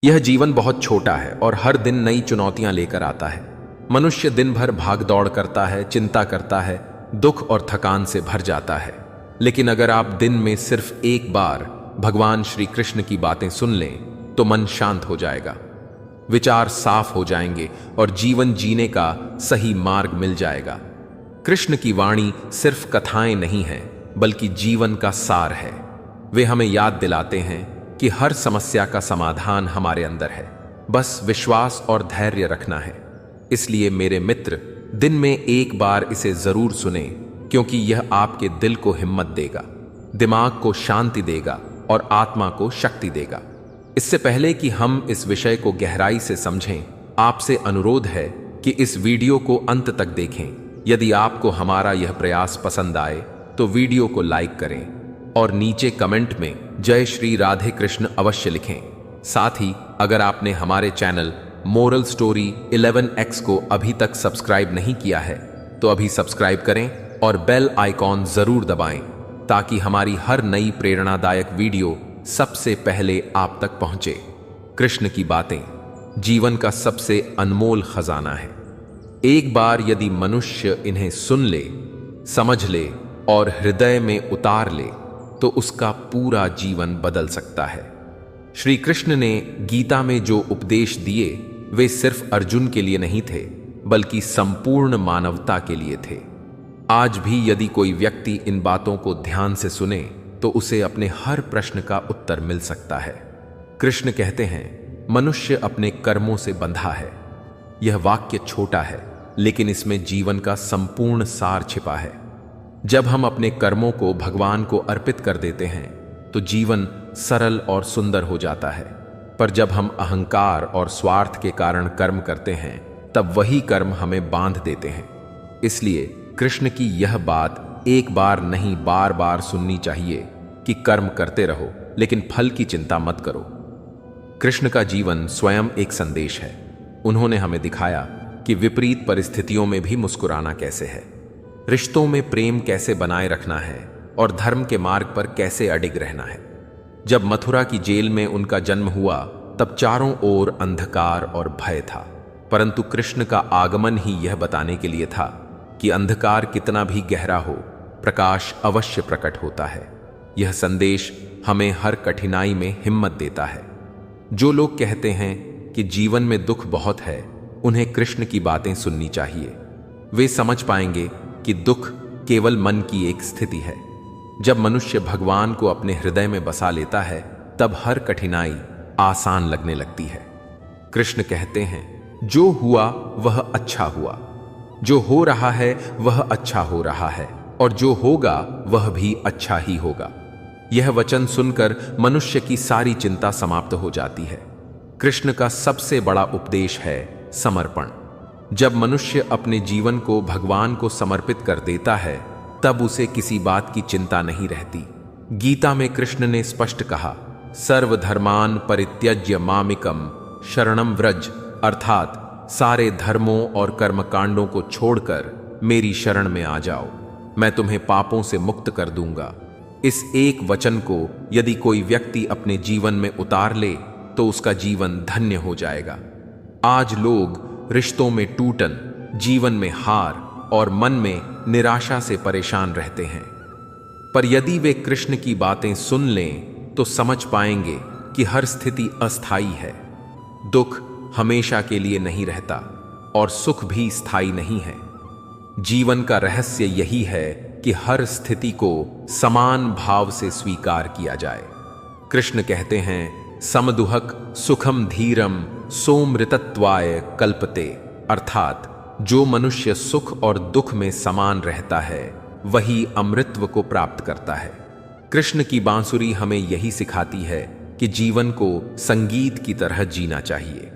यह जीवन बहुत छोटा है और हर दिन नई चुनौतियां लेकर आता है। मनुष्य दिन भर भाग दौड़ करता है, चिंता करता है, दुख और थकान से भर जाता है। लेकिन अगर आप दिन में सिर्फ एक बार भगवान श्री कृष्ण की बातें सुन लें तो मन शांत हो जाएगा, विचार साफ हो जाएंगे और जीवन जीने का सही मार्ग मिल जाएगा। कृष्ण की वाणी सिर्फ कथाएं नहीं हैं, बल्कि जीवन का सार है। वे हमें याद दिलाते हैं कि हर समस्या का समाधान हमारे अंदर है, बस विश्वास और धैर्य रखना है। इसलिए मेरे मित्र, दिन में एक बार इसे जरूर सुने, क्योंकि यह आपके दिल को हिम्मत देगा, दिमाग को शांति देगा और आत्मा को शक्ति देगा। इससे पहले कि हम इस विषय को गहराई से समझें, आपसे अनुरोध है कि इस वीडियो को अंत तक देखें। यदि आपको हमारा यह प्रयास पसंद आए तो वीडियो को लाइक करें और नीचे कमेंट में जय श्री राधे कृष्ण अवश्य लिखें। साथ ही अगर आपने हमारे चैनल मोरल स्टोरी 11x को अभी तक सब्सक्राइब नहीं किया है तो अभी सब्सक्राइब करें और बेल आइकॉन जरूर दबाएं, ताकि हमारी हर नई प्रेरणादायक वीडियो सबसे पहले आप तक पहुंचे। कृष्ण की बातें जीवन का सबसे अनमोल खजाना है। एक बार यदि मनुष्य इन्हें सुन ले, समझ ले और हृदय में उतार ले तो उसका पूरा जीवन बदल सकता है। श्री कृष्ण ने गीता में जो उपदेश दिए वे सिर्फ अर्जुन के लिए नहीं थे, बल्कि संपूर्ण मानवता के लिए थे। आज भी यदि कोई व्यक्ति इन बातों को ध्यान से सुने तो उसे अपने हर प्रश्न का उत्तर मिल सकता है। कृष्ण कहते हैं, मनुष्य अपने कर्मों से बंधा है। यह वाक्य छोटा है, लेकिन इसमें जीवन का संपूर्ण सार छिपा है। जब हम अपने कर्मों को भगवान को अर्पित कर देते हैं तो जीवन सरल और सुंदर हो जाता है। पर जब हम अहंकार और स्वार्थ के कारण कर्म करते हैं, तब वही कर्म हमें बांध देते हैं। इसलिए कृष्ण की यह बात एक बार नहीं बार बार सुननी चाहिए कि कर्म करते रहो, लेकिन फल की चिंता मत करो। कृष्ण का जीवन स्वयं एक संदेश है। उन्होंने हमें दिखाया कि विपरीत परिस्थितियों में भी मुस्कुराना कैसे है, रिश्तों में प्रेम कैसे बनाए रखना है और धर्म के मार्ग पर कैसे अडिग रहना है। जब मथुरा की जेल में उनका जन्म हुआ तब चारों ओर अंधकार और भय था, परंतु कृष्ण का आगमन ही यह बताने के लिए था कि अंधकार कितना भी गहरा हो, प्रकाश अवश्य प्रकट होता है। यह संदेश हमें हर कठिनाई में हिम्मत देता है। जो लोग कहते हैं कि जीवन में दुख बहुत है, उन्हें कृष्ण की बातें सुननी चाहिए। वे समझ पाएंगे कि दुख केवल मन की एक स्थिति है। जब मनुष्य भगवान को अपने हृदय में बसा लेता है, तब हर कठिनाई आसान लगने लगती है। कृष्ण कहते हैं, जो हुआ वह अच्छा हुआ, जो हो रहा है वह अच्छा हो रहा है, और जो होगा वह भी अच्छा ही होगा। यह वचन सुनकर मनुष्य की सारी चिंता समाप्त हो जाती है। कृष्ण का सबसे बड़ा उपदेश है समर्पण। जब मनुष्य अपने जीवन को भगवान को समर्पित कर देता है, तब उसे किसी बात की चिंता नहीं रहती। गीता में कृष्ण ने स्पष्ट कहा, सर्वधर्मान परित्यज्य मामिकम शरणम व्रज, अर्थात सारे धर्मों और कर्मकांडों को छोड़कर मेरी शरण में आ जाओ, मैं तुम्हें पापों से मुक्त कर दूंगा। इस एक वचन को यदि कोई व्यक्ति अपने जीवन में उतार ले तो उसका जीवन धन्य हो जाएगा। आज लोग रिश्तों में टूटन, जीवन में हार और मन में निराशा से परेशान रहते हैं। पर यदि वे कृष्ण की बातें सुन लें तो समझ पाएंगे कि हर स्थिति अस्थायी है। दुख हमेशा के लिए नहीं रहता और सुख भी स्थायी नहीं है। जीवन का रहस्य यही है कि हर स्थिति को समान भाव से स्वीकार किया जाए। कृष्ण कहते हैं, समदुहक सुखम धीरम सोमृतत्वाय कल्पते, अर्थात जो मनुष्य सुख और दुख में समान रहता है वही अमृतत्व को प्राप्त करता है। कृष्ण की बांसुरी हमें यही सिखाती है कि जीवन को संगीत की तरह जीना चाहिए।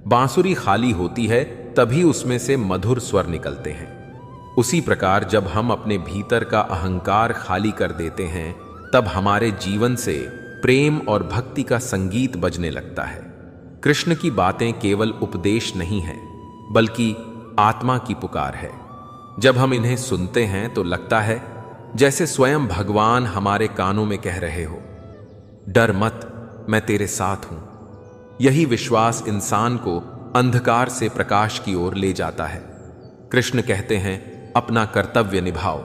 बांसुरी खाली होती है तभी उसमें से मधुर स्वर निकलते हैं। उसी प्रकार जब हम अपने भीतर का अहंकार खाली कर देते हैं, तब हमारे जीवन से प्रेम और भक्ति का संगीत बजने लगता है। कृष्ण की बातें केवल उपदेश नहीं हैं, बल्कि आत्मा की पुकार है। जब हम इन्हें सुनते हैं तो लगता है जैसे स्वयं भगवान हमारे कानों में कह रहे हो, डर मत, मैं तेरे साथ हूं। यही विश्वास इंसान को अंधकार से प्रकाश की ओर ले जाता है। कृष्ण कहते हैं, अपना कर्तव्य निभाओ,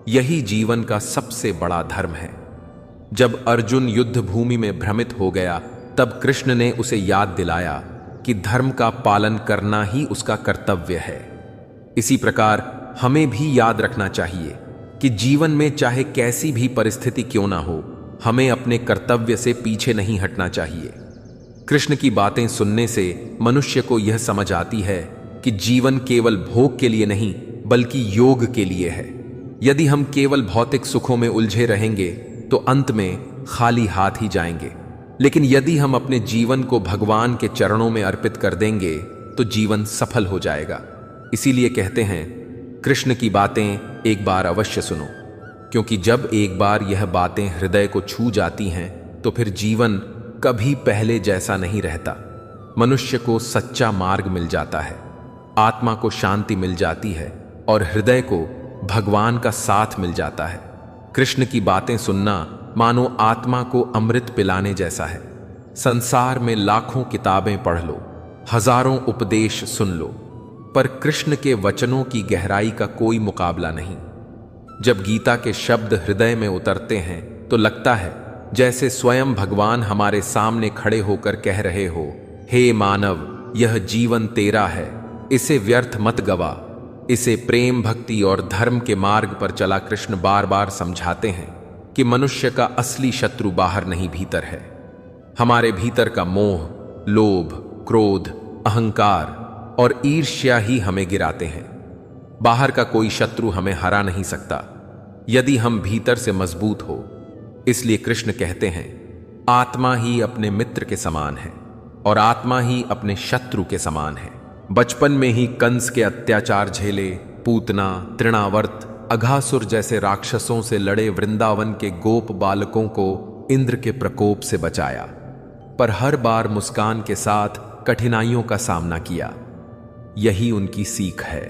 यही जीवन का सबसे बड़ा धर्म है। जब अर्जुन युद्ध भूमि में भ्रमित हो गया, तब कृष्ण ने उसे याद दिलाया कि धर्म का पालन करना ही उसका कर्तव्य है। इसी प्रकार हमें भी याद रखना चाहिए कि जीवन में चाहे कैसी भी परिस्थिति क्यों ना हो, हमें अपने कर्तव्य से पीछे नहीं हटना चाहिए। कृष्ण की बातें सुनने से मनुष्य को यह समझ आती है कि जीवन केवल भोग के लिए नहीं बल्कि योग के लिए है। यदि हम केवल भौतिक सुखों में उलझे रहेंगे तो अंत में खाली हाथ ही जाएंगे, लेकिन यदि हम अपने जीवन को भगवान के चरणों में अर्पित कर देंगे तो जीवन सफल हो जाएगा। इसीलिए कहते हैं, कृष्ण की बातें एक बार अवश्य सुनो, क्योंकि जब एक बार यह बातें हृदय को छू जाती हैं तो फिर जीवन कभी पहले जैसा नहीं रहता। मनुष्य को सच्चा मार्ग मिल जाता है, आत्मा को शांति मिल जाती है और हृदय को भगवान का साथ मिल जाता है। कृष्ण की बातें सुनना मानो आत्मा को अमृत पिलाने जैसा है। संसार में लाखों किताबें पढ़ लो, हजारों उपदेश सुन लो, पर कृष्ण के वचनों की गहराई का कोई मुकाबला नहीं। जब गीता के शब्द हृदय में उतरते हैं तो लगता है जैसे स्वयं भगवान हमारे सामने खड़े होकर कह रहे हो, हे मानव, यह जीवन तेरा है, इसे व्यर्थ मत गवा। इसे प्रेम, भक्ति और धर्म के मार्ग पर चला। कृष्ण बार बार समझाते हैं कि मनुष्य का असली शत्रु बाहर नहीं भीतर है। हमारे भीतर का मोह, लोभ, क्रोध, अहंकार और ईर्ष्या ही हमें गिराते हैं। बाहर का कोई शत्रु हमें हरा नहीं सकता यदि हम भीतर से मजबूत हो। इसलिए कृष्ण कहते हैं, आत्मा ही अपने मित्र के समान है और आत्मा ही अपने शत्रु के समान है। बचपन में ही कंस के अत्याचार झेले, पूतना, तृणावर्त, अघासुर जैसे राक्षसों से लड़े वृंदावन के गोप बालकों को इंद्र के प्रकोप से बचाया, पर हर बार मुस्कान के साथ कठिनाइयों का सामना किया। यही उनकी सीख है।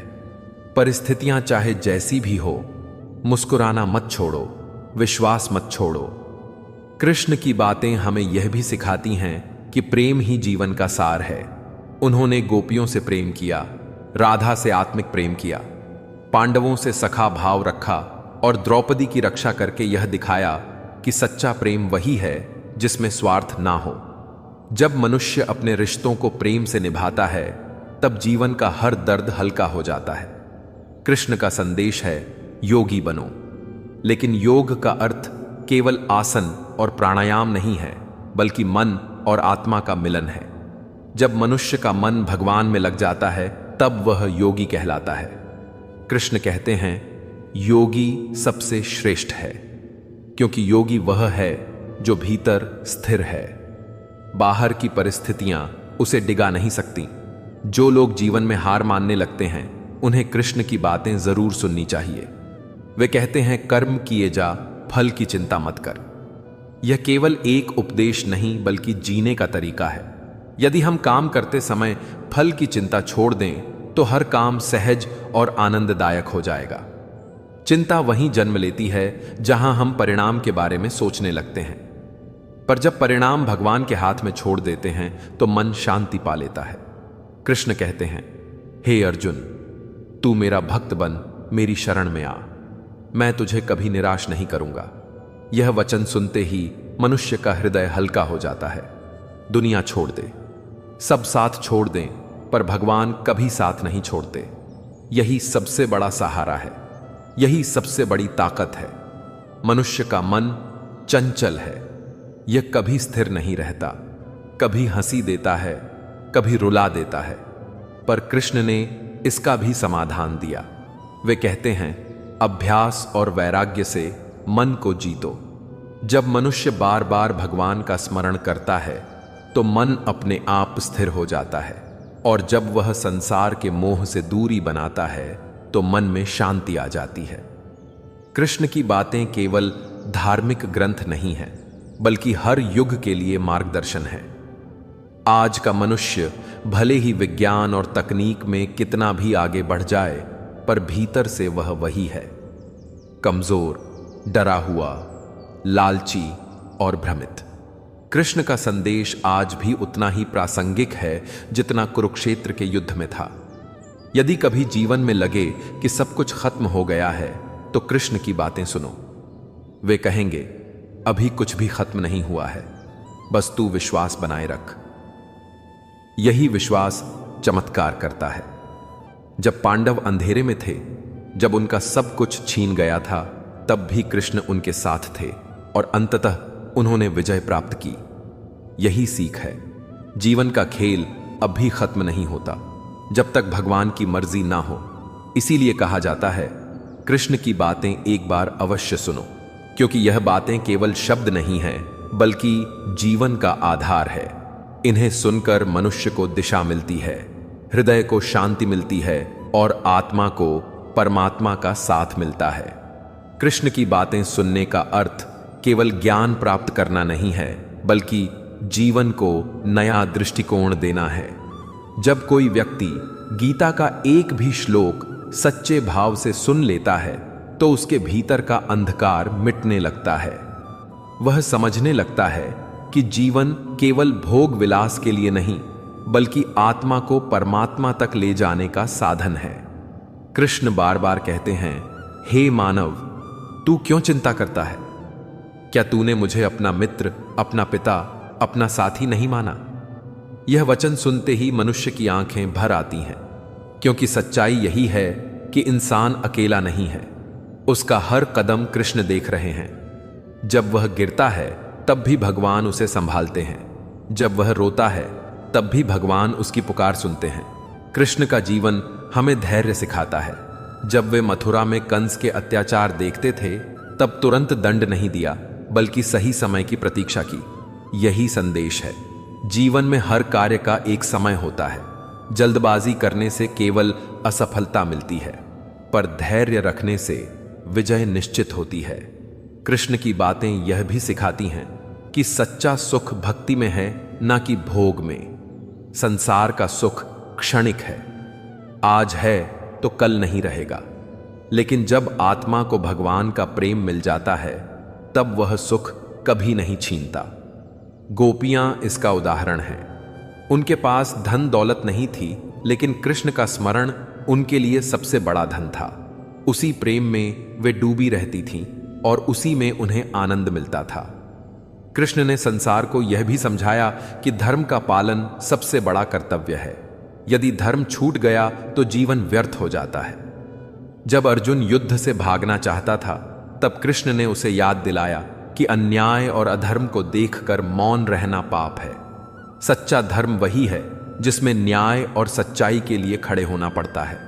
परिस्थितियां चाहे जैसी भी हो, मुस्कुराना मत छोड़ो, विश्वास मत छोड़ो। कृष्ण की बातें हमें यह भी सिखाती हैं कि प्रेम ही जीवन का सार है। उन्होंने गोपियों से प्रेम किया, राधा से आत्मिक प्रेम किया, पांडवों से सखा भाव रखा और द्रौपदी की रक्षा करके यह दिखाया कि सच्चा प्रेम वही है जिसमें स्वार्थ ना हो। जब मनुष्य अपने रिश्तों को प्रेम से निभाता है तब जीवन का हर दर्द हल्का हो जाता है। कृष्ण का संदेश है, योगी बनो। लेकिन योग का अर्थ केवल आसन और प्राणायाम नहीं है, बल्कि मन और आत्मा का मिलन है। जब मनुष्य का मन भगवान में लग जाता है तब वह योगी कहलाता है। कृष्ण कहते हैं, योगी सबसे श्रेष्ठ है, क्योंकि योगी वह है जो भीतर स्थिर है। बाहर की परिस्थितियां उसे डिगा नहीं सकती। जो लोग जीवन में हार मानने लगते हैं उन्हें कृष्ण की बातें जरूर सुननी चाहिए। वे कहते हैं, कर्म किए जा, फल की चिंता मत कर। यह केवल एक उपदेश नहीं बल्कि जीने का तरीका है। यदि हम काम करते समय फल की चिंता छोड़ दें तो हर काम सहज और आनंददायक हो जाएगा। चिंता वहीं जन्म लेती है जहां हम परिणाम के बारे में सोचने लगते हैं, पर जब परिणाम भगवान के हाथ में छोड़ देते हैं तो मन शांति पा लेता है। कृष्ण कहते हैं, हे अर्जुन, तू मेरा भक्त बन मेरी शरण में आ, मैं तुझे कभी निराश नहीं करूंगा। यह वचन सुनते ही मनुष्य का हृदय हल्का हो जाता है। दुनिया छोड़ दे, सब साथ छोड़ दें, पर भगवान कभी साथ नहीं छोड़ते। यही सबसे बड़ा सहारा है, यही सबसे बड़ी ताकत है। मनुष्य का मन चंचल है, यह कभी स्थिर नहीं रहता, कभी हंसी देता है, कभी रुला देता है, पर कृष्ण ने इसका भी समाधान दिया। वे कहते हैं, अभ्यास और वैराग्य से मन को जीतो। जब मनुष्य बार बार भगवान का स्मरण करता है तो मन अपने आप स्थिर हो जाता है, और जब वह संसार के मोह से दूरी बनाता है तो मन में शांति आ जाती है। कृष्ण की बातें केवल धार्मिक ग्रंथ नहीं है, बल्कि हर युग के लिए मार्गदर्शन है। आज का मनुष्य भले ही विज्ञान और तकनीक में कितना भी आगे बढ़ जाए, पर भीतर से वह वही है, कमजोर, डरा हुआ, लालची और भ्रमित। कृष्ण का संदेश आज भी उतना ही प्रासंगिक है जितना कुरुक्षेत्र के युद्ध में था। यदि कभी जीवन में लगे कि सब कुछ खत्म हो गया है तो कृष्ण की बातें सुनो। वे कहेंगे, अभी कुछ भी खत्म नहीं हुआ है, बस तू विश्वास बनाए रख। यही विश्वास चमत्कार करता है। जब पांडव अंधेरे में थे, जब उनका सब कुछ छीन गया था, तब भी कृष्ण उनके साथ थे और अंततः उन्होंने विजय प्राप्त की। यही सीख है, जीवन का खेल अब भी खत्म नहीं होता जब तक भगवान की मर्जी ना हो। इसीलिए कहा जाता है, कृष्ण की बातें एक बार अवश्य सुनो, क्योंकि यह बातें केवल शब्द नहीं हैं, बल्कि जीवन का आधार है। इन्हें सुनकर मनुष्य को दिशा मिलती है, हृदय को शांति मिलती है और आत्मा को परमात्मा का साथ मिलता है। कृष्ण की बातें सुनने का अर्थ केवल ज्ञान प्राप्त करना नहीं है, बल्कि जीवन को नया दृष्टिकोण देना है। जब कोई व्यक्ति गीता का एक भी श्लोक सच्चे भाव से सुन लेता है तो उसके भीतर का अंधकार मिटने लगता है। वह समझने लगता है कि जीवन केवल भोग विलास के लिए नहीं, बल्कि आत्मा को परमात्मा तक ले जाने का साधन है। कृष्ण बार बार कहते हैं, हे मानव, तू क्यों चिंता करता है? क्या तूने मुझे अपना मित्र, अपना पिता, अपना साथी नहीं माना? यह वचन सुनते ही मनुष्य की आंखें भर आती हैं, क्योंकि सच्चाई यही है कि इंसान अकेला नहीं है। उसका हर कदम कृष्ण देख रहे हैं। जब वह गिरता है तब भी भगवान उसे संभालते हैं। जब वह रोता है तब भी भगवान उसकी पुकार सुनते हैं। कृष्ण का जीवन हमें धैर्य सिखाता है। जब वे मथुरा में कंस के अत्याचार देखते थे तब तुरंत दंड नहीं दिया, बल्कि सही समय की प्रतीक्षा की। यही संदेश है, जीवन में हर कार्य का एक समय होता है। जल्दबाजी करने से केवल असफलता मिलती है, पर धैर्य रखने से विजय निश्चित होती है। कृष्ण की बातें यह भी सिखाती हैं कि सच्चा सुख भक्ति में है, ना कि भोग में। संसार का सुख क्षणिक है, आज है तो कल नहीं रहेगा, लेकिन जब आत्मा को भगवान का प्रेम मिल जाता है तब वह सुख कभी नहीं छीनता। गोपियां इसका उदाहरण हैं। उनके पास धन दौलत नहीं थी, लेकिन कृष्ण का स्मरण उनके लिए सबसे बड़ा धन था। उसी प्रेम में वे डूबी रहती थीं और उसी में उन्हें आनंद मिलता था। कृष्ण ने संसार को यह भी समझाया कि धर्म का पालन सबसे बड़ा कर्तव्य है। यदि धर्म छूट गया तो जीवन व्यर्थ हो जाता है। जब अर्जुन युद्ध से भागना चाहता था, तब कृष्ण ने उसे याद दिलाया कि अन्याय और अधर्म को देखकर मौन रहना पाप है। सच्चा धर्म वही है जिसमें न्याय और सच्चाई के लिए खड़े होना पड़ता है।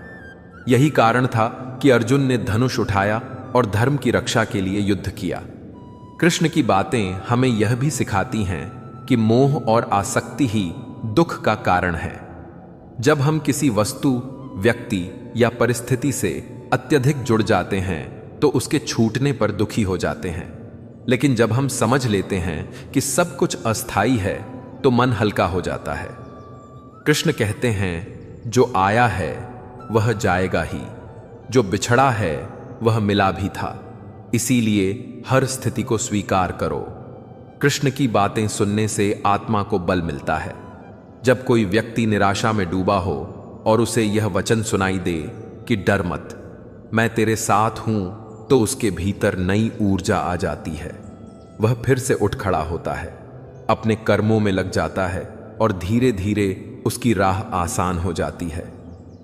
यही कारण था कि अर्जुन ने धनुष उठाया और धर्म की रक्षा के लिए युद्ध किया। कृष्ण की बातें हमें यह भी सिखाती हैं कि मोह और आसक्ति ही दुख का कारण है। जब हम किसी वस्तु, व्यक्ति या परिस्थिति से अत्यधिक जुड़ जाते हैं तो उसके छूटने पर दुखी हो जाते हैं, लेकिन जब हम समझ लेते हैं कि सब कुछ अस्थाई है तो मन हल्का हो जाता है। कृष्ण कहते हैं, जो आया है वह जाएगा ही, जो बिछड़ा है वह मिला भी था, इसीलिए हर स्थिति को स्वीकार करो। कृष्ण की बातें सुनने से आत्मा को बल मिलता है। जब कोई व्यक्ति निराशा में डूबा हो और उसे यह वचन सुनाई दे कि डर मत, मैं तेरे साथ हूं, तो उसके भीतर नई ऊर्जा आ जाती है। वह फिर से उठ खड़ा होता है, अपने कर्मों में लग जाता है और धीरे धीरे उसकी राह आसान हो जाती है।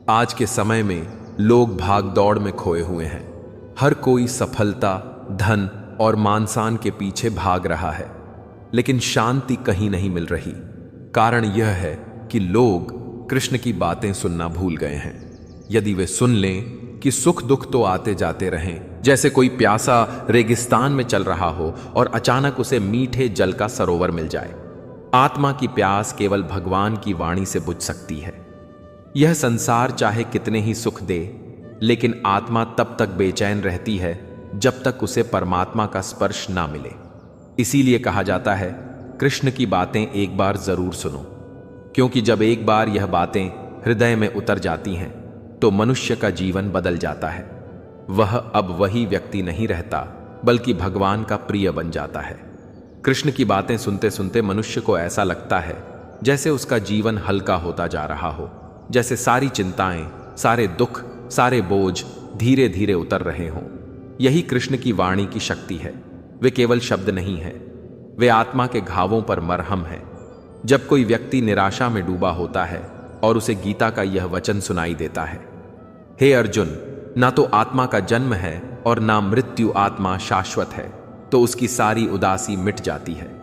आज के समय में लोग भाग दौड़ में खोए हुए हैं। हर कोई सफलता, धन और मान-सम्मान के पीछे भाग रहा है, लेकिन शांति कहीं नहीं मिल रही। कारण यह है कि लोग कृष्ण की बातें सुनना भूल गए हैं। यदि वे सुन लें कि सुख दुख तो आते जाते रहें, जैसे कोई प्यासा रेगिस्तान में चल रहा हो और अचानक उसे मीठे जल का सरोवर मिल जाए। आत्मा की प्यास केवल भगवान की वाणी से बुझ सकती है। यह संसार चाहे कितने ही सुख दे, लेकिन आत्मा तब तक बेचैन रहती है जब तक उसे परमात्मा का स्पर्श ना मिले। इसीलिए कहा जाता है, कृष्ण की बातें एक बार जरूर सुनो, क्योंकि जब एक बार यह बातें हृदय में उतर जाती हैं तो मनुष्य का जीवन बदल जाता है। वह अब वही व्यक्ति नहीं रहता, बल्कि भगवान का प्रिय बन जाता है। कृष्ण की बातें सुनते सुनते मनुष्य को ऐसा लगता है जैसे उसका जीवन हल्का होता जा रहा हो, जैसे सारी चिंताएं, सारे दुख, सारे बोझ धीरे धीरे उतर रहे हों। यही कृष्ण की वाणी की शक्ति है। वे केवल शब्द नहीं है, वे आत्मा के घावों पर मरहम है। जब कोई व्यक्ति निराशा में डूबा होता है और उसे गीता का यह वचन सुनाई देता है, हे अर्जुन, ना तो आत्मा का जन्म है और ना मृत्यु, आत्मा शाश्वत है, तो उसकी सारी उदासी मिट जाती है।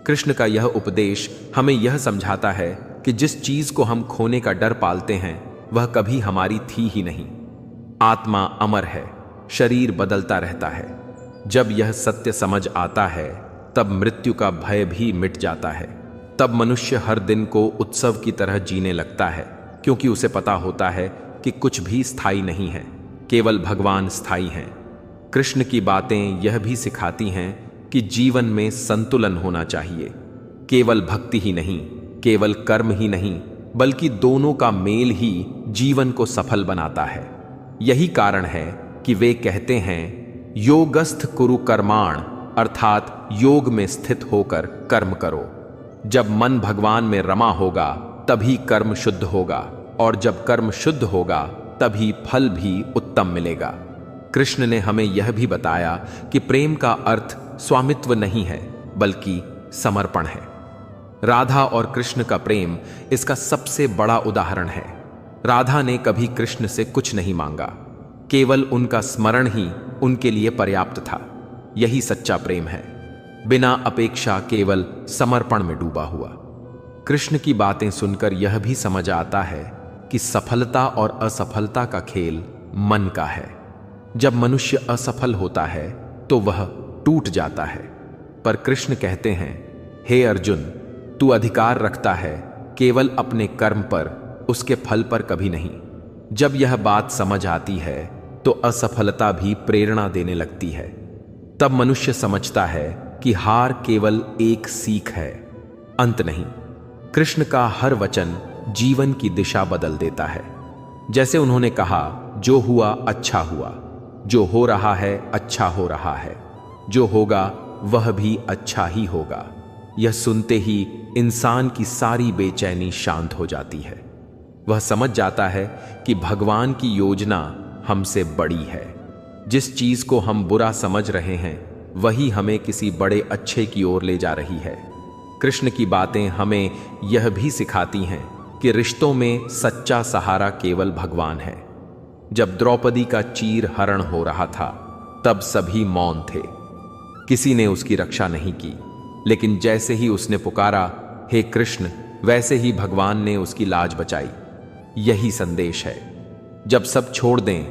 कृष्ण का यह उपदेश हमें यह समझाता है कि जिस चीज को हम खोने का डर पालते हैं वह कभी हमारी थी ही नहीं। आत्मा अमर है, शरीर बदलता रहता है। जब यह सत्य समझ आता है तब मृत्यु का भय भी मिट जाता है। तब मनुष्य हर दिन को उत्सव की तरह जीने लगता है, क्योंकि उसे पता होता है कि कुछ भी स्थायी नहीं है, केवल भगवान स्थायी हैं। कृष्ण की बातें यह भी सिखाती हैं कि जीवन में संतुलन होना चाहिए। केवल भक्ति ही नहीं, केवल कर्म ही नहीं, बल्कि दोनों का मेल ही जीवन को सफल बनाता है। यही कारण है कि वे कहते हैं, योगस्थ कुरु कर्माण, अर्थात योग में स्थित होकर कर्म करो। जब मन भगवान में रमा होगा तभी कर्म शुद्ध होगा, और जब कर्म शुद्ध होगा तभी फल भी उत्तम मिलेगा। कृष्ण ने हमें यह भी बताया कि प्रेम का अर्थ स्वामित्व नहीं है, बल्कि समर्पण है। राधा और कृष्ण का प्रेम इसका सबसे बड़ा उदाहरण है। राधा ने कभी कृष्ण से कुछ नहीं मांगा, केवल उनका स्मरण ही उनके लिए पर्याप्त था। यही सच्चा प्रेम है, बिना अपेक्षा, केवल समर्पण में डूबा हुआ। कृष्ण की बातें सुनकर यह भी समझ आता है कि सफलता और असफलता का खेल मन का है। जब मनुष्य असफल होता है तो वह टूट जाता है, पर कृष्ण कहते हैं, हे अर्जुन, तू अधिकार रखता है केवल अपने कर्म पर, उसके फल पर कभी नहीं। जब यह बात समझ आती है तो असफलता भी प्रेरणा देने लगती है। तब मनुष्य समझता है कि हार केवल एक सीख है, अंत नहीं। कृष्ण का हर वचन जीवन की दिशा बदल देता है। जैसे उन्होंने कहा, जो हुआ अच्छा हुआ, जो हो रहा है अच्छा हो रहा है, जो होगा वह भी अच्छा ही होगा। यह सुनते ही इंसान की सारी बेचैनी शांत हो जाती है। वह समझ जाता है कि भगवान की योजना हमसे बड़ी है। जिस चीज को हम बुरा समझ रहे हैं वही हमें किसी बड़े अच्छे की ओर ले जा रही है। कृष्ण की बातें हमें यह भी सिखाती हैं कि रिश्तों में सच्चा सहारा केवल भगवान है। जब द्रौपदी का चीर हरण हो रहा था तब सभी मौन थे, किसी ने उसकी रक्षा नहीं की, लेकिन जैसे ही उसने पुकारा, हे कृष्ण, वैसे ही भगवान ने उसकी लाज बचाई। यही संदेश है, जब सब छोड़ दें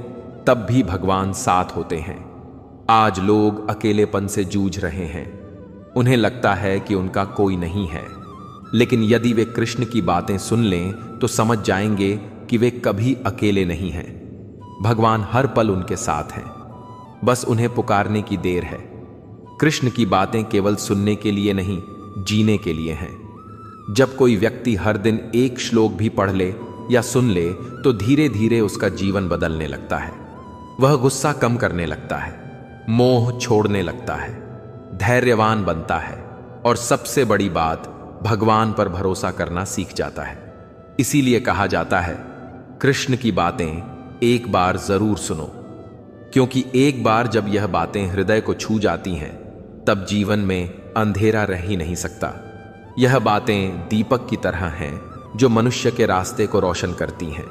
तब भी भगवान साथ होते हैं। आज लोग अकेलेपन से जूझ रहे हैं, उन्हें लगता है कि उनका कोई नहीं है, लेकिन यदि वे कृष्ण की बातें सुन लें तो समझ जाएंगे कि वे कभी अकेले नहीं हैं। भगवान हर पल उनके साथ हैं, बस उन्हें पुकारने की देर है। कृष्ण की बातें केवल सुनने के लिए नहीं, जीने के लिए हैं। जब कोई व्यक्ति हर दिन एक श्लोक भी पढ़ ले या सुन ले तो धीरे धीरे उसका जीवन बदलने लगता है। वह गुस्सा कम करने लगता है, मोह छोड़ने लगता है, धैर्यवान बनता है और सबसे बड़ी बात, भगवान पर भरोसा करना सीख जाता है। इसीलिए कहा जाता है, कृष्ण की बातें एक बार जरूर सुनो, क्योंकि एक बार जब यह बातें हृदय को छू जाती हैं तब जीवन में अंधेरा रह ही नहीं सकता। यह बातें दीपक की तरह हैं जो मनुष्य के रास्ते को रोशन करती हैं।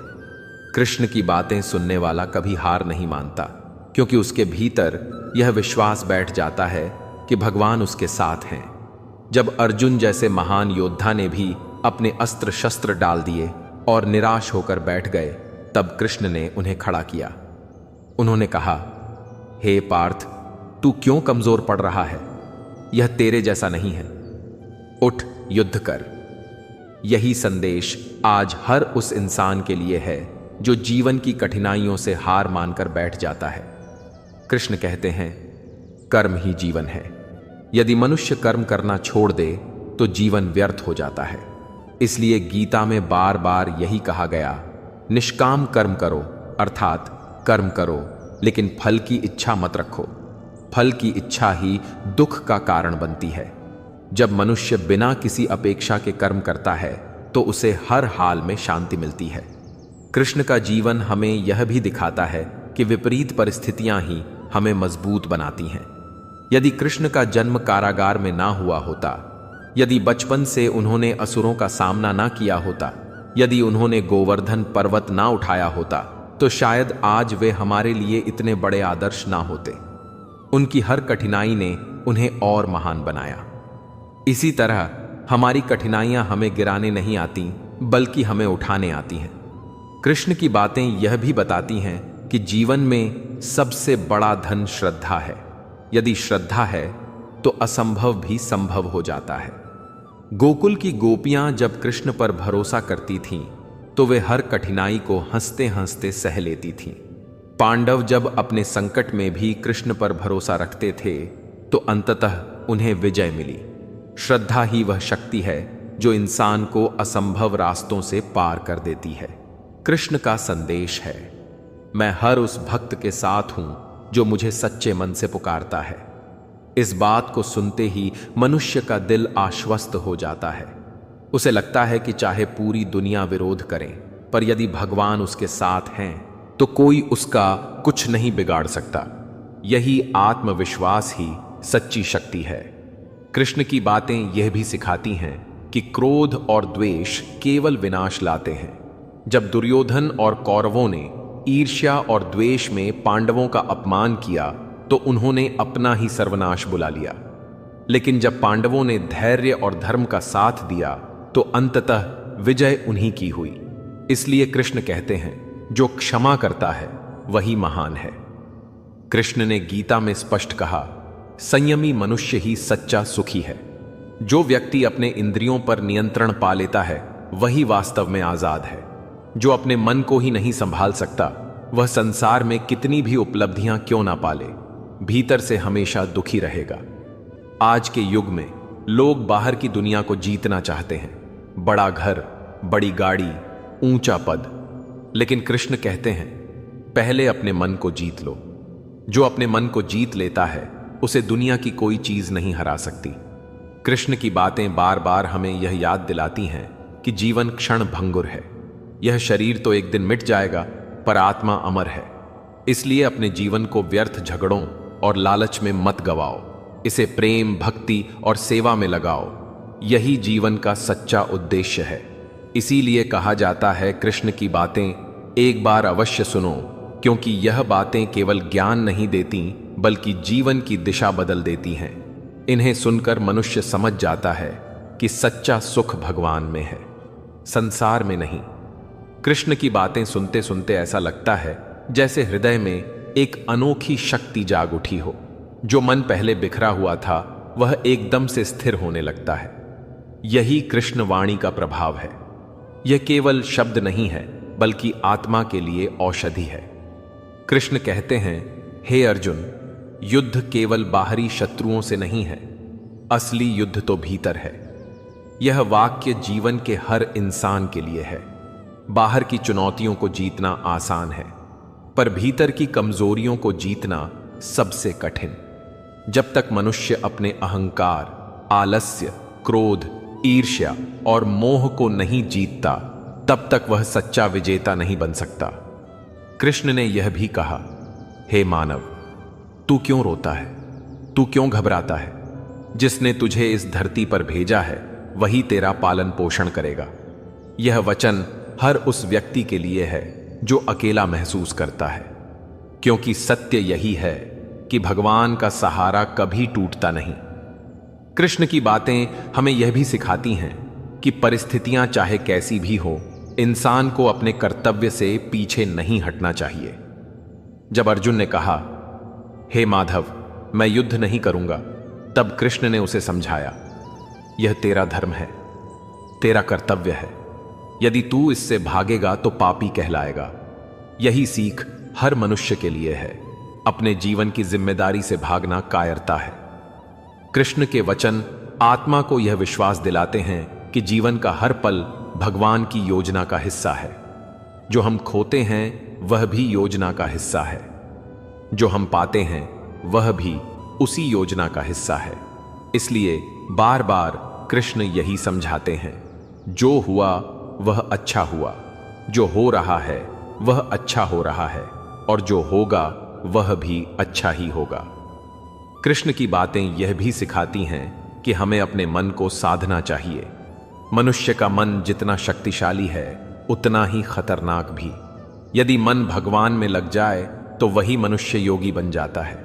कृष्ण की बातें सुनने वाला कभी हार नहीं मानता, क्योंकि उसके भीतर यह विश्वास बैठ जाता है कि भगवान उसके साथ हैं। जब अर्जुन जैसे महान योद्धा ने भी अपने अस्त्र शस्त्र डाल दिए और निराश होकर बैठ गए, तब कृष्ण ने उन्हें खड़ा किया। उन्होंने कहा, हे पार्थ, तू क्यों कमजोर पड़ रहा है? यह तेरे जैसा नहीं है, उठ युद्ध कर। यही संदेश आज हर उस इंसान के लिए है जो जीवन की कठिनाइयों से हार मानकर बैठ जाता है। कृष्ण कहते हैं, कर्म ही जीवन है। यदि मनुष्य कर्म करना छोड़ दे तो जीवन व्यर्थ हो जाता है। इसलिए गीता में बार बार यही कहा गया, निष्काम कर्म करो, अर्थात कर्म करो लेकिन फल की इच्छा मत रखो। फल की इच्छा ही दुख का कारण बनती है। जब मनुष्य बिना किसी अपेक्षा के कर्म करता है तो उसे हर हाल में शांति मिलती है। कृष्ण का जीवन हमें यह भी दिखाता है कि विपरीत परिस्थितियां ही हमें मजबूत बनाती हैं। यदि कृष्ण का जन्म कारागार में ना हुआ होता, यदि बचपन से उन्होंने असुरों का सामना ना किया होता, यदि उन्होंने गोवर्धन पर्वत ना उठाया होता, तो शायद आज वे हमारे लिए इतने बड़े आदर्श ना होते। उनकी हर कठिनाई ने उन्हें और महान बनाया। इसी तरह हमारी कठिनाइयां हमें गिराने नहीं आती, बल्कि हमें उठाने आती हैं। कृष्ण की बातें यह भी बताती हैं कि जीवन में सबसे बड़ा धन श्रद्धा है। यदि श्रद्धा है तो असंभव भी संभव हो जाता है। गोकुल की गोपियां जब कृष्ण पर भरोसा करती थीं, तो वे हर कठिनाई को हंसते हंसते सह लेती थीं। पांडव जब अपने संकट में भी कृष्ण पर भरोसा रखते थे, तो अंततः उन्हें विजय मिली। श्रद्धा ही वह शक्ति है जो इंसान को असंभव रास्तों से पार कर देती है। कृष्ण का संदेश है, मैं हर उस भक्त के साथ हूं जो मुझे सच्चे मन से पुकारता है। इस बात को सुनते ही मनुष्य का दिल आश्वस्त हो जाता है। उसे लगता है कि चाहे पूरी दुनिया विरोध करे, पर यदि भगवान उसके साथ हैं तो कोई उसका कुछ नहीं बिगाड़ सकता। यही आत्मविश्वास ही सच्ची शक्ति है। कृष्ण की बातें यह भी सिखाती हैं कि क्रोध और द्वेष केवल विनाश लाते हैं। जब दुर्योधन और कौरवों ने ईर्ष्या और द्वेष में पांडवों का अपमान किया, तो उन्होंने अपना ही सर्वनाश बुला लिया। लेकिन जब पांडवों ने धैर्य और धर्म का साथ दिया, तो अंततः विजय उन्हीं की हुई। इसलिए कृष्ण कहते हैं, जो क्षमा करता है वही महान है। कृष्ण ने गीता में स्पष्ट कहा, संयमी मनुष्य ही सच्चा सुखी है। जो व्यक्ति अपने इंद्रियों पर नियंत्रण पा लेता है, वही वास्तव में आजाद है। जो अपने मन को ही नहीं संभाल सकता, वह संसार में कितनी भी उपलब्धियां क्यों ना पाले, भीतर से हमेशा दुखी रहेगा। आज के युग में लोग बाहर की दुनिया को जीतना चाहते हैं, बड़ा घर, बड़ी गाड़ी, ऊंचा पद। लेकिन कृष्ण कहते हैं, पहले अपने मन को जीत लो। जो अपने मन को जीत लेता है, उसे दुनिया की कोई चीज नहीं हरा सकती। कृष्ण की बातें बार बार हमें यह याद दिलाती हैं कि जीवन क्षण भंगुर है। यह शरीर तो एक दिन मिट जाएगा, पर आत्मा अमर है। इसलिए अपने जीवन को व्यर्थ झगड़ों और लालच में मत गवाओ। इसे प्रेम, भक्ति और सेवा में लगाओ। यही जीवन का सच्चा उद्देश्य है। इसीलिए कहा जाता है, कृष्ण की बातें एक बार अवश्य सुनो, क्योंकि यह बातें केवल ज्ञान नहीं देती, बल्कि जीवन की दिशा बदल देती हैं। इन्हें सुनकर मनुष्य समझ जाता है कि सच्चा सुख भगवान में है, संसार में नहीं। कृष्ण की बातें सुनते सुनते ऐसा लगता है जैसे हृदय में एक अनोखी शक्ति जाग उठी हो। जो मन पहले बिखरा हुआ था, वह एकदम से स्थिर होने लगता है। यही कृष्ण वाणी का प्रभाव है। यह केवल शब्द नहीं है, बल्कि आत्मा के लिए औषधि है। कृष्ण कहते हैं, हे अर्जुन, युद्ध केवल बाहरी शत्रुओं से नहीं है, असली युद्ध तो भीतर है। यह वाक्य जीवन के हर इंसान के लिए है। बाहर की चुनौतियों को जीतना आसान है, पर भीतर की कमजोरियों को जीतना सबसे कठिन। जब तक मनुष्य अपने अहंकार, आलस्य, क्रोध, ईर्ष्या और मोह को नहीं जीतता, तब तक वह सच्चा विजेता नहीं बन सकता। कृष्ण ने यह भी कहा, हे मानव, तू क्यों रोता है? तू क्यों घबराता है? जिसने तुझे इस धरती पर भेजा है, वही तेरा पालन पोषण करेगा। यह वचन हर उस व्यक्ति के लिए है जो अकेला महसूस करता है, क्योंकि सत्य यही है कि भगवान का सहारा कभी टूटता नहीं। कृष्ण की बातें हमें यह भी सिखाती हैं कि परिस्थितियां चाहे कैसी भी हो, इंसान को अपने कर्तव्य से पीछे नहीं हटना चाहिए। जब अर्जुन ने कहा, हे माधव, मैं युद्ध नहीं करूंगा, तब कृष्ण ने उसे समझाया, यह तेरा धर्म है, तेरा कर्तव्य है। यदि तू इससे भागेगा तो पापी कहलाएगा। यही सीख हर मनुष्य के लिए है। अपने जीवन की जिम्मेदारी से भागना कायरता है। कृष्ण के वचन आत्मा को यह विश्वास दिलाते हैं कि जीवन का हर पल भगवान की योजना का हिस्सा है। जो हम खोते हैं वह भी योजना का हिस्सा है। जो हम पाते हैं वह भी उसी योजना का हिस्सा है। इसलिए बार बार कृष्ण यही समझाते हैं, जो हुआ वह अच्छा हुआ, जो हो रहा है वह अच्छा हो रहा है, और जो होगा वह भी अच्छा ही होगा। कृष्ण की बातें यह भी सिखाती हैं कि हमें अपने मन को साधना चाहिए। मनुष्य का मन जितना शक्तिशाली है उतना ही खतरनाक भी। यदि मन भगवान में लग जाए तो वही मनुष्य योगी बन जाता है।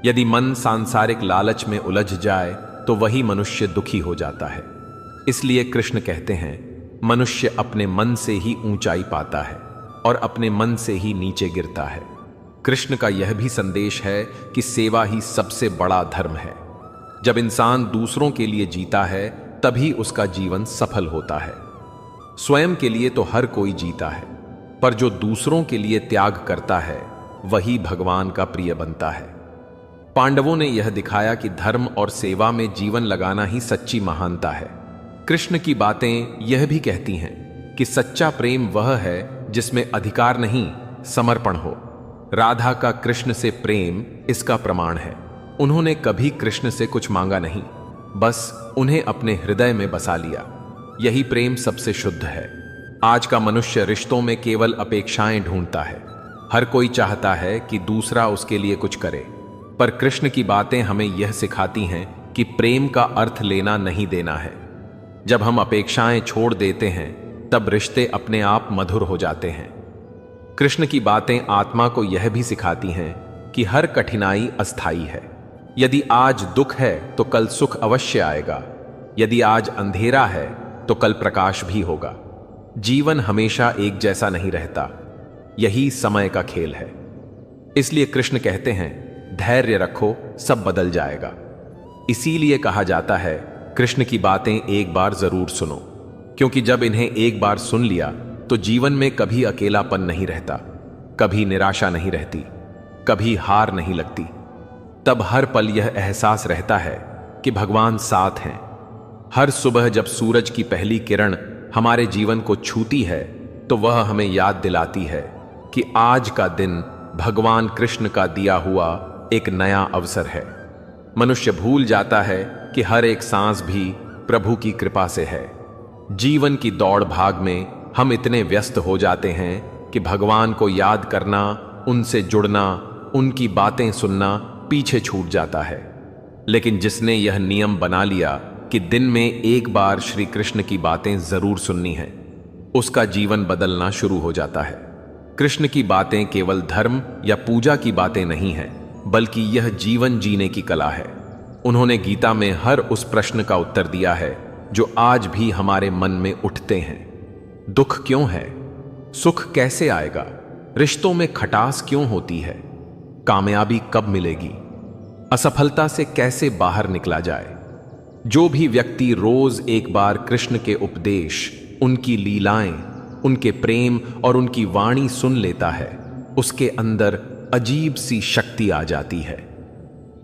यदि मन सांसारिक लालच में उलझ जाए तो वही मनुष्य दुखी हो जाता है। इसलिए कृष्ण कहते हैं, मनुष्य अपने मन से ही ऊंचाई पाता है और अपने मन से ही नीचे गिरता है। कृष्ण का यह भी संदेश है कि सेवा ही सबसे बड़ा धर्म है। जब इंसान दूसरों के लिए जीता है तभी उसका जीवन सफल होता है। स्वयं के लिए तो हर कोई जीता है, पर जो दूसरों के लिए त्याग करता है वही भगवान का प्रिय बनता है। पांडवों ने यह दिखाया कि धर्म और सेवा में जीवन लगाना ही सच्ची महानता है। कृष्ण की बातें यह भी कहती हैं कि सच्चा प्रेम वह है जिसमें अधिकार नहीं, समर्पण हो। राधा का कृष्ण से प्रेम इसका प्रमाण है। उन्होंने कभी कृष्ण से कुछ मांगा नहीं, बस उन्हें अपने हृदय में बसा लिया। यही प्रेम सबसे शुद्ध है। आज का मनुष्य रिश्तों में केवल अपेक्षाएं ढूंढता है। हर कोई चाहता है कि दूसरा उसके लिए कुछ करे, पर कृष्ण की बातें हमें यह सिखाती हैं कि प्रेम का अर्थ लेना नहीं देना है। जब हम अपेक्षाएं छोड़ देते हैं तब रिश्ते अपने आप मधुर हो जाते हैं। कृष्ण की बातें आत्मा को यह भी सिखाती हैं कि हर कठिनाई अस्थायी है। यदि आज दुख है तो कल सुख अवश्य आएगा। यदि आज अंधेरा है तो कल प्रकाश भी होगा। जीवन हमेशा एक जैसा नहीं रहता, यही समय का खेल है। इसलिए कृष्ण कहते हैं, धैर्य रखो, सब बदल जाएगा। इसीलिए कहा जाता है, कृष्ण की बातें एक बार जरूर सुनो, क्योंकि जब इन्हें एक बार सुन लिया तो जीवन में कभी अकेलापन नहीं रहता, कभी निराशा नहीं रहती, कभी हार नहीं लगती। तब हर पल यह एहसास रहता है कि भगवान साथ हैं। हर सुबह जब सूरज की पहली किरण हमारे जीवन को छूती है तो वह हमें याद दिलाती है कि आज का दिन भगवान कृष्ण का दिया हुआ एक नया अवसर है। मनुष्य भूल जाता है कि हर एक सांस भी प्रभु की कृपा से है। जीवन की दौड़ भाग में हम इतने व्यस्त हो जाते हैं कि भगवान को याद करना, उनसे जुड़ना, उनकी बातें सुनना पीछे छूट जाता है। लेकिन जिसने यह नियम बना लिया कि दिन में एक बार श्री कृष्ण की बातें जरूर सुननी है, उसका जीवन बदलना शुरू हो जाता है। कृष्ण की बातें केवल धर्म या पूजा की बातें नहीं हैं, बल्कि यह जीवन जीने की कला है। उन्होंने गीता में हर उस प्रश्न का उत्तर दिया है जो आज भी हमारे मन में उठते हैं। दुख क्यों है? सुख कैसे आएगा? रिश्तों में खटास क्यों होती है? कामयाबी कब मिलेगी? असफलता से कैसे बाहर निकला जाए? जो भी व्यक्ति रोज एक बार कृष्ण के उपदेश, उनकी लीलाएं, उनके प्रेम और उनकी वाणी सुन लेता है, उसके अंदर अजीब सी शक्ति आ जाती है।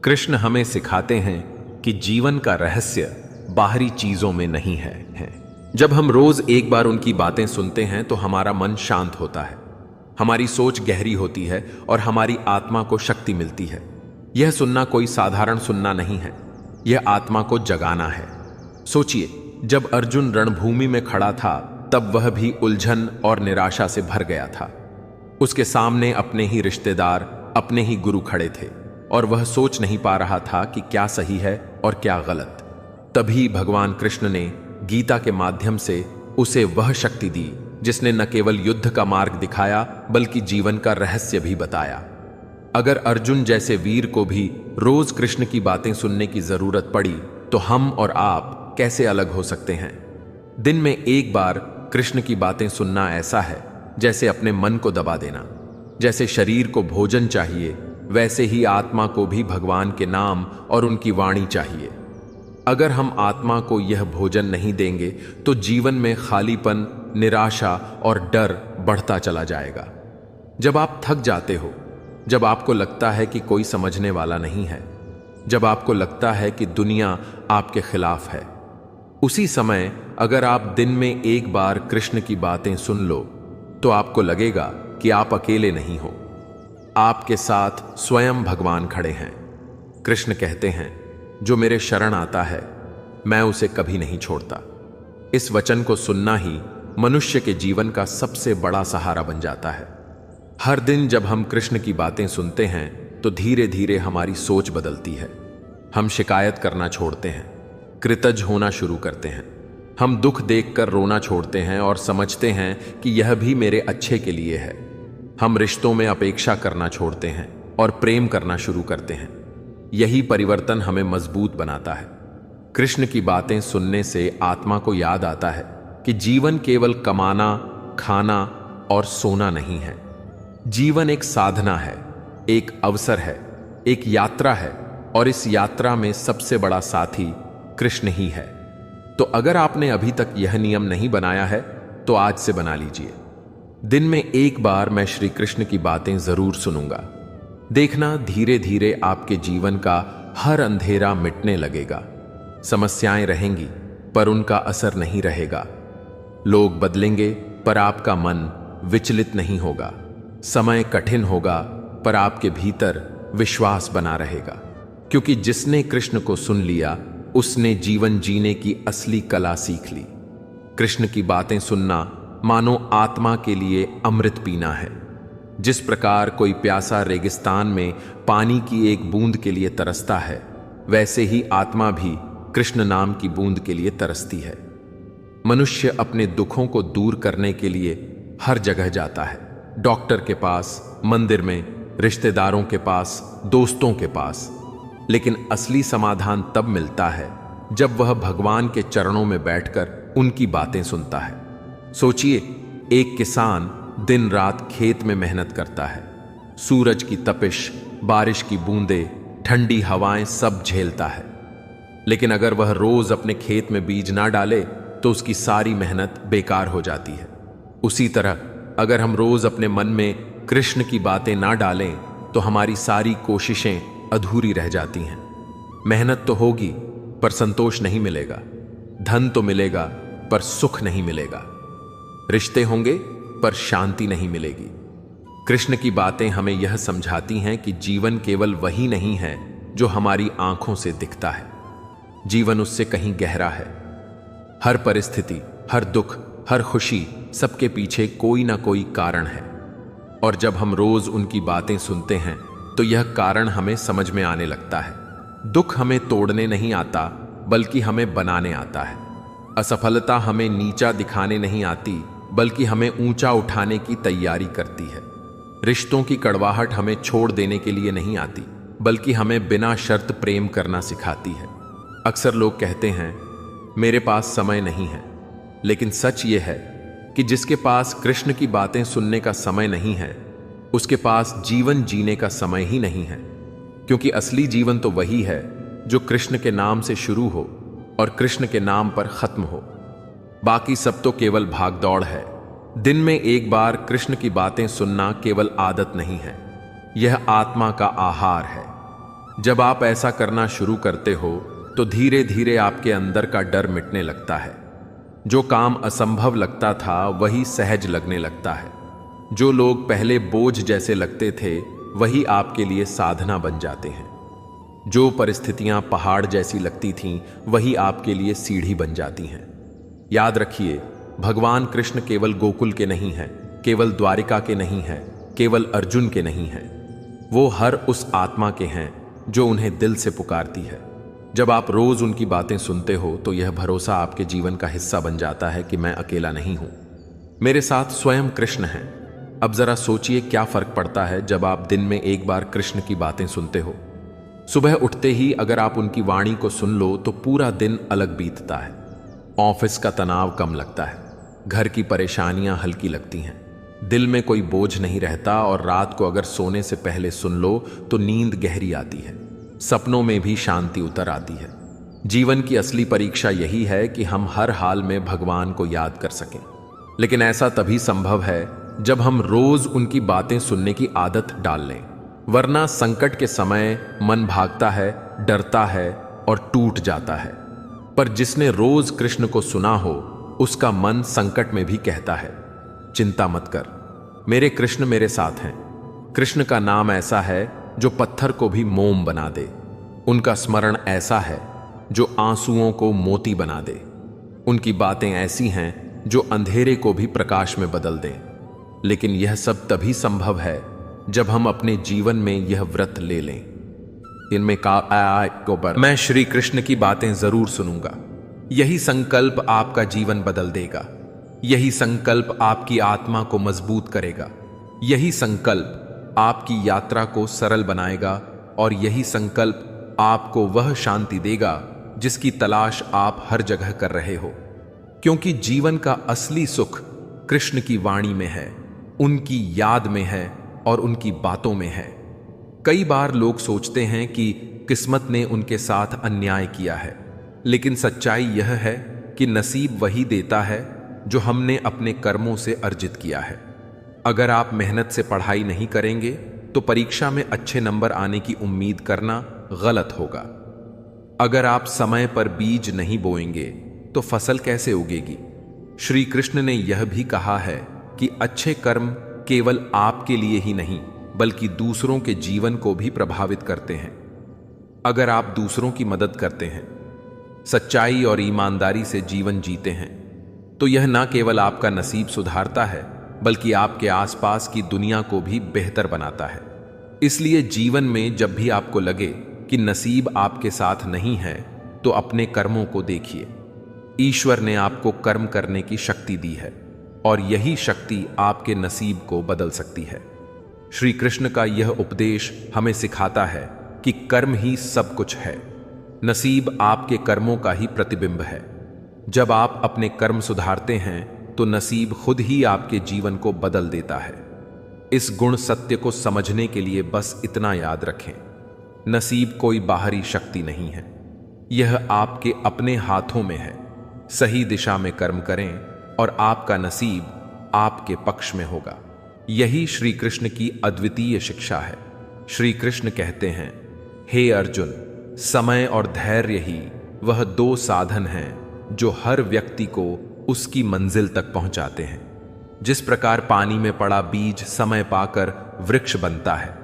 कृष्ण हमें सिखाते हैं कि जीवन का रहस्य बाहरी चीजों में नहीं है। जब हम रोज एक बार उनकी बातें सुनते हैं तो हमारा मन शांत होता है, हमारी सोच गहरी होती है और हमारी आत्मा को शक्ति मिलती है। यह सुनना कोई साधारण सुनना नहीं है, यह आत्मा को जगाना है। सोचिए, जब अर्जुन रणभूमि में खड़ा था तब वह भी उलझन और निराशा से भर गया था। उसके सामने अपने ही रिश्तेदार, अपने ही गुरु खड़े थे और वह सोच नहीं पा रहा था कि क्या सही है और क्या गलत। तभी भगवान कृष्ण ने गीता के माध्यम से उसे वह शक्ति दी जिसने न केवल युद्ध का मार्ग दिखाया बल्कि जीवन का रहस्य भी बताया। अगर अर्जुन जैसे वीर को भी रोज कृष्ण की बातें सुनने की जरूरत पड़ी तो हम और आप कैसे अलग हो सकते हैं? दिन में एक बार कृष्ण की बातें सुनना ऐसा है जैसे अपने मन को दबा देना। जैसे शरीर को भोजन चाहिए, वैसे ही आत्मा को भी भगवान के नाम और उनकी वाणी चाहिए। अगर हम आत्मा को यह भोजन नहीं देंगे तो जीवन में खालीपन, निराशा और डर बढ़ता चला जाएगा। जब आप थक जाते हो, जब आपको लगता है कि कोई समझने वाला नहीं है, जब आपको लगता है कि दुनिया आपके खिलाफ है, उसी समय अगर आप दिन में एक बार कृष्ण की बातें सुन लो तो आपको लगेगा कि आप अकेले नहीं हो। आपके साथ स्वयं भगवान खड़े हैं। कृष्ण कहते हैं, जो मेरे शरण आता है मैं उसे कभी नहीं छोड़ता। इस वचन को सुनना ही मनुष्य के जीवन का सबसे बड़ा सहारा बन जाता है। हर दिन जब हम कृष्ण की बातें सुनते हैं तो धीरे धीरे हमारी सोच बदलती है। हम शिकायत करना छोड़ते हैं, कृतज्ञ होना शुरू करते हैं। हम दुख देखकर रोना छोड़ते हैं और समझते हैं कि यह भी मेरे अच्छे के लिए है। हम रिश्तों में अपेक्षा करना छोड़ते हैं और प्रेम करना शुरू करते हैं। यही परिवर्तन हमें मजबूत बनाता है। कृष्ण की बातें सुनने से आत्मा को याद आता है कि जीवन केवल कमाना, खाना और सोना नहीं है। जीवन एक साधना है, एक अवसर है, एक यात्रा है, और इस यात्रा में सबसे बड़ा साथी कृष्ण ही है। तो अगर आपने अभी तक यह नियम नहीं बनाया है तो आज से बना लीजिए। दिन में एक बार मैं श्री कृष्ण की बातें जरूर सुनूंगा। देखना धीरे धीरे आपके जीवन का हर अंधेरा मिटने लगेगा। समस्याएं रहेंगी पर उनका असर नहीं रहेगा। लोग बदलेंगे पर आपका मन विचलित नहीं होगा। समय कठिन होगा पर आपके भीतर विश्वास बना रहेगा, क्योंकि जिसने कृष्ण को सुन लिया उसने जीवन जीने की असली कला सीख ली। कृष्ण की बातें सुनना मानो आत्मा के लिए अमृत पीना है। जिस प्रकार कोई प्यासा रेगिस्तान में पानी की एक बूंद के लिए तरसता है, वैसे ही आत्मा भी कृष्ण नाम की बूंद के लिए तरसती है। मनुष्य अपने दुखों को दूर करने के लिए हर जगह जाता है, डॉक्टर के पास, मंदिर में, रिश्तेदारों के पास, दोस्तों के पास। लेकिन असली समाधान तब मिलता है जब वह भगवान के चरणों में बैठकर उनकी बातें सुनता है। सोचिए, एक किसान दिन रात खेत में मेहनत करता है। सूरज की तपिश, बारिश की बूंदें, ठंडी हवाएं सब झेलता है। लेकिन अगर वह रोज अपने खेत में बीज ना डाले तो उसकी सारी मेहनत बेकार हो जाती है। उसी तरह अगर हम रोज अपने मन में कृष्ण की बातें ना डालें तो हमारी सारी कोशिशें अधूरी रह जाती हैं। मेहनत तो होगी पर संतोष नहीं मिलेगा, धन तो मिलेगा पर सुख नहीं मिलेगा, रिश्ते होंगे पर शांति नहीं मिलेगी। कृष्ण की बातें हमें यह समझाती हैं कि जीवन केवल वही नहीं है जो हमारी आंखों से दिखता है। जीवन उससे कहीं गहरा है। हर परिस्थिति, हर दुख, हर खुशी, सबके पीछे कोई ना कोई कारण है। और जब हम रोज उनकी बातें सुनते हैं तो यह कारण हमें समझ में आने लगता है। दुख हमें तोड़ने नहीं आता बल्कि हमें बनाने आता है। असफलता हमें नीचा दिखाने नहीं आती बल्कि हमें ऊंचा उठाने की तैयारी करती है। रिश्तों की कड़वाहट हमें छोड़ देने के लिए नहीं आती बल्कि हमें बिना शर्त प्रेम करना सिखाती है। अक्सर लोग कहते हैं मेरे पास समय नहीं है, लेकिन सच ये है कि जिसके पास कृष्ण की बातें सुनने का समय नहीं है उसके पास जीवन जीने का समय ही नहीं है। क्योंकि असली जीवन तो वही है जो कृष्ण के नाम से शुरू हो और कृष्ण के नाम पर खत्म हो। बाकी सब तो केवल भागदौड़ है। दिन में एक बार कृष्ण की बातें सुनना केवल आदत नहीं है, यह आत्मा का आहार है। जब आप ऐसा करना शुरू करते हो तो धीरे धीरे आपके अंदर का डर मिटने लगता है। जो काम असंभव लगता था वही सहज लगने लगता है। जो लोग पहले बोझ जैसे लगते थे वही आपके लिए साधना बन जाते हैं। जो परिस्थितियां पहाड़ जैसी लगती थीं वही आपके लिए सीढ़ी बन जाती हैं। याद रखिए, भगवान कृष्ण केवल गोकुल के नहीं हैं, केवल द्वारिका के नहीं हैं, केवल अर्जुन के नहीं हैं। वो हर उस आत्मा के हैं जो उन्हें दिल से पुकारती है। जब आप रोज उनकी बातें सुनते हो तो यह भरोसा आपके जीवन का हिस्सा बन जाता है कि मैं अकेला नहीं हूं, मेरे साथ स्वयं कृष्ण हैं। अब जरा सोचिए क्या फर्क पड़ता है जब आप दिन में एक बार कृष्ण की बातें सुनते हो। सुबह उठते ही अगर आप उनकी वाणी को सुन लो तो पूरा दिन अलग बीतता है। ऑफिस का तनाव कम लगता है, घर की परेशानियां हल्की लगती हैं, दिल में कोई बोझ नहीं रहता। और रात को अगर सोने से पहले सुन लो तो नींद गहरी आती है, सपनों में भी शांति उतर आती है। जीवन की असली परीक्षा यही है कि हम हर हाल में भगवान को याद कर सकें। लेकिन ऐसा तभी संभव है जब हम रोज उनकी बातें सुनने की आदत डाल लें, वरना संकट के समय मन भागता है, डरता है और टूट जाता है। पर जिसने रोज कृष्ण को सुना हो उसका मन संकट में भी कहता है, चिंता मत कर, मेरे कृष्ण मेरे साथ हैं। कृष्ण का नाम ऐसा है जो पत्थर को भी मोम बना दे। उनका स्मरण ऐसा है जो आंसुओं को मोती बना दे। उनकी बातें ऐसी हैं जो अंधेरे को भी प्रकाश में बदल दें। लेकिन यह सब तभी संभव है जब हम अपने जीवन में यह व्रत ले लें। इनमें मैं श्री कृष्ण की बातें जरूर सुनूंगा। यही संकल्प आपका जीवन बदल देगा। यही संकल्प आपकी आत्मा को मजबूत करेगा। यही संकल्प आपकी यात्रा को सरल बनाएगा और यही संकल्प आपको वह शांति देगा जिसकी तलाश आप हर जगह कर रहे हो। क्योंकि जीवन का असली सुख कृष्ण की वाणी में है, उनकी याद में है और उनकी बातों में है। कई बार लोग सोचते हैं कि किस्मत ने उनके साथ अन्याय किया है, लेकिन सच्चाई यह है कि नसीब वही देता है जो हमने अपने कर्मों से अर्जित किया है। अगर आप मेहनत से पढ़ाई नहीं करेंगे तो परीक्षा में अच्छे नंबर आने की उम्मीद करना गलत होगा। अगर आप समय पर बीज नहीं बोएंगे तो फसल कैसे उगेगी। श्री कृष्ण ने यह भी कहा है कि अच्छे कर्म केवल आपके लिए ही नहीं बल्कि दूसरों के जीवन को भी प्रभावित करते हैं। अगर आप दूसरों की मदद करते हैं, सच्चाई और ईमानदारी से जीवन जीते हैं, तो यह न केवल आपका नसीब सुधारता है बल्कि आपके आसपास की दुनिया को भी बेहतर बनाता है। इसलिए जीवन में जब भी आपको लगे कि नसीब आपके साथ नहीं है तो अपने कर्मों को देखिए। ईश्वर ने आपको कर्म करने की शक्ति दी है और यही शक्ति आपके नसीब को बदल सकती है। श्री कृष्ण का यह उपदेश हमें सिखाता है कि कर्म ही सब कुछ है। नसीब आपके कर्मों का ही प्रतिबिंब है। जब आप अपने कर्म सुधारते हैं तो नसीब खुद ही आपके जीवन को बदल देता है। इस गुण सत्य को समझने के लिए बस इतना याद रखें, नसीब कोई बाहरी शक्ति नहीं है, यह आपके अपने हाथों में है। सही दिशा में कर्म करें और आपका नसीब आपके पक्ष में होगा। यही श्री कृष्ण की अद्वितीय शिक्षा है। श्री कृष्ण कहते हैं, हे अर्जुन, समय और धैर्य ही वह दो साधन हैं जो हर व्यक्ति को उसकी मंजिल तक पहुंचाते हैं। जिस प्रकार पानी में पड़ा बीज समय पाकर वृक्ष बनता है,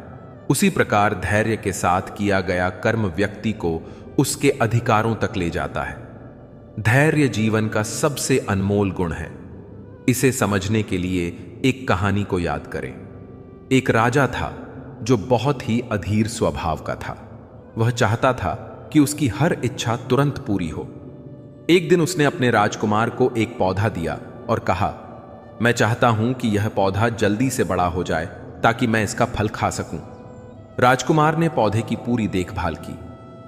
उसी प्रकार धैर्य के साथ किया गया कर्म व्यक्ति को उसके अधिकारों तक ले जाता है। धैर्य जीवन का सबसे अनमोल गुण है। इसे समझने के लिए एक कहानी को याद करें। एक राजा था जो बहुत ही अधीर स्वभाव का था। वह चाहता था कि उसकी हर इच्छा तुरंत पूरी हो। एक दिन उसने अपने राजकुमार को एक पौधा दिया और कहा, मैं चाहता हूं कि यह पौधा जल्दी से बड़ा हो जाए ताकि मैं इसका फल खा सकूं। राजकुमार ने पौधे की पूरी देखभाल की,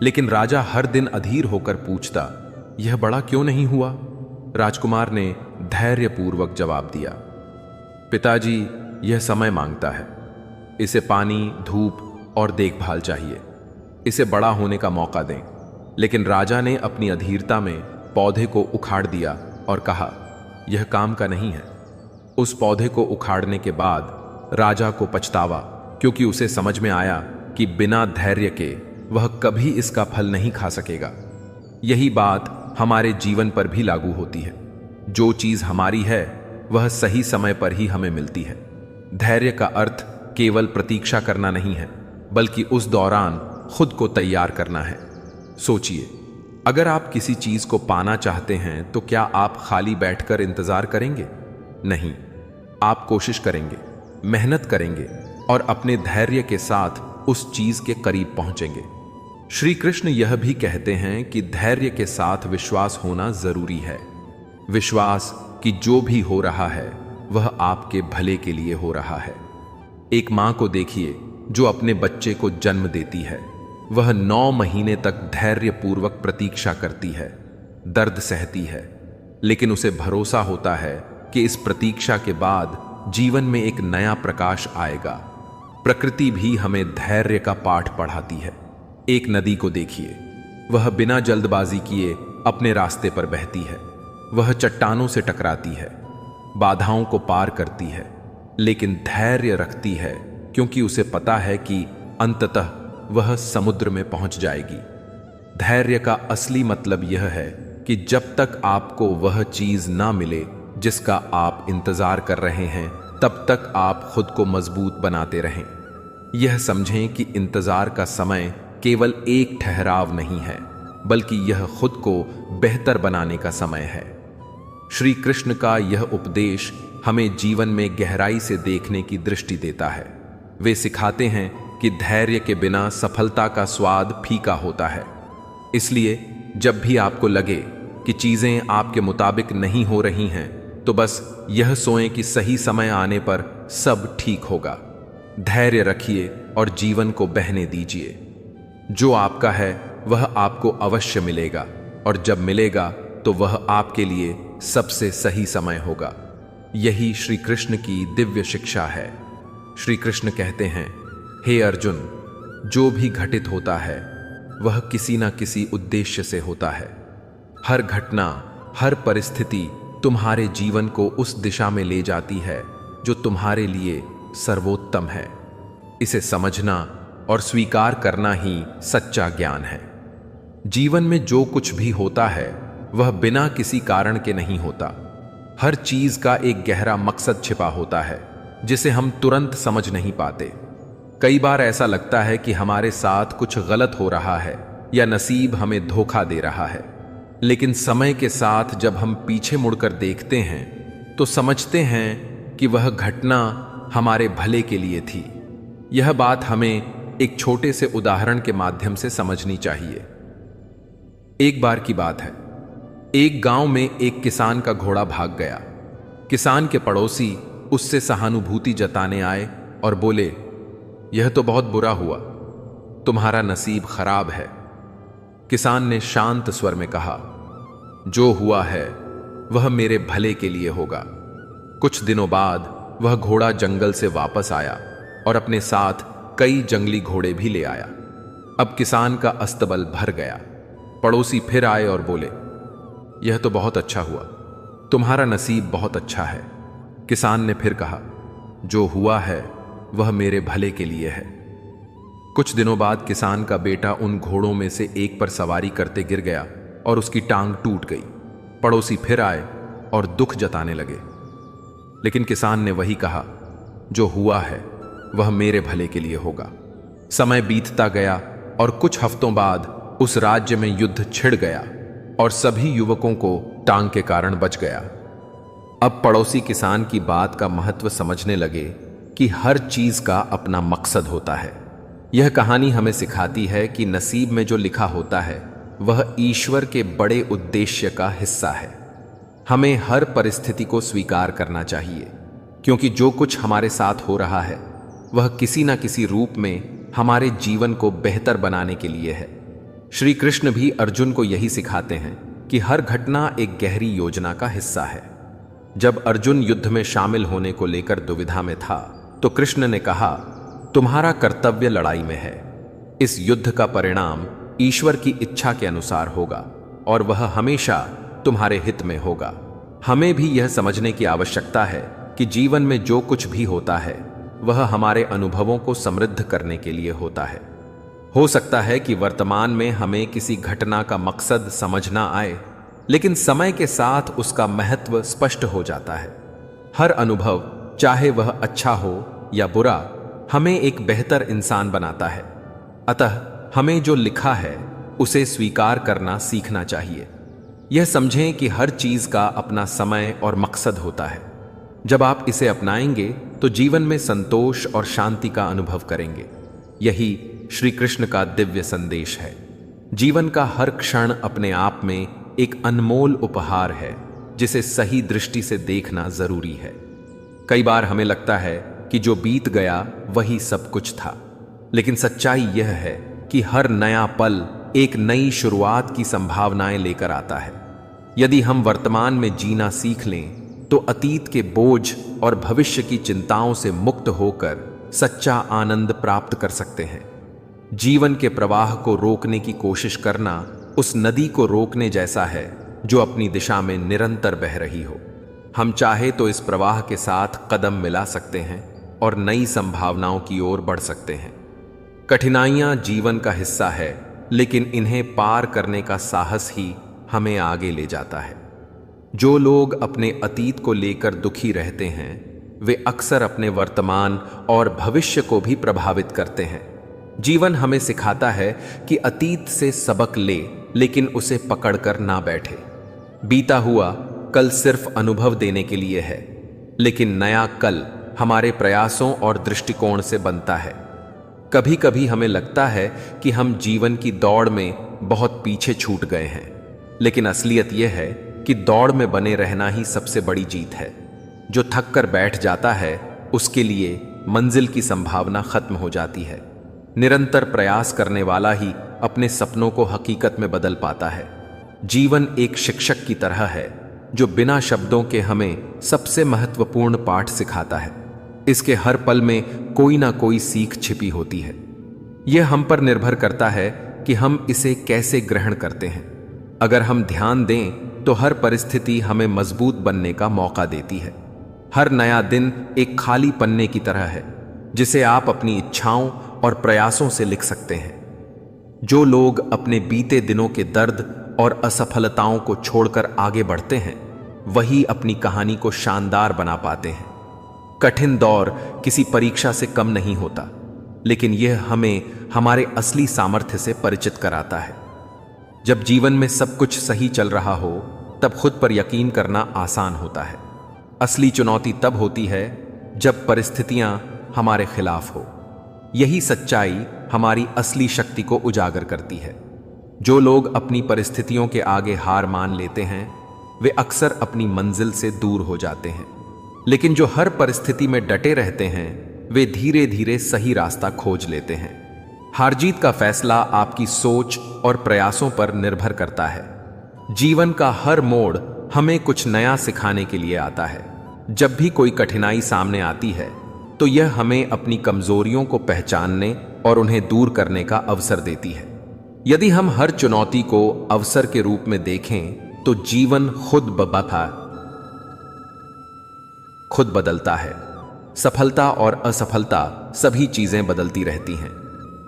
लेकिन राजा हर दिन अधीर होकर पूछता, यह बड़ा क्यों नहीं हुआ? राजकुमार ने धैर्यपूर्वक जवाब दिया, पिताजी, यह समय मांगता है। इसे पानी, धूप और देखभाल चाहिए। इसे बड़ा होने का मौका दें। लेकिन राजा ने अपनी अधीरता में पौधे को उखाड़ दिया और कहा, यह काम का नहीं है। उस पौधे को उखाड़ने के बाद राजा को पछतावा, क्योंकि उसे समझ में आया कि बिना धैर्य के वह कभी इसका फल नहीं खा सकेगा। यही बात हमारे जीवन पर भी लागू होती है। जो चीज हमारी है वह सही समय पर ही हमें मिलती है। धैर्य का अर्थ केवल प्रतीक्षा करना नहीं है, बल्कि उस दौरान खुद को तैयार करना है। सोचिए, अगर आप किसी चीज को पाना चाहते हैं तो क्या आप खाली बैठकर इंतजार करेंगे? नहीं, आप कोशिश करेंगे, मेहनत करेंगे और अपने धैर्य के साथ उस चीज के करीब पहुंचेंगे। श्री कृष्ण यह भी कहते हैं कि धैर्य के साथ विश्वास होना जरूरी है। विश्वास कि जो भी हो रहा है वह आपके भले के लिए हो रहा है। एक मां को देखिए जो अपने बच्चे को जन्म देती है। वह 9 महीने तक धैर्यपूर्वक प्रतीक्षा करती है, दर्द सहती है, लेकिन उसे भरोसा होता है कि इस प्रतीक्षा के बाद जीवन में एक नया प्रकाश आएगा। प्रकृति भी हमें धैर्य का पाठ पढ़ाती है। एक नदी को देखिए, वह बिना जल्दबाजी किए अपने रास्ते पर बहती है। वह चट्टानों से टकराती है, बाधाओं को पार करती है, लेकिन धैर्य रखती है क्योंकि उसे पता है कि अंततः वह समुद्र में पहुंच जाएगी। धैर्य का असली मतलब यह है कि जब तक आपको वह चीज ना मिले जिसका आप इंतजार कर रहे हैं, तब तक आप खुद को मजबूत बनाते रहें। यह समझें कि इंतजार का समय केवल एक ठहराव नहीं है, बल्कि यह खुद को बेहतर बनाने का समय है। श्री कृष्ण का यह उपदेश हमें जीवन में गहराई से देखने की दृष्टि देता है। वे सिखाते हैं कि धैर्य के बिना सफलता का स्वाद फीका होता है। इसलिए जब भी आपको लगे कि चीजें आपके मुताबिक नहीं हो रही हैं, तो बस यह सोचें कि सही समय आने पर सब ठीक होगा। धैर्य रखिए और जीवन को बहने दीजिए। जो आपका है वह आपको अवश्य मिलेगा, और जब मिलेगा तो वह आपके लिए सबसे सही समय होगा। यही श्री कृष्ण की दिव्य शिक्षा है। श्री कृष्ण कहते हैं, हे अर्जुन, जो भी घटित होता है वह किसी न किसी उद्देश्य से होता है। हर घटना, हर परिस्थिति तुम्हारे जीवन को उस दिशा में ले जाती है जो तुम्हारे लिए सर्वोत्तम है। इसे समझना और स्वीकार करना ही सच्चा ज्ञान है। जीवन में जो कुछ भी होता है वह बिना किसी कारण के नहीं होता। हर चीज का एक गहरा मकसद छिपा होता है जिसे हम तुरंत समझ नहीं पाते। कई बार ऐसा लगता है कि हमारे साथ कुछ गलत हो रहा है या नसीब हमें धोखा दे रहा है, लेकिन समय के साथ जब हम पीछे मुड़कर देखते हैं तो समझते हैं कि वह घटना हमारे भले के लिए थी। यह बात हमें एक छोटे से उदाहरण के माध्यम से समझनी चाहिए। एक बार की बात है, एक गांव में एक किसान का घोड़ा भाग गया। किसान के पड़ोसी उससे सहानुभूति जताने आए और बोले, यह तो बहुत बुरा हुआ, तुम्हारा नसीब खराब है। किसान ने शांत स्वर में कहा, जो हुआ है वह मेरे भले के लिए होगा। कुछ दिनों बाद वह घोड़ा जंगल से वापस आया और अपने साथ कई जंगली घोड़े भी ले आया। अब किसान का अस्तबल भर गया। पड़ोसी फिर आए और बोले, यह तो बहुत अच्छा हुआ, तुम्हारा नसीब बहुत अच्छा है। किसान ने फिर कहा, जो हुआ है वह मेरे भले के लिए है। कुछ दिनों बाद किसान का बेटा उन घोड़ों में से एक पर सवारी करते गिर गया और उसकी टांग टूट गई। पड़ोसी फिर आए और दुख जताने लगे, लेकिन किसान ने वही कहा, जो हुआ है वह मेरे भले के लिए होगा। समय बीतता गया और कुछ हफ्तों बाद उस राज्य में युद्ध छिड़ गया और सभी युवकों को टांग के कारण बच गया। अब पड़ोसी किसान की बात का महत्व समझने लगे कि हर चीज का अपना मकसद होता है। यह कहानी हमें सिखाती है कि नसीब में जो लिखा होता है वह ईश्वर के बड़े उद्देश्य का हिस्सा है। हमें हर परिस्थिति को स्वीकार करना चाहिए, क्योंकि जो कुछ हमारे साथ हो रहा है वह किसी न किसी रूप में हमारे जीवन को बेहतर बनाने के लिए है। श्री कृष्ण भी अर्जुन को यही सिखाते हैं कि हर घटना एक गहरी योजना का हिस्सा है। जब अर्जुन युद्ध में शामिल होने को लेकर दुविधा में था तो कृष्ण ने कहा, तुम्हारा कर्तव्य लड़ाई में है। इस युद्ध का परिणाम ईश्वर की इच्छा के अनुसार होगा और वह हमेशा तुम्हारे हित में होगा। हमें भी यह समझने की आवश्यकता है कि जीवन में जो कुछ भी होता है वह हमारे अनुभवों को समृद्ध करने के लिए होता है। हो सकता है कि वर्तमान में हमें किसी घटना का मकसद समझ ना आए, लेकिन समय के साथ उसका महत्व स्पष्ट हो जाता है। हर अनुभव, चाहे वह अच्छा हो या बुरा, हमें एक बेहतर इंसान बनाता है। अतः हमें जो लिखा है उसे स्वीकार करना सीखना चाहिए। यह समझें कि हर चीज का अपना समय और मकसद होता है। जब आप इसे अपनाएंगे तो जीवन में संतोष और शांति का अनुभव करेंगे। यही श्री कृष्ण का दिव्य संदेश है। जीवन का हर क्षण अपने आप में एक अनमोल उपहार है, जिसे सही दृष्टि से देखना जरूरी है। कई बार हमें लगता है कि जो बीत गया वही सब कुछ था, लेकिन सच्चाई यह है कि हर नया पल एक नई शुरुआत की संभावनाएं लेकर आता है। यदि हम वर्तमान में जीना सीख लें तो अतीत के बोझ और भविष्य की चिंताओं से मुक्त होकर सच्चा आनंद प्राप्त कर सकते हैं। जीवन के प्रवाह को रोकने की कोशिश करना उस नदी को रोकने जैसा है जो अपनी दिशा में निरंतर बह रही हो। हम चाहे तो इस प्रवाह के साथ कदम मिला सकते हैं और नई संभावनाओं की ओर बढ़ सकते हैं। कठिनाइयां जीवन का हिस्सा है, लेकिन इन्हें पार करने का साहस ही हमें आगे ले जाता है। जो लोग अपने अतीत को लेकर दुखी रहते हैं वे अक्सर अपने वर्तमान और भविष्य को भी प्रभावित करते हैं। जीवन हमें सिखाता है कि अतीत से सबक ले, लेकिन उसे पकड़कर ना बैठे। बीता हुआ कल सिर्फ अनुभव देने के लिए है, लेकिन नया कल हमारे प्रयासों और दृष्टिकोण से बनता है। कभी कभी हमें लगता है कि हम जीवन की दौड़ में बहुत पीछे छूट गए हैं, लेकिन असलियत यह है कि दौड़ में बने रहना ही सबसे बड़ी जीत है। जो थक कर बैठ जाता है उसके लिए मंजिल की संभावना खत्म हो जाती है। निरंतर प्रयास करने वाला ही अपने सपनों को हकीकत में बदल पाता है। जीवन एक शिक्षक की तरह है जो बिना शब्दों के हमें सबसे महत्वपूर्ण पाठ सिखाता है। इसके हर पल में कोई ना कोई सीख छिपी होती है। यह हम पर निर्भर करता है कि हम इसे कैसे ग्रहण करते हैं। अगर हम ध्यान दें तो हर परिस्थिति हमें मजबूत बनने का मौका देती है। हर नया दिन एक खाली पन्ने की तरह है जिसे आप अपनी इच्छाओं और प्रयासों से लिख सकते हैं। जो लोग अपने बीते दिनों के दर्द और असफलताओं को छोड़कर आगे बढ़ते हैं वही अपनी कहानी को शानदार बना पाते हैं। कठिन दौर किसी परीक्षा से कम नहीं होता, लेकिन यह हमें हमारे असली सामर्थ्य से परिचित कराता है। जब जीवन में सब कुछ सही चल रहा हो तब खुद पर यकीन करना आसान होता है। असली चुनौती तब होती है जब परिस्थितियां हमारे खिलाफ हो। यही सच्चाई हमारी असली शक्ति को उजागर करती है। जो लोग अपनी परिस्थितियों के आगे हार मान लेते हैं वे अक्सर अपनी मंजिल से दूर हो जाते हैं, लेकिन जो हर परिस्थिति में डटे रहते हैं वे धीरे धीरे सही रास्ता खोज लेते हैं। हार जीत का फैसला आपकी सोच और प्रयासों पर निर्भर करता है। जीवन का हर मोड़ हमें कुछ नया सिखाने के लिए आता है। जब भी कोई कठिनाई सामने आती है तो यह हमें अपनी कमजोरियों को पहचानने और उन्हें दूर करने का अवसर देती है। यदि हम हर चुनौती को अवसर के रूप में देखें तो जीवन खुद बदलता है। सफलता और असफलता सभी चीजें बदलती रहती हैं।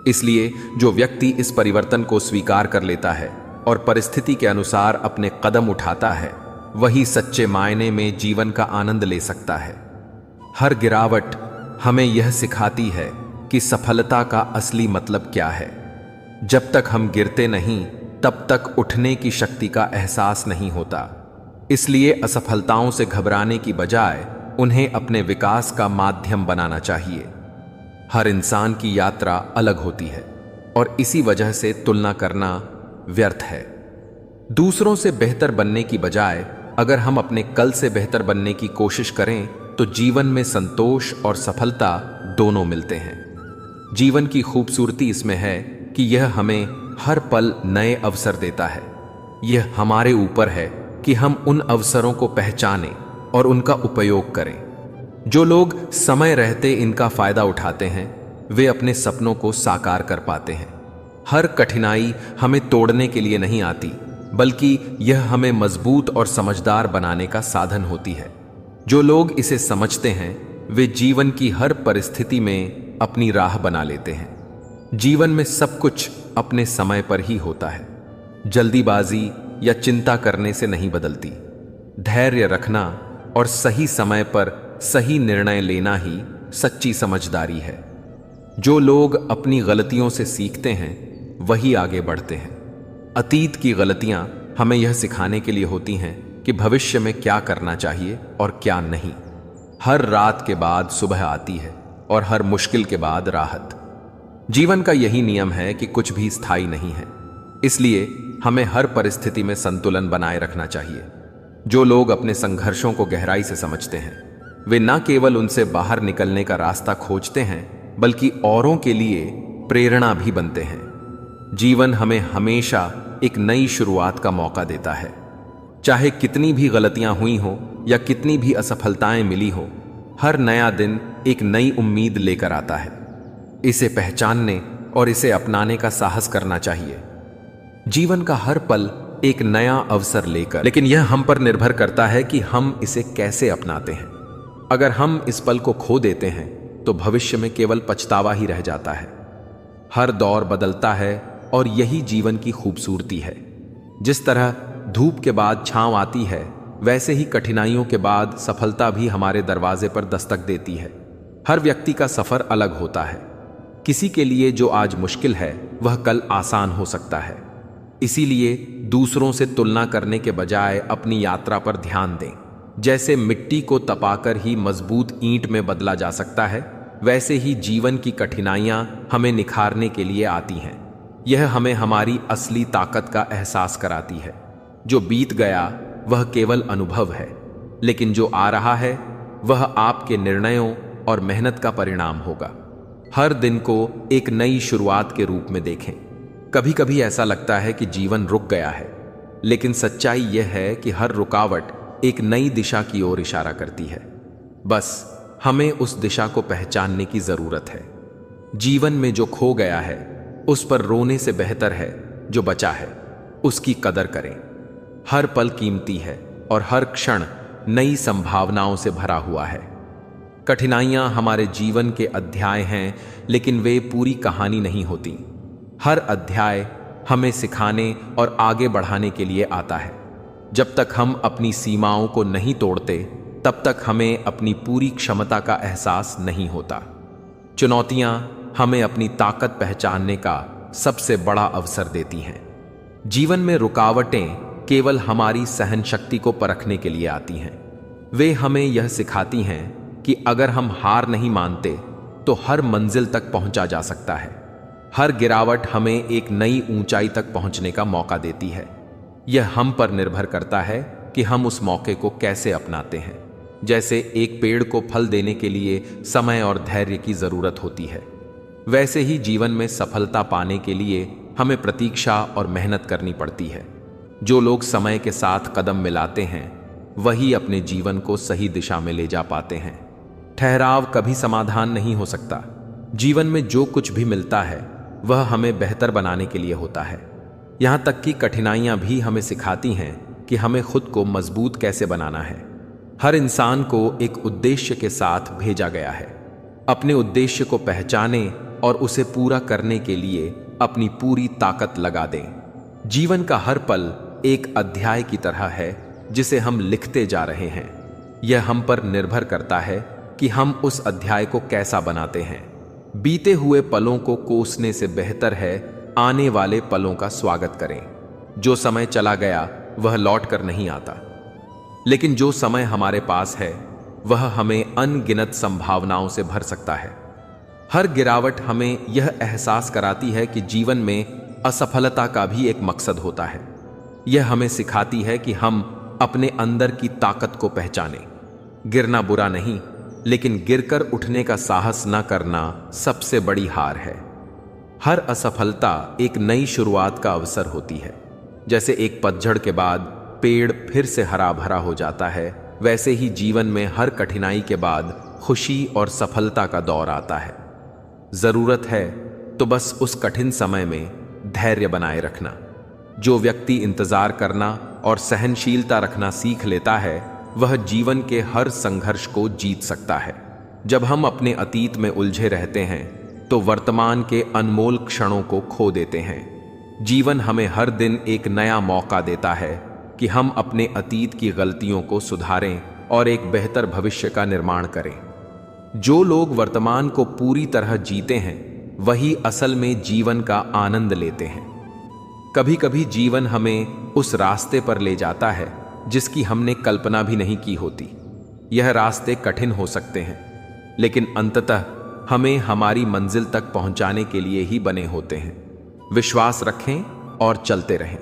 इसलिए जो व्यक्ति इस परिवर्तन को स्वीकार कर लेता है और परिस्थिति के अनुसार अपने कदम उठाता है वही सच्चे मायने में जीवन का आनंद ले सकता है। हर गिरावट हमें यह सिखाती है कि सफलता का असली मतलब क्या है। जब तक हम गिरते नहीं तब तक उठने की शक्ति का एहसास नहीं होता। इसलिए असफलताओं से घबराने की बजाय उन्हें अपने विकास का माध्यम बनाना चाहिए। हर इंसान की यात्रा अलग होती है और इसी वजह से तुलना करना व्यर्थ है। दूसरों से बेहतर बनने की बजाय अगर हम अपने कल से बेहतर बनने की कोशिश करें तो जीवन में संतोष और सफलता दोनों मिलते हैं। जीवन की खूबसूरती इसमें है कि यह हमें हर पल नए अवसर देता है। यह हमारे ऊपर है कि हम उन अवसरों को पहचानें और उनका उपयोग करें। जो लोग समय रहते इनका फायदा उठाते हैं वे अपने सपनों को साकार कर पाते हैं। हर कठिनाई हमें तोड़ने के लिए नहीं आती, बल्कि यह हमें मजबूत और समझदार बनाने का साधन होती है। जो लोग इसे समझते हैं वे जीवन की हर परिस्थिति में अपनी राह बना लेते हैं। जीवन में सब कुछ अपने समय पर ही होता है। जल्दीबाजी या चिंता करने से नहीं बदलती। धैर्य रखना और सही समय पर सही निर्णय लेना ही सच्ची समझदारी है। जो लोग अपनी गलतियों से सीखते हैं वही आगे बढ़ते हैं। अतीत की गलतियां हमें यह सिखाने के लिए होती हैं कि भविष्य में क्या करना चाहिए और क्या नहीं। हर रात के बाद सुबह आती है और हर मुश्किल के बाद राहत। जीवन का यही नियम है कि कुछ भी स्थायी नहीं है, इसलिए हमें हर परिस्थिति में संतुलन बनाए रखना चाहिए। जो लोग अपने संघर्षों को गहराई से समझते हैं वे न केवल उनसे बाहर निकलने का रास्ता खोजते हैं बल्कि औरों के लिए प्रेरणा भी बनते हैं। जीवन हमें हमेशा एक नई शुरुआत का मौका देता है। चाहे कितनी भी गलतियां हुई हो या कितनी भी असफलताएं मिली हो, हर नया दिन एक नई उम्मीद लेकर आता है। इसे पहचानने और इसे अपनाने का साहस करना चाहिए। जीवन का हर पल एक नया अवसर लेकर, लेकिन यह हम पर निर्भर करता है कि हम इसे कैसे अपनाते हैं। अगर हम इस पल को खो देते हैं तो भविष्य में केवल पछतावा ही रह जाता है। हर दौर बदलता है और यही जीवन की खूबसूरती है। जिस तरह धूप के बाद छांव आती है वैसे ही कठिनाइयों के बाद सफलता भी हमारे दरवाजे पर दस्तक देती है। हर व्यक्ति का सफर अलग होता है, किसी के लिए जो आज मुश्किल है वह कल आसान हो सकता है। इसीलिए दूसरों से तुलना करने के बजाय अपनी यात्रा पर ध्यान दें। जैसे मिट्टी को तपाकर ही मजबूत ईंट में बदला जा सकता है, वैसे ही जीवन की कठिनाइयां हमें निखारने के लिए आती हैं। यह हमें हमारी असली ताकत का एहसास कराती है। जो बीत गया वह केवल अनुभव है, लेकिन जो आ रहा है वह आपके निर्णयों और मेहनत का परिणाम होगा। हर दिन को एक नई शुरुआत के रूप में देखें। कभी कभी ऐसा लगता है कि जीवन रुक गया है, लेकिन सच्चाई यह है कि हर रुकावट एक नई दिशा की ओर इशारा करती है। बस हमें उस दिशा को पहचानने की जरूरत है। जीवन में जो खो गया है उस पर रोने से बेहतर है जो बचा है उसकी कदर करें। हर पल कीमती है और हर क्षण नई संभावनाओं से भरा हुआ है। कठिनाइयां हमारे जीवन के अध्याय हैं, लेकिन वे पूरी कहानी नहीं होती। हर अध्याय हमें सिखाने और आगे बढ़ाने के लिए आता है। जब तक हम अपनी सीमाओं को नहीं तोड़ते, तब तक हमें अपनी पूरी क्षमता का एहसास नहीं होता। चुनौतियां हमें अपनी ताकत पहचानने का सबसे बड़ा अवसर देती हैं। जीवन में रुकावटें केवल हमारी सहन शक्ति को परखने के लिए आती हैं। वे हमें यह सिखाती हैं कि अगर हम हार नहीं मानते तो हर मंजिल तक पहुंचा जा सकता है। हर गिरावट हमें एक नई ऊंचाई तक पहुंचने का मौका देती है। यह हम पर निर्भर करता है कि हम उस मौके को कैसे अपनाते हैं। जैसे एक पेड़ को फल देने के लिए समय और धैर्य की जरूरत होती है, वैसे ही जीवन में सफलता पाने के लिए हमें प्रतीक्षा और मेहनत करनी पड़ती है। जो लोग समय के साथ कदम मिलाते हैं वही अपने जीवन को सही दिशा में ले जा पाते हैं। ठहराव कभी समाधान नहीं हो सकता। जीवन में जो कुछ भी मिलता है वह हमें बेहतर बनाने के लिए होता है। यहां तक कि कठिनाइयां भी हमें सिखाती हैं कि हमें खुद को मजबूत कैसे बनाना है। हर इंसान को एक उद्देश्य के साथ भेजा गया है। अपने उद्देश्य को पहचानें और उसे पूरा करने के लिए अपनी पूरी ताकत लगा दें। जीवन का हर पल एक अध्याय की तरह है जिसे हम लिखते जा रहे हैं। यह हम पर निर्भर करता है कि हम उस अध्याय को कैसा बनाते हैं। बीते हुए पलों को कोसने से बेहतर है आने वाले पलों का स्वागत करें। जो समय चला गया वह लौट कर नहीं आता, लेकिन जो समय हमारे पास है वह हमें अनगिनत संभावनाओं से भर सकता है। हर गिरावट हमें यह एहसास कराती है कि जीवन में असफलता का भी एक मकसद होता है। यह हमें सिखाती है कि हम अपने अंदर की ताकत को पहचानें। गिरना बुरा नहीं, लेकिन गिरकर उठने का साहस न करना सबसे बड़ी हार है। हर असफलता एक नई शुरुआत का अवसर होती है। जैसे एक पतझड़ के बाद पेड़ फिर से हरा भरा हो जाता है, वैसे ही जीवन में हर कठिनाई के बाद खुशी और सफलता का दौर आता है। जरूरत है तो बस उस कठिन समय में धैर्य बनाए रखना। जो व्यक्ति इंतजार करना और सहनशीलता रखना सीख लेता है वह जीवन के हर संघर्ष को जीत सकता है। जब हम अपने अतीत में उलझे रहते हैं तो वर्तमान के अनमोल क्षणों को खो देते हैं। जीवन हमें हर दिन एक नया मौका देता है कि हम अपने अतीत की गलतियों को सुधारें और एक बेहतर भविष्य का निर्माण करें। जो लोग वर्तमान को पूरी तरह जीते हैं वही असल में जीवन का आनंद लेते हैं। कभी कभी जीवन हमें उस रास्ते पर ले जाता है जिसकी हमने कल्पना भी नहीं की होती। यह रास्ते कठिन हो सकते हैं, लेकिन अंततः हमें हमारी मंजिल तक पहुंचाने के लिए ही बने होते हैं। विश्वास रखें और चलते रहें,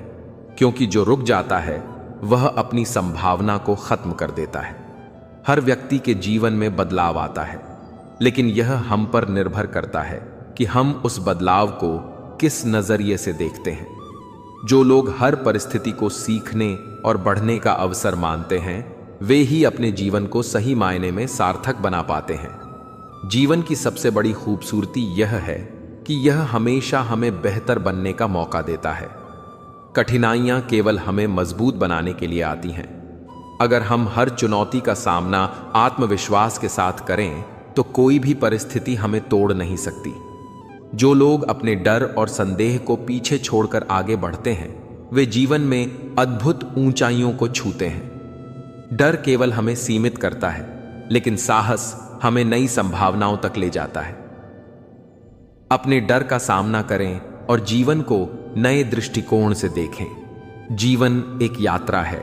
क्योंकि जो रुक जाता है वह अपनी संभावना को खत्म कर देता है। हर व्यक्ति के जीवन में बदलाव आता है, लेकिन यह हम पर निर्भर करता है कि हम उस बदलाव को किस नजरिए से देखते हैं। जो लोग हर परिस्थिति को सीखने और बढ़ने का अवसर मानते हैं वे ही अपने जीवन को सही मायने में सार्थक बना पाते हैं। जीवन की सबसे बड़ी खूबसूरती यह है कि यह हमेशा हमें बेहतर बनने का मौका देता है। कठिनाइयां केवल हमें मजबूत बनाने के लिए आती हैं। अगर हम हर चुनौती का सामना आत्मविश्वास के साथ करें तो कोई भी परिस्थिति हमें तोड़ नहीं सकती। जो लोग अपने डर और संदेह को पीछे छोड़कर आगे बढ़ते हैं वे जीवन में अद्भुत ऊंचाइयों को छूते हैं। डर केवल हमें सीमित करता है, लेकिन साहस हमें नई संभावनाओं तक ले जाता है। अपने डर का सामना करें और जीवन को नए दृष्टिकोण से देखें। जीवन एक यात्रा है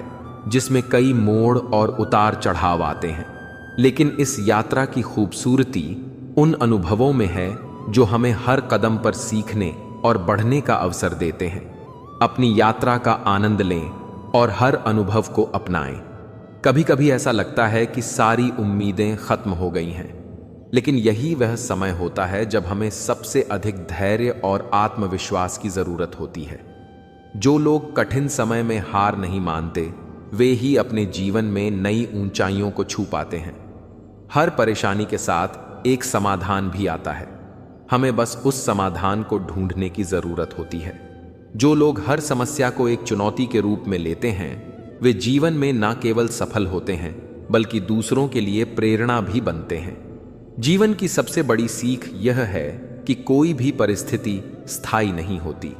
जिसमें कई मोड़ और उतार चढ़ाव आते हैं, लेकिन इस यात्रा की खूबसूरती उन अनुभवों में है जो हमें हर कदम पर सीखने और बढ़ने का अवसर देते हैं। अपनी यात्रा का आनंद लें और हर अनुभव को अपनाएं। कभी कभी ऐसा लगता है कि सारी उम्मीदें खत्म हो गई हैं, लेकिन यही वह समय होता है जब हमें सबसे अधिक धैर्य और आत्मविश्वास की जरूरत होती है। जो लोग कठिन समय में हार नहीं मानते, वे ही अपने जीवन में नई ऊंचाइयों को छू पाते हैं। हर परेशानी के साथ एक समाधान भी आता है, हमें बस उस समाधान को ढूंढने की जरूरत होती है। जो लोग हर समस्या को एक चुनौती के रूप में लेते हैं, वे जीवन में न केवल सफल होते हैं बल्कि दूसरों के लिए प्रेरणा भी बनते हैं। जीवन की सबसे बड़ी सीख यह है कि कोई भी परिस्थिति स्थायी नहीं होती।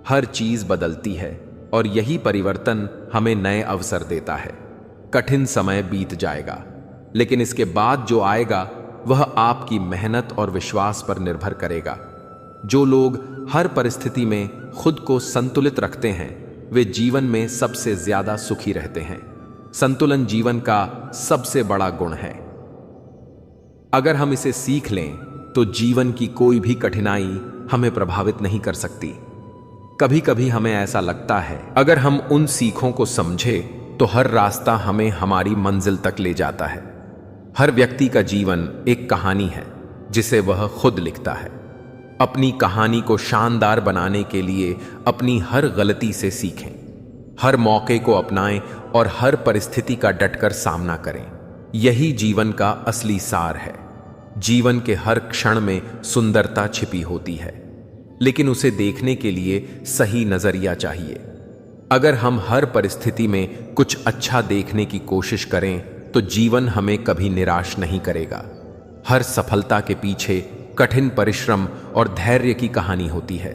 हर चीज बदलती है और यही परिवर्तन हमें नए अवसर देता है। कठिन समय बीत जाएगा, लेकिन इसके बाद जो आएगा वह आपकी मेहनत और विश्वास पर निर्भर करेगा। जो लोग हर परिस्थिति में खुद को संतुलित रखते हैं, वे जीवन में सबसे ज्यादा सुखी रहते हैं। संतुलन जीवन का सबसे बड़ा गुण है। अगर हम इसे सीख लें तो जीवन की कोई भी कठिनाई हमें प्रभावित नहीं कर सकती। कभी कभी हमें ऐसा लगता है अगर हम उन सीखों को समझें तो हर रास्ता हमें हमारी मंजिल तक ले जाता है। हर व्यक्ति का जीवन एक कहानी है जिसे वह खुद लिखता है। अपनी कहानी को शानदार बनाने के लिए अपनी हर गलती से सीखें, हर मौके को अपनाएं और हर परिस्थिति का डटकर सामना करें। यही जीवन का असली सार है। जीवन के हर क्षण में सुंदरता छिपी होती है, लेकिन उसे देखने के लिए सही नजरिया चाहिए। अगर हम हर परिस्थिति में कुछ अच्छा देखने की कोशिश करें तो जीवन हमें कभी निराश नहीं करेगा। हर सफलता के पीछे कठिन परिश्रम और धैर्य की कहानी होती है।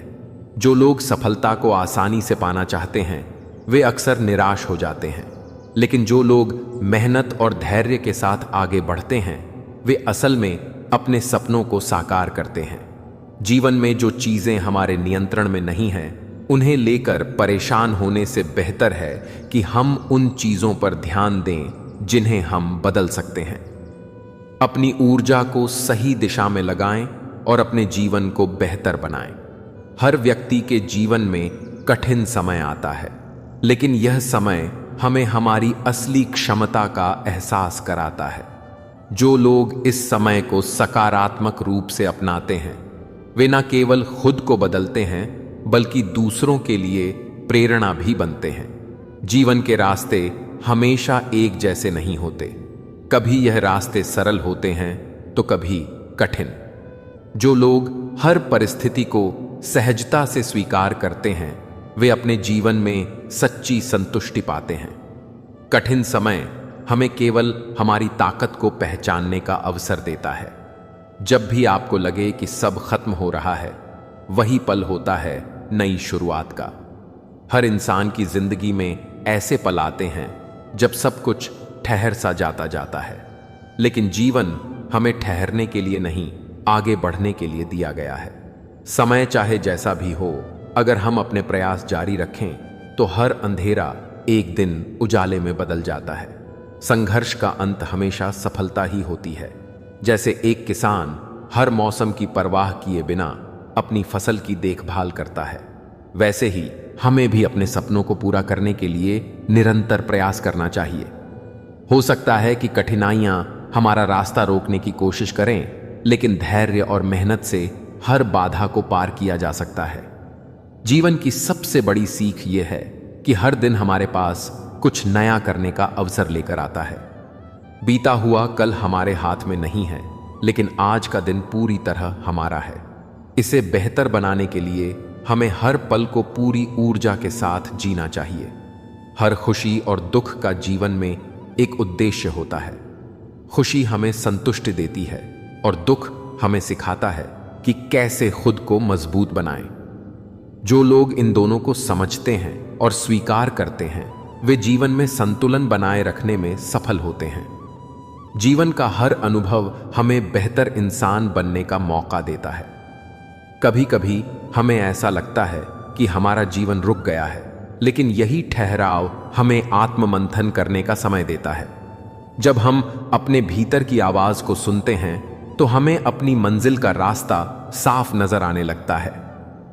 जो लोग सफलता को आसानी से पाना चाहते हैं, वे अक्सर निराश हो जाते हैं, लेकिन जो लोग मेहनत और धैर्य के साथ आगे बढ़ते हैं, वे असल में अपने सपनों को साकार करते हैं। जीवन में जो चीजें हमारे नियंत्रण में नहीं हैं, उन्हें लेकर परेशान होने से बेहतर है कि हम उन चीजों पर ध्यान दें जिन्हें हम बदल सकते हैं। अपनी ऊर्जा को सही दिशा में लगाएं और अपने जीवन को बेहतर बनाएं। हर व्यक्ति के जीवन में कठिन समय आता है, लेकिन यह समय हमें हमारी असली क्षमता का एहसास कराता है। जो लोग इस समय को सकारात्मक रूप से अपनाते हैं, वे न केवल खुद को बदलते हैं बल्कि दूसरों के लिए प्रेरणा भी बनते हैं। जीवन के रास्ते हमेशा एक जैसे नहीं होते। कभी यह रास्ते सरल होते हैं तो कभी कठिन। जो लोग हर परिस्थिति को सहजता से स्वीकार करते हैं, वे अपने जीवन में सच्ची संतुष्टि पाते हैं। कठिन समय हमें केवल हमारी ताकत को पहचानने का अवसर देता है। जब भी आपको लगे कि सब खत्म हो रहा है, वही पल होता है नई शुरुआत का। हर इंसान की जिंदगी में ऐसे पल आते हैं जब सब कुछ ठहर सा जाता है, लेकिन जीवन हमें ठहरने के लिए नहीं, आगे बढ़ने के लिए दिया गया है। समय चाहे जैसा भी हो, अगर हम अपने प्रयास जारी रखें तो हर अंधेरा एक दिन उजाले में बदल जाता है। संघर्ष का अंत हमेशा सफलता ही होती है। जैसे एक किसान हर मौसम की परवाह किए बिना अपनी फसल की देखभाल करता है, वैसे ही हमें भी अपने सपनों को पूरा करने के लिए निरंतर प्रयास करना चाहिए। हो सकता है कि कठिनाइयां हमारा रास्ता रोकने की कोशिश करें, लेकिन धैर्य और मेहनत से हर बाधा को पार किया जा सकता है। जीवन की सबसे बड़ी सीख यह है कि हर दिन हमारे पास कुछ नया करने का अवसर लेकर आता है। बीता हुआ कल हमारे हाथ में नहीं है, लेकिन आज का दिन पूरी तरह हमारा है। इसे बेहतर बनाने के लिए हमें हर पल को पूरी ऊर्जा के साथ जीना चाहिए। हर खुशी और दुख का जीवन में एक उद्देश्य होता है। खुशी हमें संतुष्टि देती है और दुख हमें सिखाता है कि कैसे खुद को मजबूत बनाएं। जो लोग इन दोनों को समझते हैं और स्वीकार करते हैं, वे जीवन में संतुलन बनाए रखने में सफल होते हैं। जीवन का हर अनुभव हमें बेहतर इंसान बनने का मौका देता है। कभी कभी हमें ऐसा लगता है कि हमारा जीवन रुक गया है, लेकिन यही ठहराव हमें आत्ममंथन करने का समय देता है। जब हम अपने भीतर की आवाज को सुनते हैं तो हमें अपनी मंजिल का रास्ता साफ नजर आने लगता है।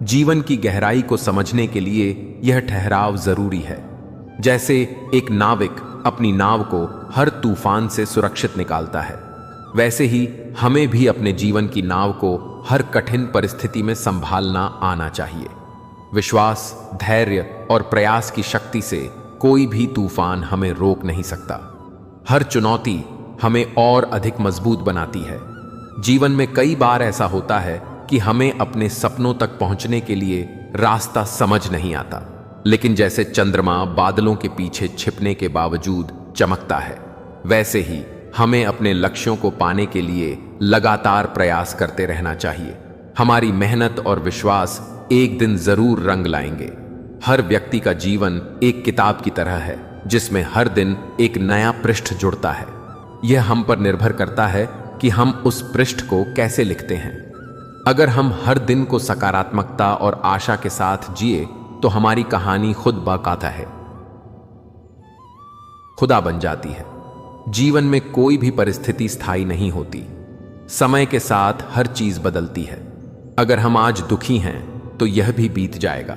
जीवन की गहराई को समझने के लिए यह ठहराव जरूरी है। जैसे एक नाविक अपनी नाव को हर तूफान से सुरक्षित निकालता है, वैसे ही हमें भी अपने जीवन की नाव को हर कठिन परिस्थिति में संभालना आना चाहिए। विश्वास, धैर्य और प्रयास की शक्ति से कोई भी तूफान हमें रोक नहीं सकता। हर चुनौती हमें और अधिक मजबूत बनाती है। जीवन में कई बार ऐसा होता है कि हमें अपने सपनों तक पहुंचने के लिए रास्ता समझ नहीं आता, लेकिन जैसे चंद्रमा बादलों के पीछे छिपने के बावजूद चमकता है, वैसे ही हमें अपने लक्ष्यों को पाने के लिए लगातार प्रयास करते रहना चाहिए। हमारी मेहनत और विश्वास एक दिन जरूर रंग लाएंगे। हर व्यक्ति का जीवन एक किताब की तरह है, जिसमें हर दिन एक नया पृष्ठ जुड़ता है। यह हम पर निर्भर करता है कि हम उस पृष्ठ को कैसे लिखते हैं। अगर हम हर दिन को सकारात्मकता और आशा के साथ जिए तो हमारी कहानी खुद बाकाता है, खुदा बन जाती है। जीवन में कोई भी परिस्थिति स्थायी नहीं होती। समय के साथ हर चीज बदलती है। अगर हम आज दुखी हैं तो यह भी बीत जाएगा।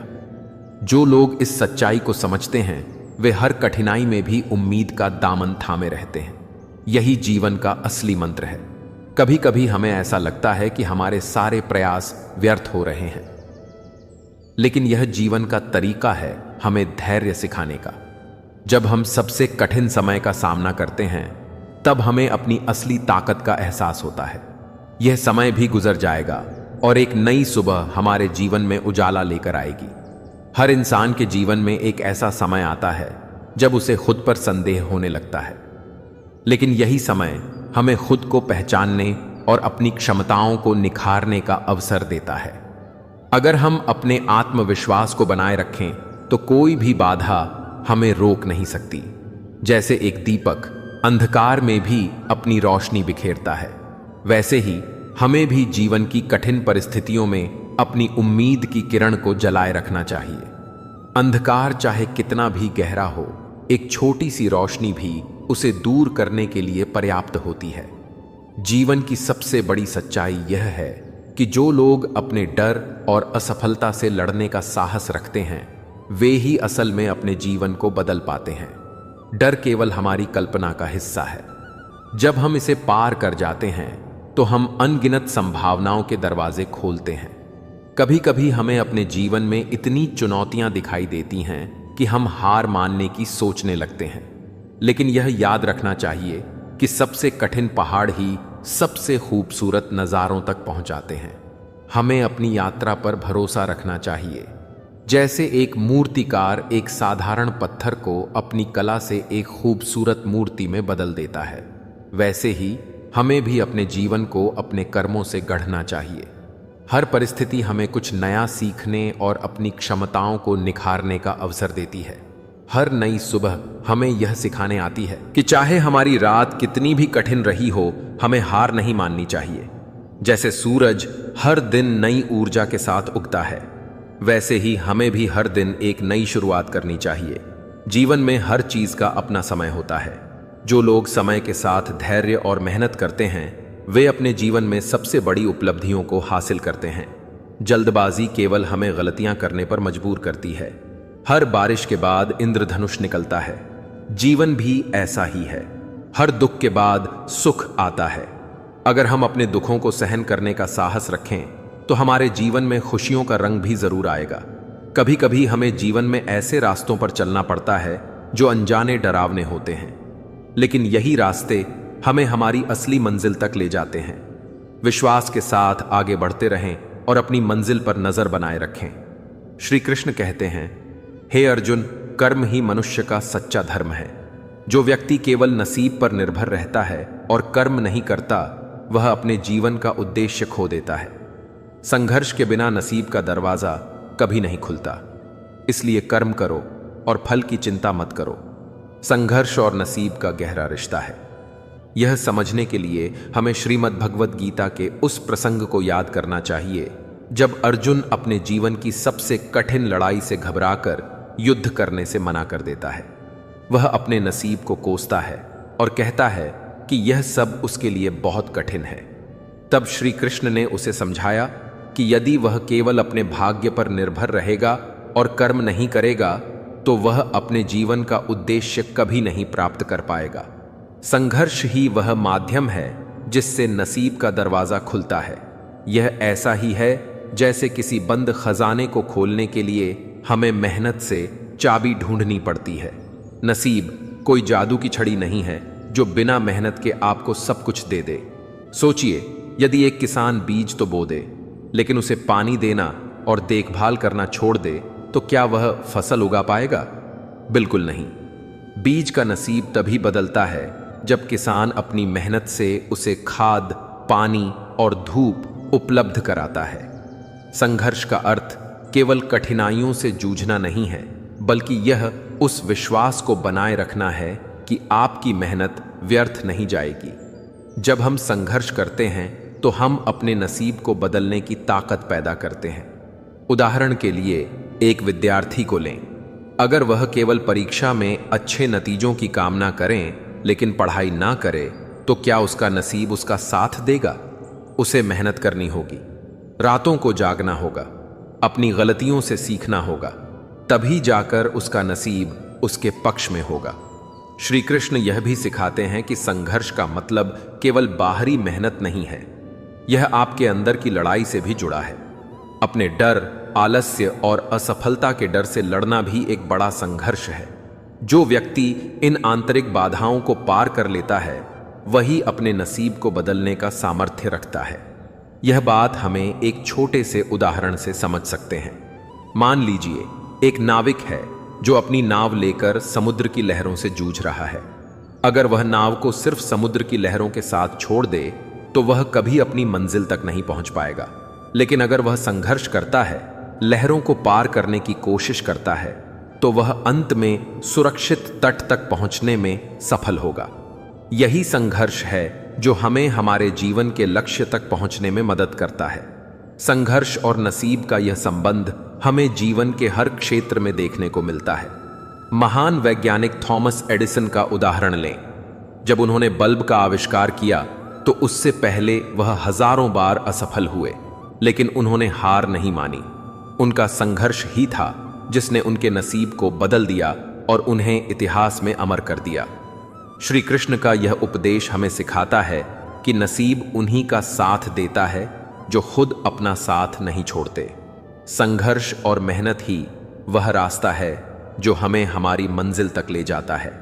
जो लोग इस सच्चाई को समझते हैं वे हर कठिनाई में भी उम्मीद का दामन थामे रहते हैं। यही जीवन का असली मंत्र है। कभी कभी हमें ऐसा लगता है कि हमारे सारे प्रयास व्यर्थ हो रहे हैं, लेकिन यह जीवन का तरीका है हमें धैर्य सिखाने का। जब हम सबसे कठिन समय का सामना करते हैं तब हमें अपनी असली ताकत का एहसास होता है। यह समय भी गुजर जाएगा और एक नई सुबह हमारे जीवन में उजाला लेकर आएगी। हर इंसान के जीवन में एक ऐसा समय आता है जब उसे खुद पर संदेह होने लगता है, लेकिन यही समय हमें खुद को पहचानने और अपनी क्षमताओं को निखारने का अवसर देता है। अगर हम अपने आत्मविश्वास को बनाए रखें तो कोई भी बाधा हमें रोक नहीं सकती। जैसे एक दीपक अंधकार में भी अपनी रोशनी बिखेरता है, वैसे ही हमें भी जीवन की कठिन परिस्थितियों में अपनी उम्मीद की किरण को जलाए रखना चाहिए। अंधकार चाहे कितना भी गहरा हो, एक छोटी सी रोशनी भी उसे दूर करने के लिए पर्याप्त होती है। जीवन की सबसे बड़ी सच्चाई यह है कि जो लोग अपने डर और असफलता से लड़ने का साहस रखते हैं वे ही असल में अपने जीवन को बदल पाते हैं। डर केवल हमारी कल्पना का हिस्सा है। जब हम इसे पार कर जाते हैं तो हम अनगिनत संभावनाओं के दरवाजे खोलते हैं। कभी कभी हमें अपने जीवन में इतनी चुनौतियां दिखाई देती हैं कि हम हार मानने की सोचने लगते हैं, लेकिन यह याद रखना चाहिए कि सबसे कठिन पहाड़ ही सबसे खूबसूरत नज़ारों तक पहुंचाते हैं। हमें अपनी यात्रा पर भरोसा रखना चाहिए। जैसे एक मूर्तिकार एक साधारण पत्थर को अपनी कला से एक खूबसूरत मूर्ति में बदल देता है, वैसे ही हमें भी अपने जीवन को अपने कर्मों से गढ़ना चाहिए। हर परिस्थिति हमें कुछ नया सीखने और अपनी क्षमताओं को निखारने का अवसर देती है। हर नई सुबह हमें यह सिखाने आती है कि चाहे हमारी रात कितनी भी कठिन रही हो, हमें हार नहीं माननी चाहिए। जैसे सूरज हर दिन नई ऊर्जा के साथ उगता है, वैसे ही हमें भी हर दिन एक नई शुरुआत करनी चाहिए। जीवन में हर चीज का अपना समय होता है। जो लोग समय के साथ धैर्य और मेहनत करते हैं वे अपने जीवन में सबसे बड़ी उपलब्धियों को हासिल करते हैं। जल्दबाजी केवल हमें गलतियां करने पर मजबूर करती है। हर बारिश के बाद इंद्रधनुष निकलता है। जीवन भी ऐसा ही है। हर दुख के बाद सुख आता है। अगर हम अपने दुखों को सहन करने का साहस रखें तो हमारे जीवन में खुशियों का रंग भी जरूर आएगा। कभी कभी हमें जीवन में ऐसे रास्तों पर चलना पड़ता है जो अनजाने डरावने होते हैं, लेकिन यही रास्ते हमें हमारी असली मंजिल तक ले जाते हैं। विश्वास के साथ आगे बढ़ते रहें और अपनी मंजिल पर नजर बनाए रखें। श्री कृष्ण कहते हैं, हे अर्जुन, कर्म ही मनुष्य का सच्चा धर्म है। जो व्यक्ति केवल नसीब पर निर्भर रहता है और कर्म नहीं करता, वह अपने जीवन का उद्देश्य खो देता है। संघर्ष के बिना नसीब का दरवाजा कभी नहीं खुलता। इसलिए कर्म करो और फल की चिंता मत करो। संघर्ष और नसीब का गहरा रिश्ता है। यह समझने के लिए हमें श्रीमद् भगवद गीता के उस प्रसंग को याद करना चाहिए जब अर्जुन अपने जीवन की सबसे कठिन लड़ाई से घबराकर युद्ध करने से मना कर देता है। वह अपने नसीब को कोसता है और कहता है कि यह सब उसके लिए बहुत कठिन है। तब श्री कृष्ण ने उसे समझाया कि यदि वह केवल अपने भाग्य पर निर्भर रहेगा और कर्म नहीं करेगा तो वह अपने जीवन का उद्देश्य कभी नहीं प्राप्त कर पाएगा। संघर्ष ही वह माध्यम है जिससे नसीब का दरवाजा खुलता है। यह ऐसा ही है जैसे किसी बंद खजाने को खोलने के लिए हमें मेहनत से चाबी ढूंढनी पड़ती है। नसीब कोई जादू की छड़ी नहीं है जो बिना मेहनत के आपको सब कुछ दे दे। सोचिए, यदि एक किसान बीज तो बो दे, लेकिन उसे पानी देना और देखभाल करना छोड़ दे तो क्या वह फसल उगा पाएगा? बिल्कुल नहीं। बीज का नसीब तभी बदलता है जब किसान अपनी मेहनत से उसे खाद, पानी और धूप उपलब्ध कराता है। संघर्ष का अर्थ केवल कठिनाइयों से जूझना नहीं है, बल्कि यह उस विश्वास को बनाए रखना है कि आपकी मेहनत व्यर्थ नहीं जाएगी। जब हम संघर्ष करते हैं तो हम अपने नसीब को बदलने की ताकत पैदा करते हैं। उदाहरण के लिए एक विद्यार्थी को लें। अगर वह केवल परीक्षा में अच्छे नतीजों की कामना करें लेकिन पढ़ाई ना करे तो क्या उसका नसीब उसका साथ देगा? उसे मेहनत करनी होगी, रातों को जागना होगा, अपनी गलतियों से सीखना होगा, तभी जाकर उसका नसीब उसके पक्ष में होगा। श्री कृष्ण यह भी सिखाते हैं कि संघर्ष का मतलब केवल बाहरी मेहनत नहीं है, यह आपके अंदर की लड़ाई से भी जुड़ा है। अपने डर, आलस्य और असफलता के डर से लड़ना भी एक बड़ा संघर्ष है। जो व्यक्ति इन आंतरिक बाधाओं को पार कर लेता है वही अपने नसीब को बदलने का सामर्थ्य रखता है। यह बात हमें एक छोटे से उदाहरण से समझ सकते हैं। मान लीजिए एक नाविक है जो अपनी नाव लेकर समुद्र की लहरों से जूझ रहा है। अगर वह नाव को सिर्फ समुद्र की लहरों के साथ छोड़ दे तो वह कभी अपनी मंजिल तक नहीं पहुंच पाएगा। लेकिन अगर वह संघर्ष करता है, लहरों को पार करने की कोशिश करता है, तो वह अंत में सुरक्षित तट तक पहुंचने में सफल होगा। यही संघर्ष है जो हमें हमारे जीवन के लक्ष्य तक पहुंचने में मदद करता है। संघर्ष और नसीब का यह संबंध हमें जीवन के हर क्षेत्र में देखने को मिलता है। महान वैज्ञानिक थॉमस एडिसन का उदाहरण लें। जब उन्होंने बल्ब का आविष्कार किया तो उससे पहले वह हजारों बार असफल हुए, लेकिन उन्होंने हार नहीं मानी। उनका संघर्ष ही था जिसने उनके नसीब को बदल दिया और उन्हें इतिहास में अमर कर दिया। श्री कृष्ण का यह उपदेश हमें सिखाता है कि नसीब उन्हीं का साथ देता है जो खुद अपना साथ नहीं छोड़ते। संघर्ष और मेहनत ही वह रास्ता है जो हमें हमारी मंजिल तक ले जाता है।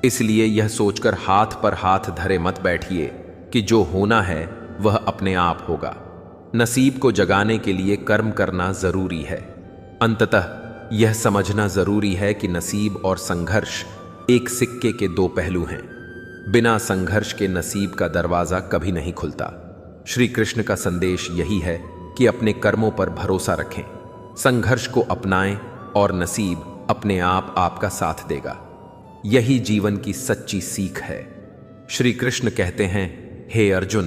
इसलिए यह सोचकर हाथ पर हाथ धरे मत बैठिए कि जो होना है वह अपने आप होगा। नसीब को जगाने के लिए कर्म करना जरूरी है। अंततः यह समझना जरूरी है कि नसीब और संघर्ष एक सिक्के के दो पहलू हैं। बिना संघर्ष के नसीब का दरवाजा कभी नहीं खुलता। श्री कृष्ण का संदेश यही है कि अपने कर्मों पर भरोसा रखें, संघर्ष को अपनाएं और नसीब अपने आप आपका साथ देगा। यही जीवन की सच्ची सीख है। श्री कृष्ण कहते हैं, हे अर्जुन,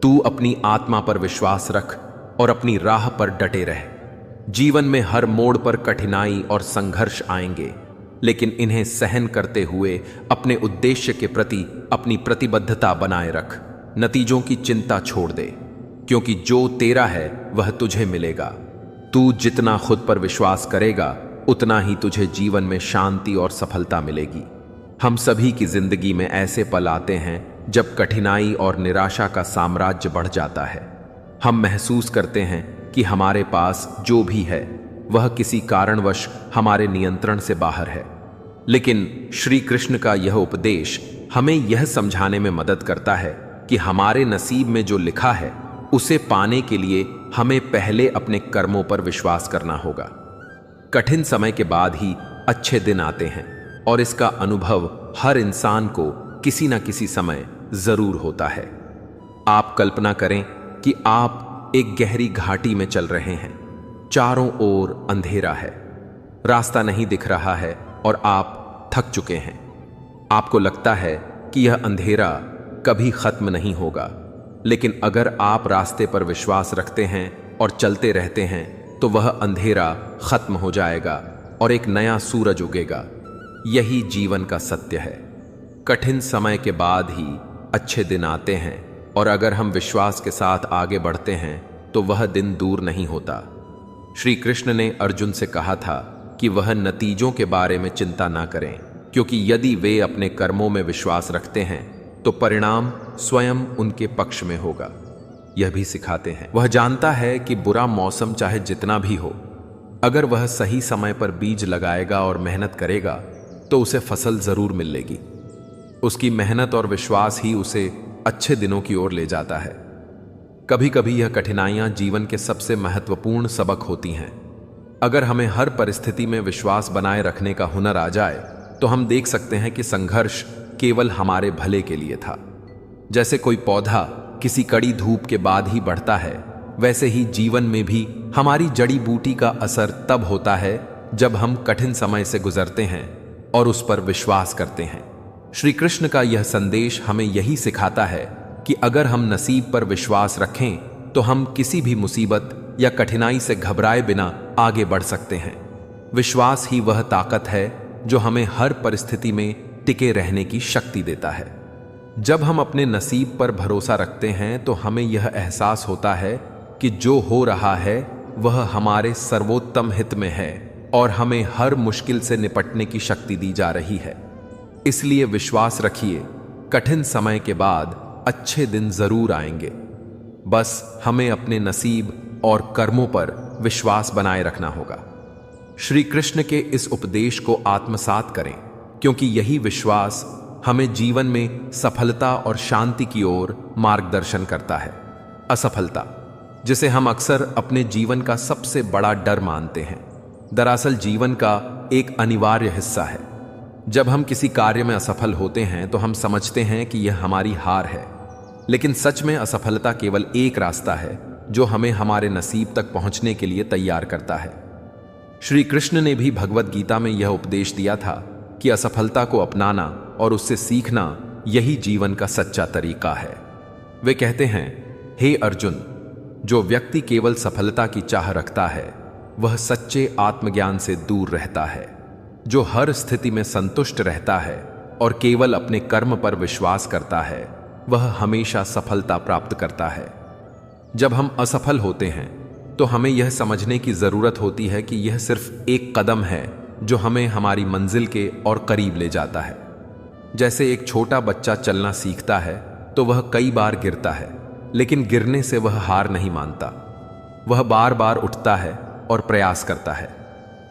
तू अपनी आत्मा पर विश्वास रख और अपनी राह पर डटे रह। जीवन में हर मोड़ पर कठिनाई और संघर्ष आएंगे, लेकिन इन्हें सहन करते हुए अपने उद्देश्य के प्रति अपनी प्रतिबद्धता बनाए रख। नतीजों की चिंता छोड़ दे, क्योंकि जो तेरा है वह तुझे मिलेगा। तू जितना खुद पर विश्वास करेगा उतना ही तुझे जीवन में शांति और सफलता मिलेगी। हम सभी की जिंदगी में ऐसे पल आते हैं जब कठिनाई और निराशा का साम्राज्य बढ़ जाता है। हम महसूस करते हैं कि हमारे पास जो भी है वह किसी कारणवश हमारे नियंत्रण से बाहर है। लेकिन श्री कृष्ण का यह उपदेश हमें यह समझाने में मदद करता है कि हमारे नसीब में जो लिखा है उसे पाने के लिए हमें पहले अपने कर्मों पर विश्वास करना होगा। कठिन समय के बाद ही अच्छे दिन आते हैं और इसका अनुभव हर इंसान को किसी न किसी समय जरूर होता है। आप कल्पना करें कि आप एक गहरी घाटी में चल रहे हैं। चारों ओर अंधेरा है, रास्ता नहीं दिख रहा है और आप थक चुके हैं। आपको लगता है कि यह अंधेरा कभी खत्म नहीं होगा, लेकिन अगर आप रास्ते पर विश्वास रखते हैं और चलते रहते हैं तो वह अंधेरा खत्म हो जाएगा और एक नया सूरज उगेगा। यही जीवन का सत्य है। कठिन समय के बाद ही अच्छे दिन आते हैं, और अगर हम विश्वास के साथ आगे बढ़ते हैं तो वह दिन दूर नहीं होता। श्री कृष्ण ने अर्जुन से कहा था कि वह नतीजों के बारे में चिंता ना करें, क्योंकि यदि वे अपने कर्मों में विश्वास रखते हैं तो परिणाम स्वयं उनके पक्ष में होगा। यह भी सिखाते हैं, वह जानता है कि बुरा मौसम चाहे जितना भी हो, अगर वह सही समय पर बीज लगाएगा और मेहनत करेगा तो उसे फसल जरूर मिलेगी। उसकी मेहनत और विश्वास ही उसे अच्छे दिनों की ओर ले जाता है। कभी कभी यह कठिनाइयां जीवन के सबसे महत्वपूर्ण सबक होती हैं। अगर हमें हर परिस्थिति में विश्वास बनाए रखने का हुनर आ जाए तो हम देख सकते हैं कि संघर्ष केवल हमारे भले के लिए था। जैसे कोई पौधा किसी कड़ी धूप के बाद ही बढ़ता है, वैसे ही जीवन में भी हमारी जड़ी बूटी का असर तब होता है जब हम कठिन समय से गुजरते हैं और उस पर विश्वास करते हैं। श्री कृष्ण का यह संदेश हमें यही सिखाता है कि अगर हम नसीब पर विश्वास रखें तो हम किसी भी मुसीबत या कठिनाई से घबराए बिना आगे बढ़ सकते हैं। विश्वास ही वह ताकत है जो हमें हर परिस्थिति में टिके रहने की शक्ति देता है। जब हम अपने नसीब पर भरोसा रखते हैं तो हमें यह एहसास होता है कि जो हो रहा है वह हमारे सर्वोत्तम हित में है और हमें हर मुश्किल से निपटने की शक्ति दी जा रही है। इसलिए विश्वास रखिए, कठिन समय के बाद अच्छे दिन जरूर आएंगे। बस हमें अपने नसीब और कर्मों पर विश्वास बनाए रखना होगा। श्री कृष्ण के इस उपदेश को आत्मसात करें, क्योंकि यही विश्वास हमें जीवन में सफलता और शांति की ओर मार्गदर्शन करता है। असफलता, जिसे हम अक्सर अपने जीवन का सबसे बड़ा डर मानते हैं, दरअसल जीवन का एक अनिवार्य हिस्सा है। जब हम किसी कार्य में असफल होते हैं तो हम समझते हैं कि यह हमारी हार है, लेकिन सच में असफलता केवल एक रास्ता है जो हमें हमारे नसीब तक पहुंचने के लिए तैयार करता है। श्री कृष्ण ने भी भगवद गीता में यह उपदेश दिया था कि असफलता को अपनाना और उससे सीखना यही जीवन का सच्चा तरीका है। वे कहते हैं, हे अर्जुन, जो व्यक्ति केवल सफलता की चाह रखता है वह सच्चे आत्मज्ञान से दूर रहता है। जो हर स्थिति में संतुष्ट रहता है और केवल अपने कर्म पर विश्वास करता है वह हमेशा सफलता प्राप्त करता है। जब हम असफल होते हैं तो हमें यह समझने की जरूरत होती है कि यह सिर्फ एक कदम है जो हमें हमारी मंजिल के और करीब ले जाता है। जैसे एक छोटा बच्चा चलना सीखता है तो वह कई बार गिरता है, लेकिन गिरने से वह हार नहीं मानता। वह बार बार उठता है और प्रयास करता है।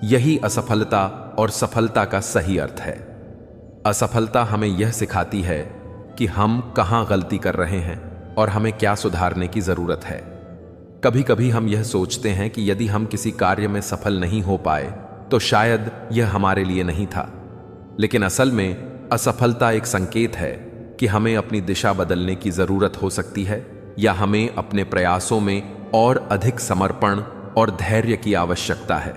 यही असफलता और सफलता का सही अर्थ है। असफलता हमें यह सिखाती है कि हम कहां गलती कर रहे हैं और हमें क्या सुधारने की जरूरत है। कभी कभी हम यह सोचते हैं कि यदि हम किसी कार्य में सफल नहीं हो पाए तो शायद यह हमारे लिए नहीं था, लेकिन असल में असफलता एक संकेत है कि हमें अपनी दिशा बदलने की जरूरत हो सकती है, या हमें अपने प्रयासों में और अधिक समर्पण और धैर्य की आवश्यकता है।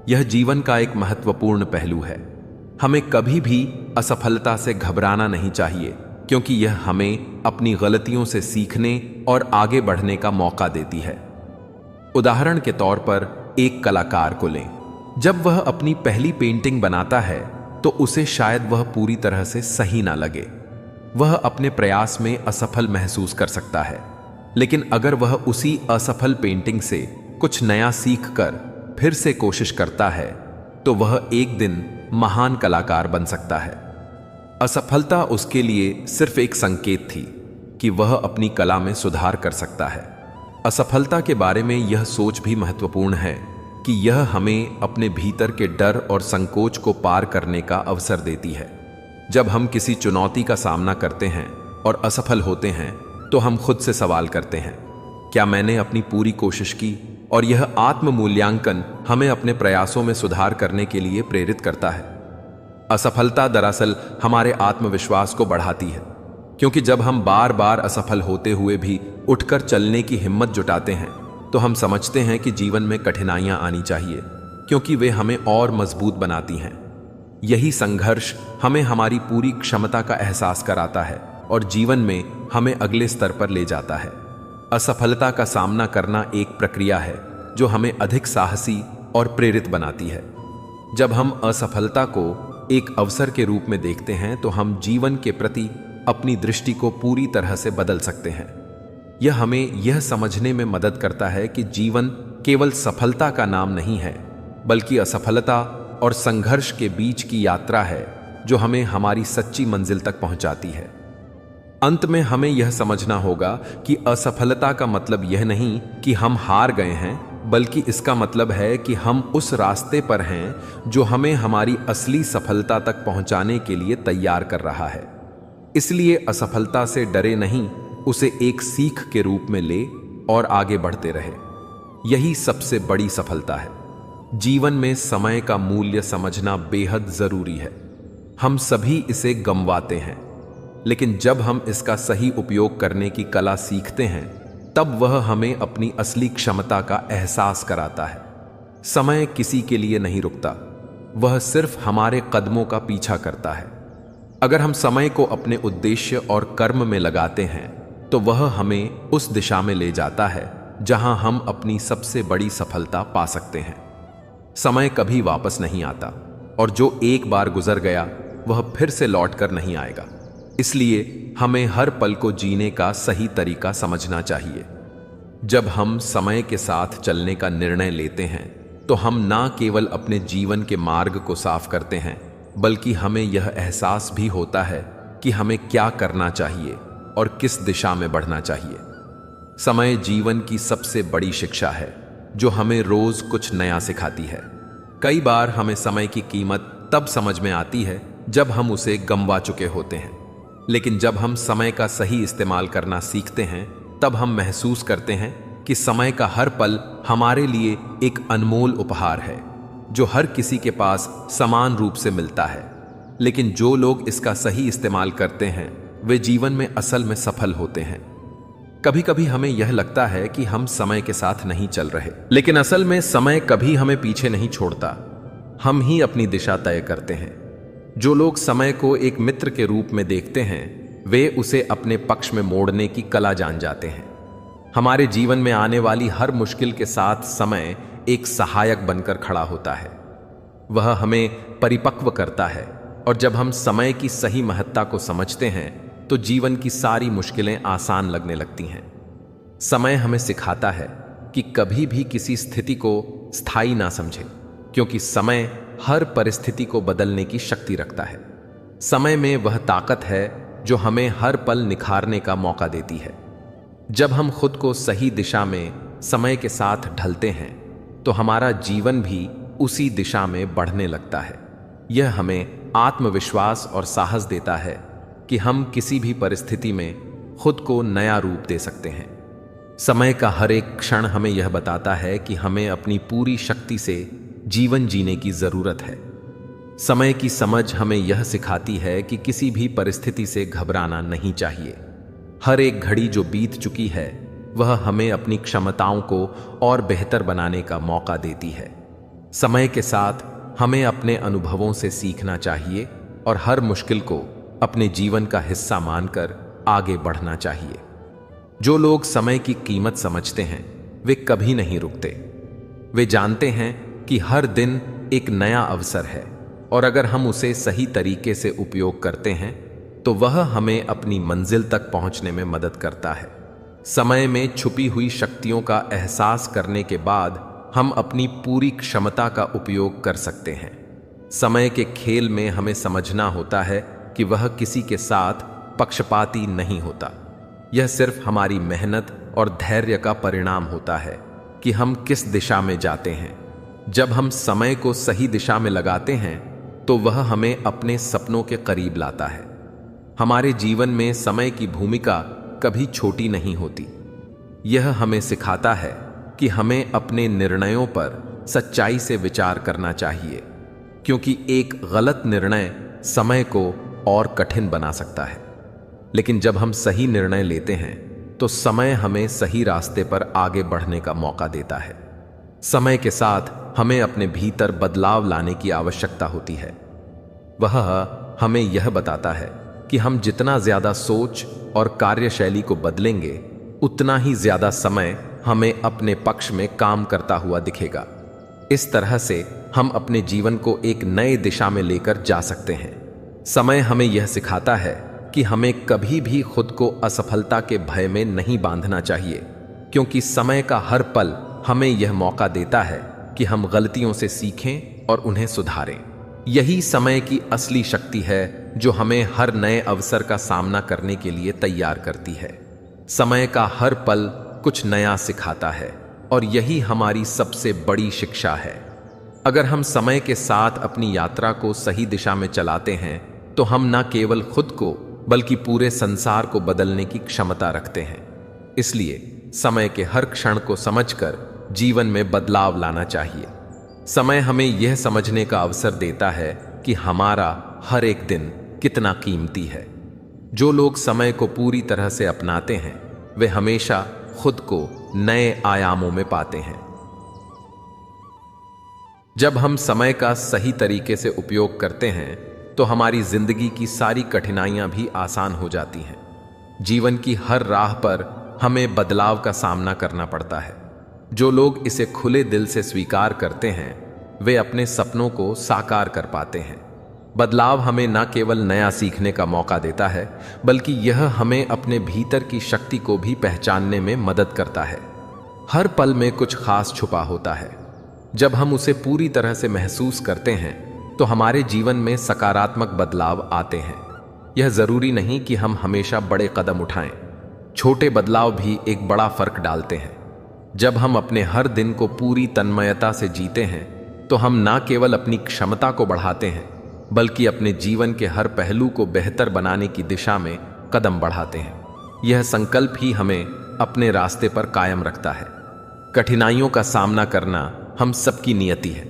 यह जीवन का एक महत्वपूर्ण पहलू है। हमें कभी भी असफलता से घबराना नहीं चाहिए, क्योंकि यह हमें अपनी गलतियों से सीखने और आगे बढ़ने का मौका देती है। उदाहरण के तौर पर एक कलाकार को लें। जब वह अपनी पहली पेंटिंग बनाता है तो उसे शायद वह पूरी तरह से सही ना लगे। वह अपने प्रयास में असफल महसूस कर सकता है, लेकिन अगर वह उसी असफल पेंटिंग से कुछ नया सीख कर फिर से कोशिश करता है तो वह एक दिन महान कलाकार बन सकता है। असफलता उसके लिए सिर्फ एक संकेत थी कि वह अपनी कला में सुधार कर सकता है। असफलता के बारे में यह सोच भी महत्वपूर्ण है कि यह हमें अपने भीतर के डर और संकोच को पार करने का अवसर देती है। जब हम किसी चुनौती का सामना करते हैं और असफल होते हैं तो हम खुद से सवाल करते हैं, क्या मैंने अपनी पूरी कोशिश की? और यह आत्म मूल्यांकन हमें अपने प्रयासों में सुधार करने के लिए प्रेरित करता है। असफलता दरअसल हमारे आत्मविश्वास को बढ़ाती है, क्योंकि जब हम बार बार असफल होते हुए भी उठकर चलने की हिम्मत जुटाते हैं तो हम समझते हैं कि जीवन में कठिनाइयां आनी चाहिए, क्योंकि वे हमें और मजबूत बनाती हैं। यही संघर्ष हमें हमारी पूरी क्षमता का एहसास कराता है और जीवन में हमें अगले स्तर पर ले जाता है। असफलता का सामना करना एक प्रक्रिया है जो हमें अधिक साहसी और प्रेरित बनाती है। जब हम असफलता को एक अवसर के रूप में देखते हैं तो हम जीवन के प्रति अपनी दृष्टि को पूरी तरह से बदल सकते हैं। यह हमें यह समझने में मदद करता है कि जीवन केवल सफलता का नाम नहीं है, बल्कि असफलता और संघर्ष के बीच की यात्रा है जो हमें हमारी सच्ची मंजिल तक पहुंचाती है। अंत में हमें यह समझना होगा कि असफलता का मतलब यह नहीं कि हम हार गए हैं, बल्कि इसका मतलब है कि हम उस रास्ते पर हैं जो हमें हमारी असली सफलता तक पहुंचाने के लिए तैयार कर रहा है। इसलिए असफलता से डरे नहीं, उसे एक सीख के रूप में ले और आगे बढ़ते रहे। यही सबसे बड़ी सफलता है। जीवन में समय का मूल्य समझना बेहद जरूरी है। हम सभी इसे गंवाते हैं, लेकिन जब हम इसका सही उपयोग करने की कला सीखते हैं तब वह हमें अपनी असली क्षमता का एहसास कराता है। समय किसी के लिए नहीं रुकता, वह सिर्फ हमारे कदमों का पीछा करता है। अगर हम समय को अपने उद्देश्य और कर्म में लगाते हैं तो वह हमें उस दिशा में ले जाता है जहां हम अपनी सबसे बड़ी सफलता पा सकते हैं। समय कभी वापस नहीं आता और जो एक बार गुजर गया वह फिर से लौट कर नहीं आएगा। इसलिए हमें हर पल को जीने का सही तरीका समझना चाहिए। जब हम समय के साथ चलने का निर्णय लेते हैं तो हम ना केवल अपने जीवन के मार्ग को साफ करते हैं, बल्कि हमें यह एहसास भी होता है कि हमें क्या करना चाहिए और किस दिशा में बढ़ना चाहिए। समय जीवन की सबसे बड़ी शिक्षा है जो हमें रोज कुछ नया सिखाती है। कई बार हमें समय की कीमत तब समझ में आती है जब हम उसे गंवा चुके होते हैं, लेकिन जब हम समय का सही इस्तेमाल करना सीखते हैं तब हम महसूस करते हैं कि समय का हर पल हमारे लिए एक अनमोल उपहार है जो हर किसी के पास समान रूप से मिलता है। लेकिन जो लोग इसका सही इस्तेमाल करते हैं वे जीवन में असल में सफल होते हैं। कभी कभी हमें यह लगता है कि हम समय के साथ नहीं चल रहे, लेकिन असल में समय कभी हमें पीछे नहीं छोड़ता, हम ही अपनी दिशा तय करते हैं। जो लोग समय को एक मित्र के रूप में देखते हैं वे उसे अपने पक्ष में मोड़ने की कला जान जाते हैं। हमारे जीवन में आने वाली हर मुश्किल के साथ समय एक सहायक बनकर खड़ा होता है। वह हमें परिपक्व करता है और जब हम समय की सही महत्ता को समझते हैं तो जीवन की सारी मुश्किलें आसान लगने लगती हैं। समय हमें सिखाता है कि कभी भी किसी स्थिति को स्थायी ना समझें, क्योंकि समय हर परिस्थिति को बदलने की शक्ति रखता है। समय में वह ताकत है जो हमें हर पल निखारने का मौका देती है। जब हम खुद को सही दिशा में समय के साथ ढलते हैं तो हमारा जीवन भी उसी दिशा में बढ़ने लगता है। यह हमें आत्मविश्वास और साहस देता है कि हम किसी भी परिस्थिति में खुद को नया रूप दे सकते हैं। समय का हर एक क्षण हमें यह बताता है कि हमें अपनी पूरी शक्ति से जीवन जीने की जरूरत है। समय की समझ हमें यह सिखाती है कि किसी भी परिस्थिति से घबराना नहीं चाहिए। हर एक घड़ी जो बीत चुकी है वह हमें अपनी क्षमताओं को और बेहतर बनाने का मौका देती है। समय के साथ हमें अपने अनुभवों से सीखना चाहिए और हर मुश्किल को अपने जीवन का हिस्सा मानकर आगे बढ़ना चाहिए। जो लोग समय की कीमत समझते हैं वे कभी नहीं रुकते। वे जानते हैं कि हर दिन एक नया अवसर है और अगर हम उसे सही तरीके से उपयोग करते हैं तो वह हमें अपनी मंजिल तक पहुंचने में मदद करता है। समय में छुपी हुई शक्तियों का एहसास करने के बाद हम अपनी पूरी क्षमता का उपयोग कर सकते हैं। समय के खेल में हमें समझना होता है कि वह किसी के साथ पक्षपाती नहीं होता। यह सिर्फ हमारी मेहनत और धैर्य का परिणाम होता है कि हम किस दिशा में जाते हैं। जब हम समय को सही दिशा में लगाते हैं तो वह हमें अपने सपनों के करीब लाता है। हमारे जीवन में समय की भूमिका कभी छोटी नहीं होती। यह हमें सिखाता है कि हमें अपने निर्णयों पर सच्चाई से विचार करना चाहिए, क्योंकि एक गलत निर्णय समय को और कठिन बना सकता है। लेकिन जब हम सही निर्णय लेते हैं तो समय हमें सही रास्ते पर आगे बढ़ने का मौका देता है। समय के साथ हमें अपने भीतर बदलाव लाने की आवश्यकता होती है। वह हमें यह बताता है कि हम जितना ज्यादा सोच और कार्यशैली को बदलेंगे उतना ही ज्यादा समय हमें अपने पक्ष में काम करता हुआ दिखेगा। इस तरह से हम अपने जीवन को एक नए दिशा में लेकर जा सकते हैं। समय हमें यह सिखाता है कि हमें कभी भी खुद को असफलता के भय में नहीं बांधना चाहिए, क्योंकि समय का हर पल हमें यह मौका देता है कि हम गलतियों से सीखें और उन्हें सुधारें। यही समय की असली शक्ति है जो हमें हर नए अवसर का सामना करने के लिए तैयार करती है। समय का हर पल कुछ नया सिखाता है और यही हमारी सबसे बड़ी शिक्षा है। अगर हम समय के साथ अपनी यात्रा को सही दिशा में चलाते हैं तो हम न केवल खुद को बल्कि पूरे संसार को बदलने की क्षमता रखते हैं। इसलिए समय के हर क्षण को समझकर जीवन में बदलाव लाना चाहिए। समय हमें यह समझने का अवसर देता है कि हमारा हर एक दिन कितना कीमती है। जो लोग समय को पूरी तरह से अपनाते हैं वे हमेशा खुद को नए आयामों में पाते हैं। जब हम समय का सही तरीके से उपयोग करते हैं तो हमारी जिंदगी की सारी कठिनाइयां भी आसान हो जाती हैं। जीवन की हर राह पर हमें बदलाव का सामना करना पड़ता है। जो लोग इसे खुले दिल से स्वीकार करते हैं वे अपने सपनों को साकार कर पाते हैं। बदलाव हमें न केवल नया सीखने का मौका देता है बल्कि यह हमें अपने भीतर की शक्ति को भी पहचानने में मदद करता है। हर पल में कुछ खास छुपा होता है। जब हम उसे पूरी तरह से महसूस करते हैं तो हमारे जीवन में सकारात्मक बदलाव आते हैं। यह जरूरी नहीं कि हम हमेशा बड़े कदम उठाएं। छोटे बदलाव भी एक बड़ा फर्क डालते हैं। जब हम अपने हर दिन को पूरी तन्मयता से जीते हैं तो हम न केवल अपनी क्षमता को बढ़ाते हैं बल्कि अपने जीवन के हर पहलू को बेहतर बनाने की दिशा में कदम बढ़ाते हैं। यह संकल्प ही हमें अपने रास्ते पर कायम रखता है। कठिनाइयों का सामना करना हम सबकी नियति है,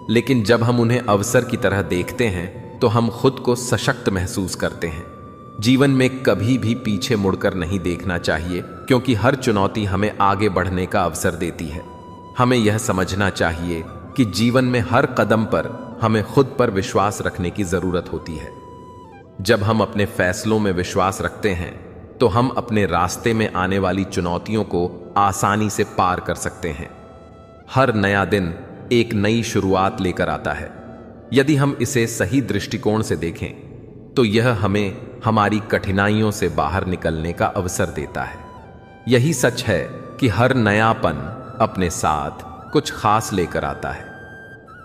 लेकिन जब हम उन्हें अवसर की तरह देखते हैं तो हम खुद को सशक्त महसूस करते हैं। जीवन में कभी भी पीछे मुड़कर नहीं देखना चाहिए, क्योंकि हर चुनौती हमें आगे बढ़ने का अवसर देती है। हमें यह समझना चाहिए कि जीवन में हर कदम पर हमें खुद पर विश्वास रखने की जरूरत होती है। जब हम अपने फैसलों में विश्वास रखते हैं तो हम अपने रास्ते में आने वाली चुनौतियों को आसानी से पार कर सकते हैं। हर नया दिन एक नई शुरुआत लेकर आता है। यदि हम इसे सही दृष्टिकोण से देखें तो यह हमें हमारी कठिनाइयों से बाहर निकलने का अवसर देता है। यही सच है कि हर नयापन अपने साथ कुछ खास लेकर आता है।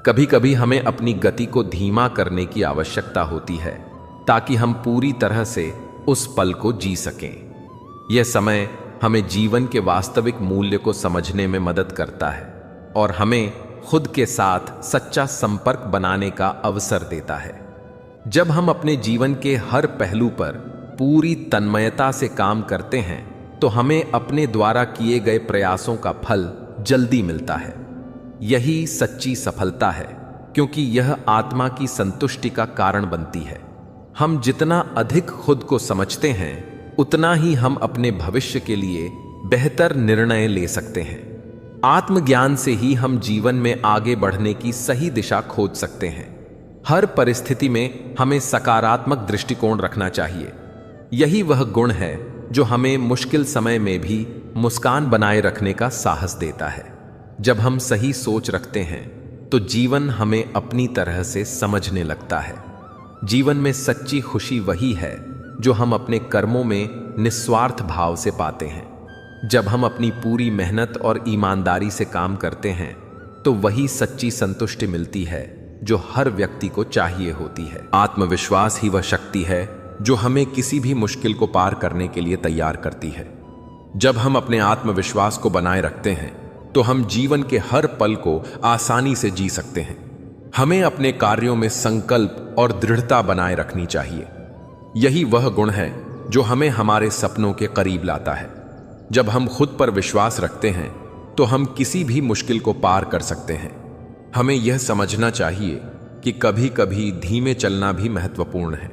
कभी कभी हमें अपनी गति को धीमा करने की आवश्यकता होती है ताकि हम पूरी तरह से उस पल को जी सकें। यह समय हमें जीवन के वास्तविक मूल्य को समझने में मदद करता है और हमें खुद के साथ सच्चा संपर्क बनाने का अवसर देता है। जब हम अपने जीवन के हर पहलू पर पूरी तन्मयता से काम करते हैं तो हमें अपने द्वारा किए गए प्रयासों का फल जल्दी मिलता है। यही सच्ची सफलता है, क्योंकि यह आत्मा की संतुष्टि का कारण बनती है। हम जितना अधिक खुद को समझते हैं उतना ही हम अपने भविष्य के लिए बेहतर निर्णय ले सकते हैं। आत्मज्ञान से ही हम जीवन में आगे बढ़ने की सही दिशा खोज सकते हैं। हर परिस्थिति में हमें सकारात्मक दृष्टिकोण रखना चाहिए। यही वह गुण है जो हमें मुश्किल समय में भी मुस्कान बनाए रखने का साहस देता है। जब हम सही सोच रखते हैं तो जीवन हमें अपनी तरह से समझने लगता है। जीवन में सच्ची खुशी वही है जो हम अपने कर्मों में निस्वार्थ भाव से पाते हैं। जब हम अपनी पूरी मेहनत और ईमानदारी से काम करते हैं तो वही सच्ची संतुष्टि मिलती है जो हर व्यक्ति को चाहिए होती है। आत्मविश्वास ही वह शक्ति है जो हमें किसी भी मुश्किल को पार करने के लिए तैयार करती है। जब हम अपने आत्मविश्वास को बनाए रखते हैं तो हम जीवन के हर पल को आसानी से जी सकते हैं। हमें अपने कार्यों में संकल्प और दृढ़ता बनाए रखनी चाहिए। यही वह गुण है जो हमें हमारे सपनों के करीब लाता है। जब हम खुद पर विश्वास रखते हैं तो हम किसी भी मुश्किल को पार कर सकते हैं। हमें यह समझना चाहिए कि कभी कभी धीमे चलना भी महत्वपूर्ण है।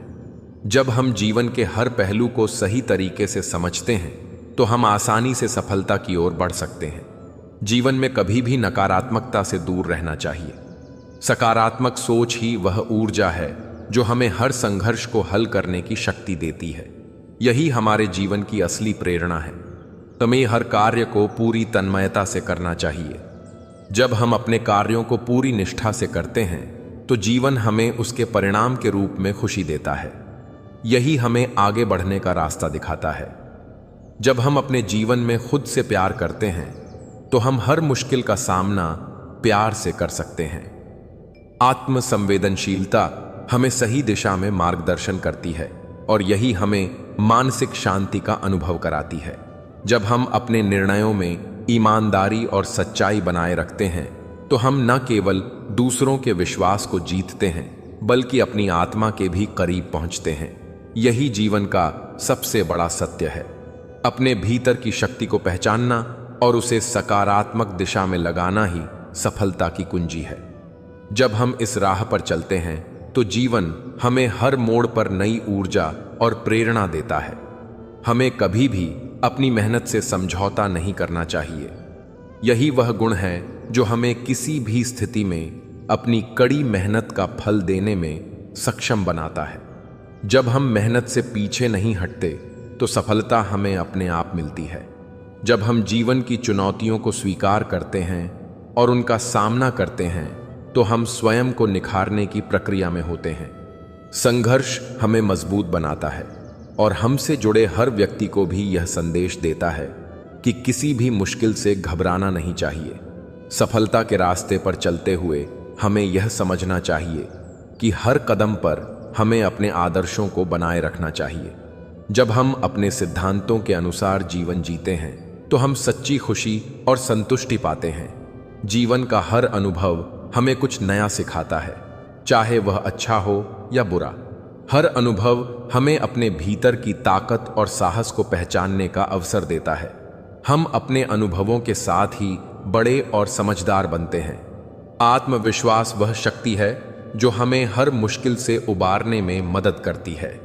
जब हम जीवन के हर पहलू को सही तरीके से समझते हैं तो हम आसानी से सफलता की ओर बढ़ सकते हैं। जीवन में कभी भी नकारात्मकता से दूर रहना चाहिए। सकारात्मक सोच ही वह ऊर्जा है जो हमें हर संघर्ष को हल करने की शक्ति देती है। यही हमारे जीवन की असली प्रेरणा है। हमें हर कार्य को पूरी तन्मयता से करना चाहिए। जब हम अपने कार्यों को पूरी निष्ठा से करते हैं तो जीवन हमें उसके परिणाम के रूप में खुशी देता है। यही हमें आगे बढ़ने का रास्ता दिखाता है। जब हम अपने जीवन में खुद से प्यार करते हैं तो हम हर मुश्किल का सामना प्यार से कर सकते हैं। आत्म संवेदनशीलता हमें सही दिशा में मार्गदर्शन करती है और यही हमें मानसिक शांति का अनुभव कराती है। जब हम अपने निर्णयों में ईमानदारी और सच्चाई बनाए रखते हैं तो हम न केवल दूसरों के विश्वास को जीतते हैं बल्कि अपनी आत्मा के भी करीब पहुंचते हैं। यही जीवन का सबसे बड़ा सत्य है। अपने भीतर की शक्ति को पहचानना और उसे सकारात्मक दिशा में लगाना ही सफलता की कुंजी है। जब हम इस राह पर चलते हैं तो जीवन हमें हर मोड़ पर नई ऊर्जा और प्रेरणा देता है। हमें कभी भी अपनी मेहनत से समझौता नहीं करना चाहिए। यही वह गुण है जो हमें किसी भी स्थिति में अपनी कड़ी मेहनत का फल देने में सक्षम बनाता है। जब हम मेहनत से पीछे नहीं हटते तो सफलता हमें अपने आप मिलती है। जब हम जीवन की चुनौतियों को स्वीकार करते हैं और उनका सामना करते हैं तो हम स्वयं को निखारने की प्रक्रिया में होते हैं। संघर्ष हमें मजबूत बनाता है और हमसे जुड़े हर व्यक्ति को भी यह संदेश देता है कि किसी भी मुश्किल से घबराना नहीं चाहिए। सफलता के रास्ते पर चलते हुए हमें यह समझना चाहिए कि हर कदम पर हमें अपने आदर्शों को बनाए रखना चाहिए। जब हम अपने सिद्धांतों के अनुसार जीवन जीते हैं तो हम सच्ची खुशी और संतुष्टि पाते हैं। जीवन का हर अनुभव हमें कुछ नया सिखाता है, चाहे वह अच्छा हो या बुरा। हर अनुभव हमें अपने भीतर की ताकत और साहस को पहचानने का अवसर देता है। हम अपने अनुभवों के साथ ही बड़े और समझदार बनते हैं। आत्मविश्वास वह शक्ति है जो हमें हर मुश्किल से उबारने में मदद करती है।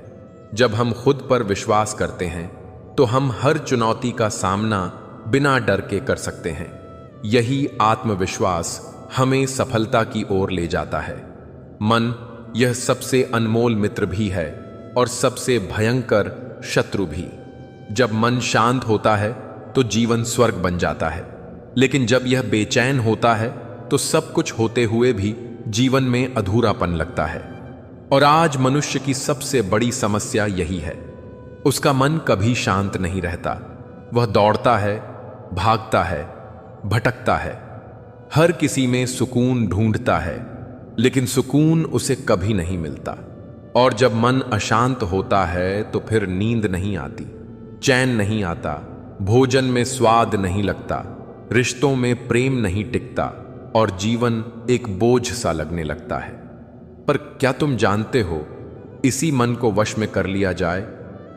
जब हम खुद पर विश्वास करते हैं तो हम हर चुनौती का सामना बिना डर के कर सकते हैं। यही आत्मविश्वास हमें सफलता की ओर ले जाता है। मन यह सबसे अनमोल मित्र भी है और सबसे भयंकर शत्रु भी। जब मन शांत होता है तो जीवन स्वर्ग बन जाता है, लेकिन जब यह बेचैन होता है तो सब कुछ होते हुए भी जीवन में अधूरापन लगता है। और आज मनुष्य की सबसे बड़ी समस्या यही है, उसका मन कभी शांत नहीं रहता। वह दौड़ता है, भागता है, भटकता है, हर किसी में सुकून ढूंढता है, लेकिन सुकून उसे कभी नहीं मिलता। और जब मन अशांत होता है तो फिर नींद नहीं आती, चैन नहीं आता, भोजन में स्वाद नहीं लगता, रिश्तों में प्रेम नहीं टिकता और जीवन एक बोझ सा लगने लगता है। पर क्या तुम जानते हो, इसी मन को वश में कर लिया जाए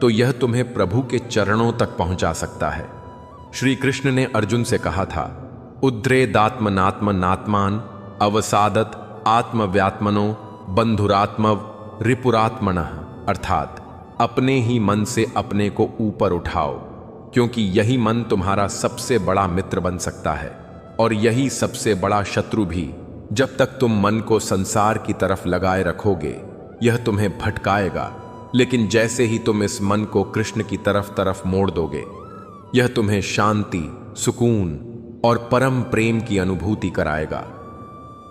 तो यह तुम्हें प्रभु के चरणों तक पहुंचा सकता है। श्री कृष्ण ने अर्जुन से कहा था, उद्रेदात्मनात्म नात्मान अवसादत आत्मव्यात्मनो बंधुरात्मव रिपुरात्मनः, अर्थात अपने ही मन से अपने को ऊपर उठाओ, क्योंकि यही मन तुम्हारा सबसे बड़ा मित्र बन सकता है और यही सबसे बड़ा शत्रु भी। जब तक तुम मन को संसार की तरफ लगाए रखोगे यह तुम्हें भटकाएगा, लेकिन जैसे ही तुम इस मन को कृष्ण की तरफ मोड़ दोगे यह तुम्हें शांति, सुकून और परम प्रेम की अनुभूति कराएगा।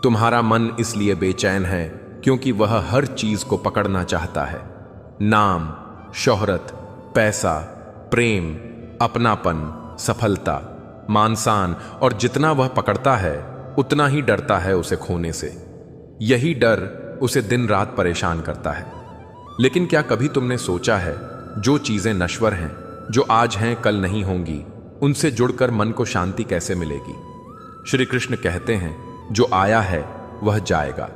तुम्हारा मन इसलिए बेचैन है क्योंकि वह हर चीज को पकड़ना चाहता है। नाम, शोहरत, पैसा, प्रेम, अपनापन, सफलता, मान-सान, और जितना वह पकड़ता है उतना ही डरता है उसे खोने से। यही डर उसे दिन रात परेशान करता है। लेकिन क्या कभी तुमने सोचा है, जो चीजें नश्वर हैं, जो आज हैं कल नहीं होंगी, उनसे जुड़कर मन को शांति कैसे मिलेगी? श्री कृष्ण कहते हैं, जो आया है वह जाएगा,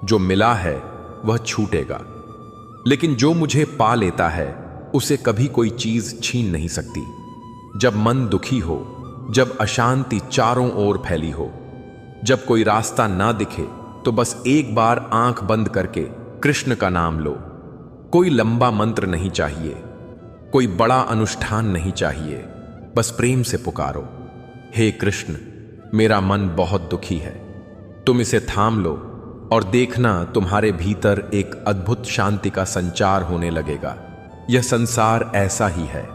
जो मिला है वह छूटेगा, लेकिन जो मुझे पा लेता है उसे कभी कोई चीज छीन नहीं सकती। जब मन दुखी हो, जब अशांति चारों ओर फैली हो, जब कोई रास्ता ना दिखे, तो बस एक बार आंख बंद करके कृष्ण का नाम लो। कोई लंबा मंत्र नहीं चाहिए, कोई बड़ा अनुष्ठान नहीं चाहिए, बस प्रेम से पुकारो, हे कृष्ण, मेरा मन बहुत दुखी है। तुम इसे थाम लो और देखना तुम्हारे भीतर एक अद्भुत शांति का संचार होने लगेगा। यह संसार ऐसा ही है,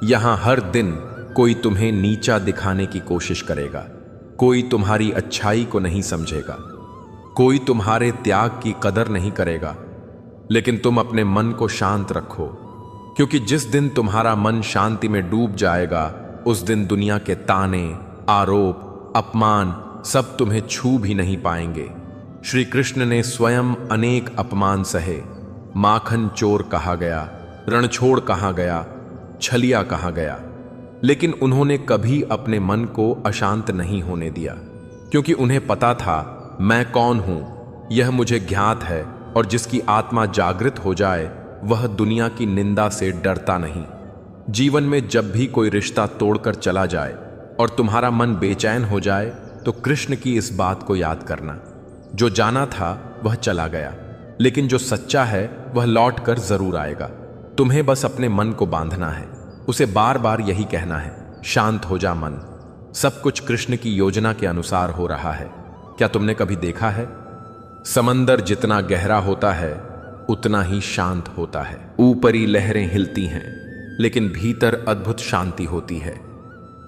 यहां हर दिन कोई तुम्हें नीचा दिखाने की कोशिश करेगा, कोई तुम्हारी अच्छाई को नहीं समझेगा, कोई तुम्हारे त्याग की कदर नहीं करेगा। लेकिन तुम अपने मन को शांत रखो, क्योंकि जिस दिन तुम्हारा मन शांति में डूब जाएगा, उस दिन दुनिया के ताने, आरोप, अपमान सब तुम्हें छू भी नहीं पाएंगे। श्री कृष्ण ने स्वयं अनेक अपमान सहे। माखन चोर कहा गया, रणछोड़ कहा गया, छलिया कहा गया, लेकिन उन्होंने कभी अपने मन को अशांत नहीं होने दिया, क्योंकि उन्हें पता था मैं कौन हूं, यह मुझे ज्ञात है, और जिसकी आत्मा जागृत हो जाए वह दुनिया की निंदा से डरता नहीं। जीवन में जब भी कोई रिश्ता तोड़कर चला जाए और तुम्हारा मन बेचैन हो जाए, तो कृष्ण की इस बात को याद करना, जो जाना था वह चला गया, लेकिन जो सच्चा है वह लौट कर जरूर आएगा। तुम्हें बस अपने मन को बांधना है, उसे बार बार यही कहना है, शांत हो जा मन, सब कुछ कृष्ण की योजना के अनुसार हो रहा है। क्या तुमने कभी देखा है, समंदर जितना गहरा होता है उतना ही शांत होता है। ऊपरी लहरें हिलती हैं, लेकिन भीतर अद्भुत शांति होती है।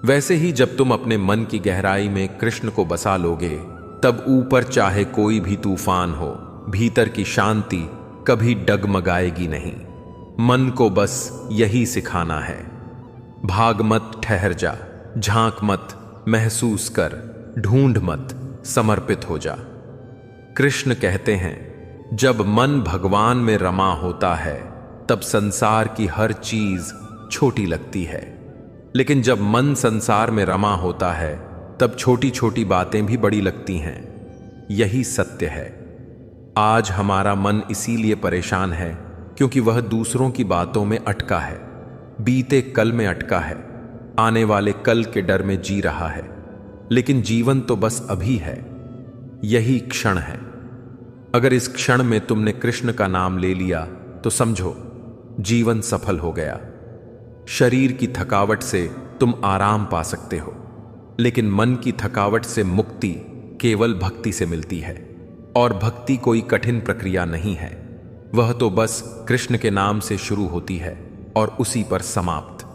वैसे ही जब तुम अपने मन की गहराई में कृष्ण को बसा लोगे, तब ऊपर चाहे कोई भी तूफान हो, भीतर की शांति कभी डगमगाएगी नहीं। मन को बस यही सिखाना है, भाग मत, ठहर जा, झांक मत, महसूस कर, ढूंढ मत, समर्पित हो जा। कृष्ण कहते हैं, जब मन भगवान में रमा होता है तब संसार की हर चीज छोटी लगती है, लेकिन जब मन संसार में रमा होता है तब छोटी छोटी बातें भी बड़ी लगती हैं। यही सत्य है। आज हमारा मन इसीलिए परेशान है क्योंकि वह दूसरों की बातों में अटका है, बीते कल में अटका है, आने वाले कल के डर में जी रहा है। लेकिन जीवन तो बस अभी है, यही क्षण है। अगर इस क्षण में तुमने कृष्ण का नाम ले लिया तो समझो जीवन सफल हो गया। शरीर की थकावट से तुम आराम पा सकते हो, लेकिन मन की थकावट से मुक्ति केवल भक्ति से मिलती है। और भक्ति कोई कठिन प्रक्रिया नहीं है, वह तो बस कृष्ण के नाम से शुरू होती है और उसी पर समाप्त।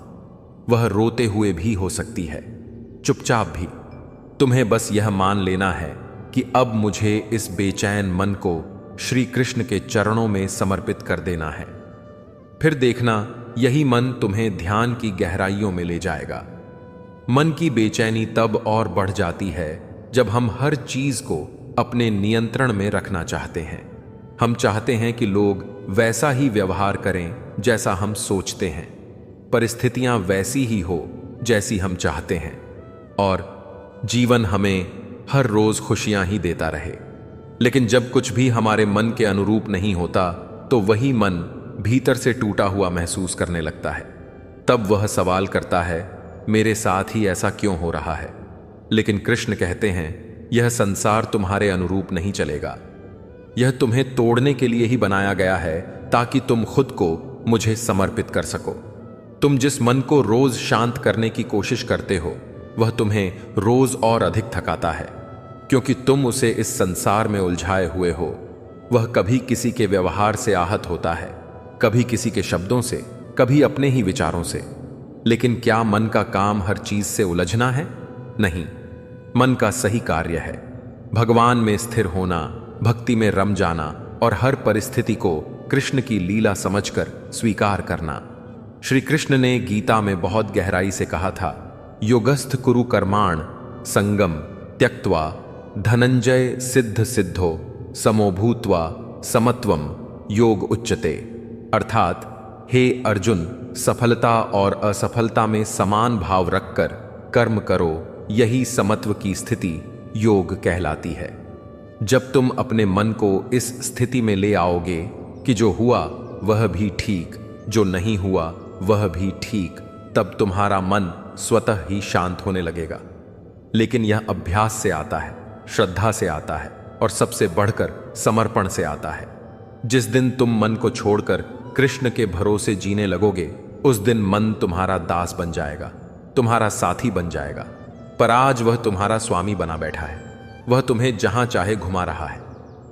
वह रोते हुए भी हो सकती है, चुपचाप भी। तुम्हें बस यह मान लेना है कि अब मुझे इस बेचैन मन को श्री कृष्ण के चरणों में समर्पित कर देना है। फिर देखना, यही मन तुम्हें ध्यान की गहराइयों में ले जाएगा। मन की बेचैनी तब और बढ़ जाती है जब हम हर चीज को अपने नियंत्रण में रखना चाहते हैं। हम चाहते हैं कि लोग वैसा ही व्यवहार करें जैसा हम सोचते हैं, परिस्थितियां वैसी ही हो जैसी हम चाहते हैं, और जीवन हमें हर रोज खुशियां ही देता रहे। लेकिन जब कुछ भी हमारे मन के अनुरूप नहीं होता, तो वही मन भीतर से टूटा हुआ महसूस करने लगता है। तब वह सवाल करता है, मेरे साथ ही ऐसा क्यों हो रहा है? लेकिन कृष्ण कहते हैं, यह संसार तुम्हारे अनुरूप नहीं चलेगा। यह तुम्हें तोड़ने के लिए ही बनाया गया है, ताकि तुम खुद को मुझे समर्पित कर सको। तुम जिस मन को रोज शांत करने की कोशिश करते हो, वह तुम्हें रोज और अधिक थकाता है, क्योंकि तुम उसे इस संसार में उलझाए हुए हो। वह कभी किसी के व्यवहार से आहत होता है, कभी किसी के शब्दों से, कभी अपने ही विचारों से। लेकिन क्या मन का काम हर चीज से उलझना है? नहीं, मन का सही कार्य है भगवान में स्थिर होना, भक्ति में रम जाना और हर परिस्थिति को कृष्ण की लीला समझकर स्वीकार करना। श्री कृष्ण ने गीता में बहुत गहराई से कहा था, योगस्थ कुरु कर्माण संगम त्यक्त्वा धनंजय सिद्ध सिद्धो समो भूत्वा समत्वम योग उच्यते। अर्थात, हे अर्जुन, सफलता और असफलता में समान भाव रखकर कर्म करो, यही समत्व की स्थिति योग कहलाती है। जब तुम अपने मन को इस स्थिति में ले आओगे कि जो हुआ वह भी ठीक, जो नहीं हुआ वह भी ठीक, तब तुम्हारा मन स्वतः ही शांत होने लगेगा। लेकिन यह अभ्यास से आता है, श्रद्धा से आता है और सबसे बढ़कर समर्पण से आता है। जिस दिन तुम मन को छोड़कर कृष्ण के भरोसे जीने लगोगे, उस दिन मन तुम्हारा दास बन जाएगा, तुम्हारा साथी बन जाएगा। पर आज वह तुम्हारा स्वामी बना बैठा है। वह तुम्हें जहां चाहे घुमा रहा है।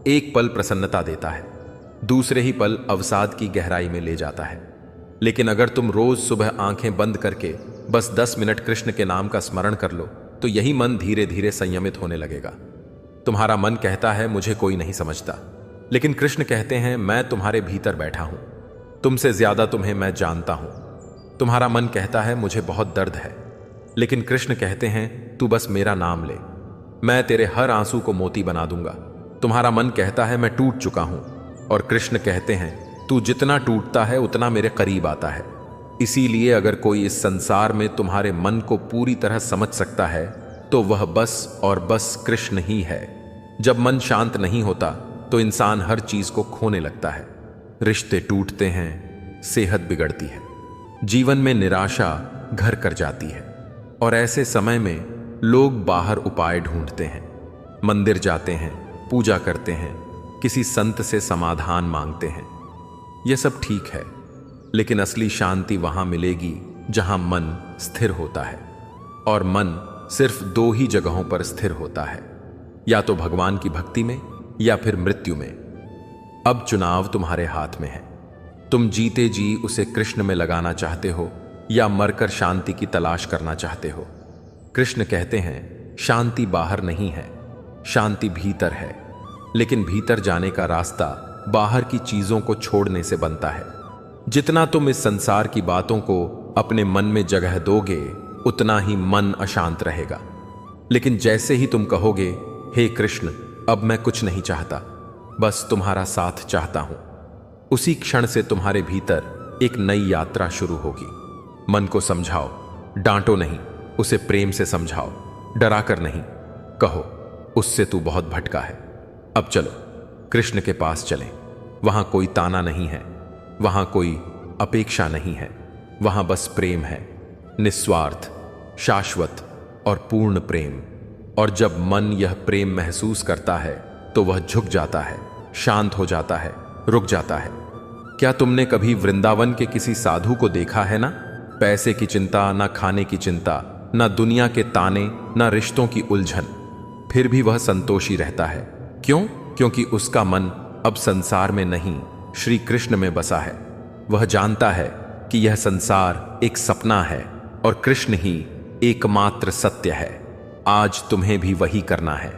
एक पल प्रसन्नता देता है, दूसरे ही पल अवसाद की गहराई में ले जाता है। लेकिन अगर तुम रोज सुबह आंखें बंद करके बस 10 मिनट कृष्ण के नाम का स्मरण कर लो तो यही मन धीरे धीरे संयमित होने लगेगा। तुम्हारा मन कहता है मुझे कोई नहीं समझता, लेकिन कृष्ण कहते हैं मैं तुम्हारे भीतर बैठा हूं, तुमसे ज्यादा तुम्हें मैं जानता हूं। तुम्हारा मन कहता है मुझे बहुत दर्द है, लेकिन कृष्ण कहते हैं तू बस मेरा नाम ले, मैं तेरे हर आंसू को मोती बना दूंगा। तुम्हारा मन कहता है मैं टूट चुका हूं, और कृष्ण कहते हैं तू जितना टूटता है उतना मेरे करीब आता है। इसीलिए अगर कोई इस संसार में तुम्हारे मन को पूरी तरह समझ सकता है तो वह बस और बस कृष्ण ही है। जब मन शांत नहीं होता तो इंसान हर चीज को खोने लगता है, रिश्ते टूटते हैं, सेहत बिगड़ती है, जीवन में निराशा घर कर जाती है, और ऐसे समय में लोग बाहर उपाय ढूंढते हैं, मंदिर जाते हैं, पूजा करते हैं, किसी संत से समाधान मांगते हैं। यह सब ठीक है, लेकिन असली शांति वहां मिलेगी जहां मन स्थिर होता है, और मन सिर्फ 2 ही जगहों पर स्थिर होता है, या तो भगवान की भक्ति में या फिर मृत्यु में। अब चुनाव तुम्हारे हाथ में है, तुम जीते जी उसे कृष्ण में लगाना चाहते हो या मरकर शांति की तलाश करना चाहते हो। कृष्ण कहते हैं शांति बाहर नहीं है, शांति भीतर है, लेकिन भीतर जाने का रास्ता बाहर की चीजों को छोड़ने से बनता है। जितना तुम इस संसार की बातों को अपने मन में जगह दोगे उतना ही मन अशांत रहेगा। लेकिन जैसे ही तुम कहोगे हे कृष्ण अब मैं कुछ नहीं चाहता, बस तुम्हारा साथ चाहता हूं, उसी क्षण से तुम्हारे भीतर एक नई यात्रा शुरू होगी। मन को समझाओ, डांटो नहीं, उसे प्रेम से समझाओ, डरा कर नहीं। कहो उससे तू बहुत भटका है, अब चलो कृष्ण के पास चलें। वहां कोई ताना नहीं है, वहां कोई अपेक्षा नहीं है, वहां बस प्रेम है, निस्वार्थ, शाश्वत और पूर्ण प्रेम। और जब मन यह प्रेम महसूस करता है तो वह झुक जाता है, शांत हो जाता है, रुक जाता है। क्या तुमने कभी वृंदावन के किसी साधु को देखा है ना? पैसे की चिंता, ना खाने की चिंता, ना दुनिया के ताने, ना रिश्तों की उलझन, फिर भी वह संतोषी रहता है। क्यों? क्योंकि उसका मन अब संसार में नहीं, श्री कृष्ण में बसा है। वह जानता है कि यह संसार एक सपना है और कृष्ण ही एकमात्र सत्य है। आज तुम्हें भी वही करना है।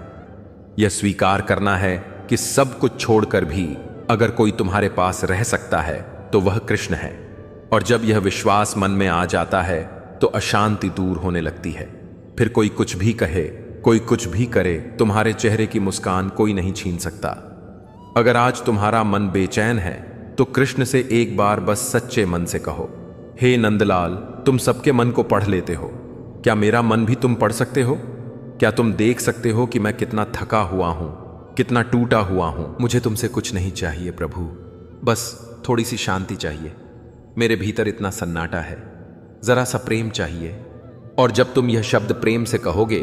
यह स्वीकार करना है कि सब कुछ छोड़कर भी अगर कोई तुम्हारे पास रह सकता है तो वह कृष्ण है। और जब यह विश्वास मन में आ जाता है तो अशांति दूर होने लगती है। फिर कोई कुछ भी कहे, कोई कुछ भी करे, तुम्हारे चेहरे की मुस्कान कोई नहीं छीन सकता। अगर आज तुम्हारा मन बेचैन है तो कृष्ण से एक बार बस सच्चे मन से कहो, हे नंदलाल, तुम सबके मन को पढ़ लेते हो, क्या मेरा मन भी तुम पढ़ सकते हो? क्या तुम देख सकते हो कि मैं कितना थका हुआ हूं, कितना टूटा हुआ हूं? मुझे तुमसे कुछ नहीं चाहिए प्रभु, बस थोड़ी सी शांति चाहिए। मेरे भीतर इतना सन्नाटा है, जरा सा प्रेम चाहिए। और जब तुम यह शब्द प्रेम से कहोगे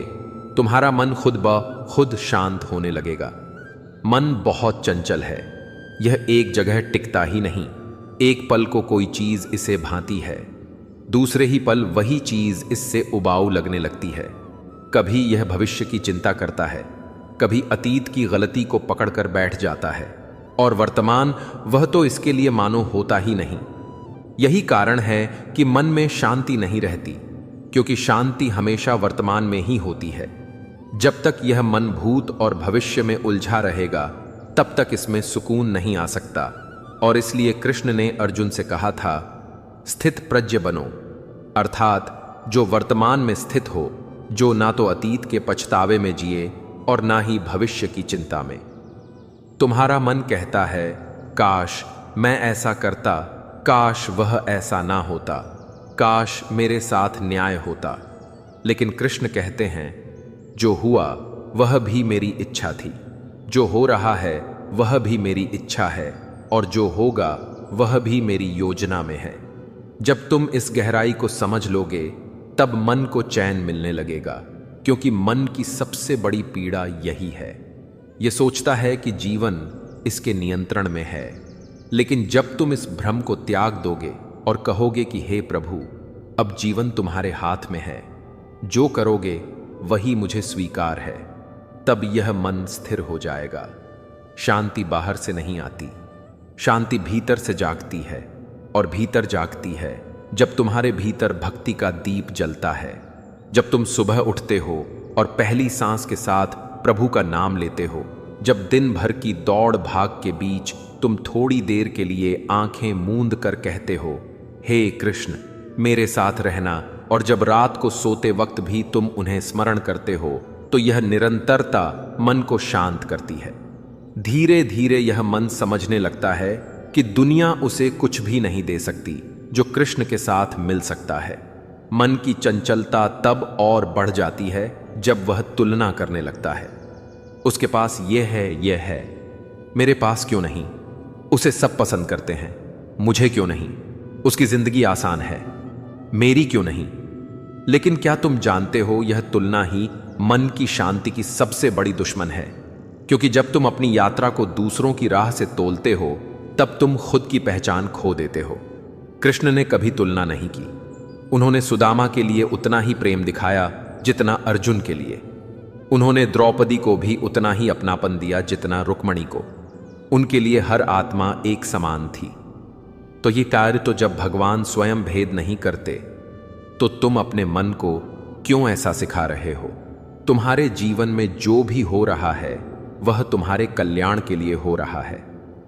तुम्हारा मन खुद ब खुद शांत होने लगेगा। मन बहुत चंचल है, यह एक जगह टिकता ही नहीं। एक पल को कोई चीज इसे भाती है, दूसरे ही पल वही चीज इससे उबाऊ लगने लगती है। कभी यह भविष्य की चिंता करता है, कभी अतीत की गलती को पकड़कर बैठ जाता है, और वर्तमान वह तो इसके लिए मानो होता ही नहीं। यही कारण है कि मन में शांति नहीं रहती, क्योंकि शांति हमेशा वर्तमान में ही होती है। जब तक यह मन भूत और भविष्य में उलझा रहेगा तब तक इसमें सुकून नहीं आ सकता। और इसलिए कृष्ण ने अर्जुन से कहा था, स्थित प्रज्ञ बनो, अर्थात जो वर्तमान में स्थित हो, जो ना तो अतीत के पछतावे में जिए और ना ही भविष्य की चिंता में। तुम्हारा मन कहता है काश मैं ऐसा करता, काश वह ऐसा ना होता, काश मेरे साथ न्याय होता। लेकिन कृष्ण कहते हैं जो हुआ वह भी मेरी इच्छा थी, जो हो रहा है वह भी मेरी इच्छा है, और जो होगा वह भी मेरी योजना में है। जब तुम इस गहराई को समझ लोगे तब मन को चैन मिलने लगेगा, क्योंकि मन की सबसे बड़ी पीड़ा यही है। यह सोचता है कि जीवन इसके नियंत्रण में है। लेकिन जब तुम इस भ्रम को त्याग दोगे और कहोगे कि हे प्रभु, अब जीवन तुम्हारे हाथ में है, जो करोगे वही मुझे स्वीकार है, तब यह मन स्थिर हो जाएगा। शांति बाहर से नहीं आती, शांति भीतर से जागती है, और भीतर जागती है जब तुम्हारे भीतर भक्ति का दीप जलता है, जब तुम सुबह उठते हो और पहली सांस के साथ प्रभु का नाम लेते हो, जब दिन भर की दौड़ भाग के बीच तुम थोड़ी देर के लिए आंखें मूंद कर कहते हो, हे कृष्ण मेरे साथ रहना, और जब रात को सोते वक्त भी तुम उन्हें स्मरण करते हो, तो यह निरंतरता मन को शांत करती है। धीरे धीरे यह मन समझने लगता है कि दुनिया उसे कुछ भी नहीं दे सकती जो कृष्ण के साथ मिल सकता है। मन की चंचलता तब और बढ़ जाती है जब वह तुलना करने लगता है। उसके पास यह है, मेरे पास क्यों नहीं? उसे सब पसंद करते हैं, मुझे क्यों नहीं? उसकी जिंदगी आसान है, मेरी क्यों नहीं? लेकिन क्या तुम जानते हो, यह तुलना ही मन की शांति की सबसे बड़ी दुश्मन है। क्योंकि जब तुम अपनी यात्रा को दूसरों की राह से तोलते हो, तब तुम खुद की पहचान खो देते हो। कृष्ण ने कभी तुलना नहीं की। उन्होंने सुदामा के लिए उतना ही प्रेम दिखाया जितना अर्जुन के लिए। उन्होंने द्रौपदी को भी उतना ही अपनापन दिया जितना रुक्मणी को। उनके लिए हर आत्मा एक समान थी। तो ये कार्य तो जब भगवान स्वयं भेद नहीं करते, तो तुम अपने मन को क्यों ऐसा सिखा रहे हो? तुम्हारे जीवन में जो भी हो रहा है वह तुम्हारे कल्याण के लिए हो रहा है,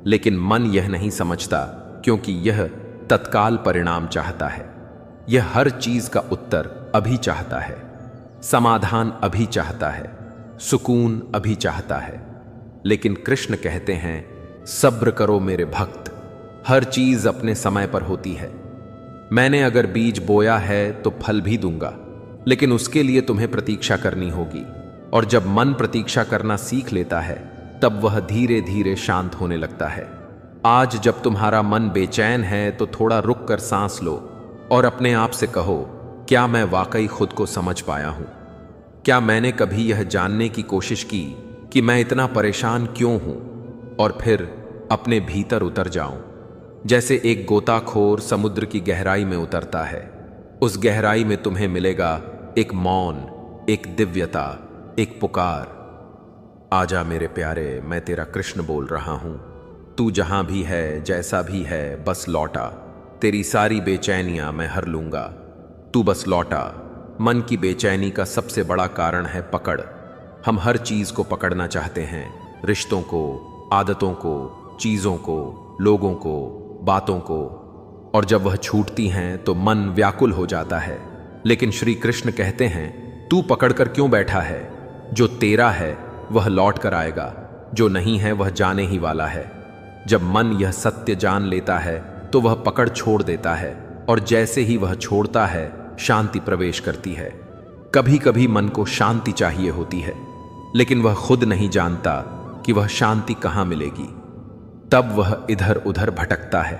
लेकिन मन यह नहीं समझता, क्योंकि यह तत्काल परिणाम चाहता है। यह हर चीज का उत्तर अभी चाहता है, समाधान अभी चाहता है, सुकून अभी चाहता है। लेकिन कृष्ण कहते हैं, सब्र करो मेरे भक्त, हर चीज अपने समय पर होती है। मैंने अगर बीज बोया है तो फल भी दूंगा, लेकिन उसके लिए तुम्हें प्रतीक्षा करनी होगी। और जब मन प्रतीक्षा करना सीख लेता है, तब वह धीरे धीरे शांत होने लगता है। आज जब तुम्हारा मन बेचैन है, तो थोड़ा रुक कर सांस लो और अपने आप से कहो, क्या मैं वाकई खुद को समझ पाया हूं? क्या मैंने कभी यह जानने की कोशिश की कि मैं इतना परेशान क्यों हूं? और फिर अपने भीतर उतर जाऊं। जैसे एक गोताखोर समुद्र की गहराई में उतरता है, उस गहराई में तुम्हें मिलेगा एक मौन, एक दिव्यता, एक पुकार। आजा मेरे प्यारे, मैं तेरा कृष्ण बोल रहा हूं। तू जहां भी है, जैसा भी है, बस लौटा। तेरी सारी बेचैनियां मैं हर लूंगा, तू बस लौटा। मन की बेचैनी का सबसे बड़ा कारण है पकड़। हम हर चीज को पकड़ना चाहते हैं, रिश्तों को, आदतों को, चीजों को, लोगों को, बातों को, और जब वह छूटती हैं तो मन व्याकुल हो जाता है। लेकिन श्री कृष्ण कहते हैं, तू पकड़कर क्यों बैठा है? जो तेरा है वह लौट कर आएगा, जो नहीं है वह जाने ही वाला है। जब मन यह सत्य जान लेता है तो वह पकड़ छोड़ देता है, और जैसे ही वह छोड़ता है, शांति प्रवेश करती है। कभी कभी मन को शांति चाहिए होती है, लेकिन वह खुद नहीं जानता कि वह शांति कहाँ मिलेगी। तब वह इधर उधर भटकता है,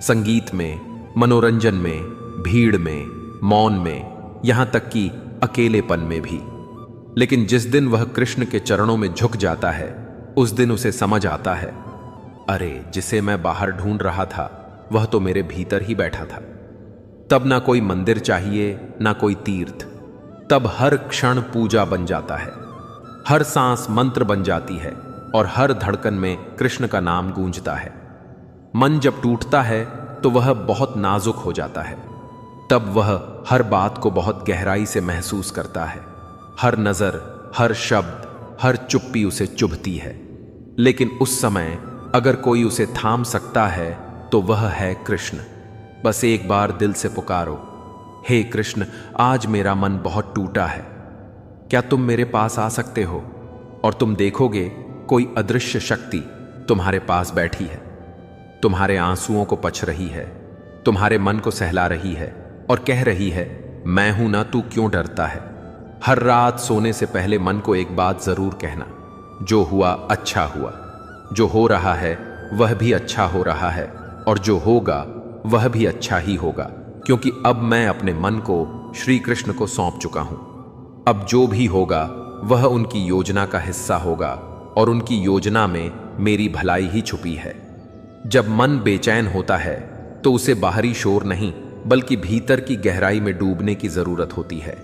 संगीत में, मनोरंजन में, भीड़ में, मौन में, यहां तक कि अकेलेपन में भी। लेकिन जिस दिन वह कृष्ण के चरणों में झुक जाता है, उस दिन उसे समझ आता है, अरे जिसे मैं बाहर ढूंढ रहा था वह तो मेरे भीतर ही बैठा था। तब ना कोई मंदिर चाहिए, ना कोई तीर्थ। तब हर क्षण पूजा बन जाता है, हर सांस मंत्र बन जाती है, और हर धड़कन में कृष्ण का नाम गूंजता है। मन जब टूटता है तो वह बहुत नाजुक हो जाता है। तब वह हर बात को बहुत गहराई से महसूस करता है। हर नजर, हर शब्द, हर चुप्पी उसे चुभती है। लेकिन उस समय अगर कोई उसे थाम सकता है तो वह है कृष्ण। बस एक बार दिल से पुकारो, हे कृष्ण, आज मेरा मन बहुत टूटा है, क्या तुम मेरे पास आ सकते हो? और तुम देखोगे कोई अदृश्य शक्ति तुम्हारे पास बैठी है, तुम्हारे आंसुओं को पच रही है, तुम्हारे मन को सहला रही है और कह रही है, मैं हूं ना, तू क्यों डरता है? हर रात सोने से पहले मन को एक बात जरूर कहना, जो हुआ अच्छा हुआ, जो हो रहा है वह भी अच्छा हो रहा है, और जो होगा वह भी अच्छा ही होगा, क्योंकि अब मैं अपने मन को श्री कृष्ण को सौंप चुका हूं। अब जो भी होगा वह उनकी योजना का हिस्सा होगा, और उनकी योजना में मेरी भलाई ही छुपी है। जब मन बेचैन होता है तो उसे बाहरी शोर नहीं, बल्कि भीतर की गहराई में डूबने की जरूरत होती है।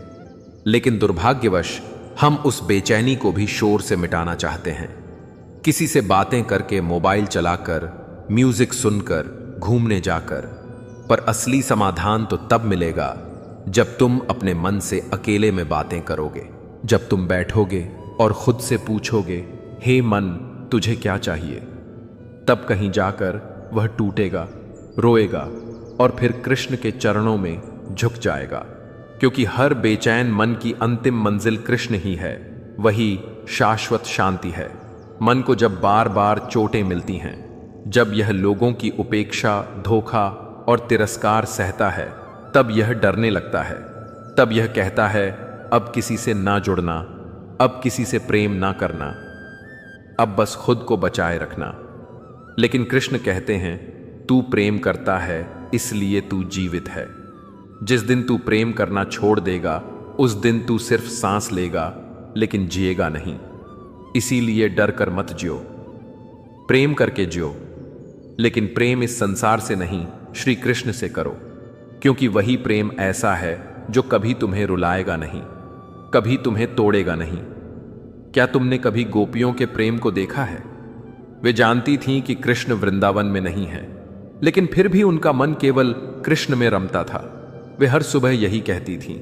लेकिन दुर्भाग्यवश हम उस बेचैनी को भी शोर से मिटाना चाहते हैं। किसी से बातें करके, मोबाइल चलाकर, म्यूजिक सुनकर, घूमने जाकर। पर असली समाधान तो तब मिलेगा जब तुम अपने मन से अकेले में बातें करोगे, जब तुम बैठोगे और खुद से पूछोगे, हे मन, तुझे क्या चाहिए। तब कहीं जाकर वह टूटेगा, रोएगा और फिर कृष्ण के चरणों में झुक जाएगा, क्योंकि हर बेचैन मन की अंतिम मंजिल कृष्ण ही है। वही शाश्वत शांति है। मन को जब बार बार चोटें मिलती हैं, जब यह लोगों की उपेक्षा, धोखा और तिरस्कार सहता है, तब यह डरने लगता है। तब यह कहता है, अब किसी से ना जुड़ना, अब किसी से प्रेम ना करना, अब बस खुद को बचाए रखना। लेकिन कृष्ण कहते हैं, तू प्रेम करता है इसलिए तू जीवित है। जिस दिन तू प्रेम करना छोड़ देगा, उस दिन तू सिर्फ सांस लेगा लेकिन जिएगा नहीं। इसीलिए डर कर मत जियो, प्रेम करके जियो। लेकिन प्रेम इस संसार से नहीं, श्री कृष्ण से करो, क्योंकि वही प्रेम ऐसा है जो कभी तुम्हें रुलाएगा नहीं, कभी तुम्हें तोड़ेगा नहीं। क्या तुमने कभी गोपियों के प्रेम को देखा है? वे जानती थीं कि कृष्ण वृंदावन में नहीं है, लेकिन फिर भी उनका मन केवल कृष्ण में रमता था। वे हर सुबह यही कहती थीं,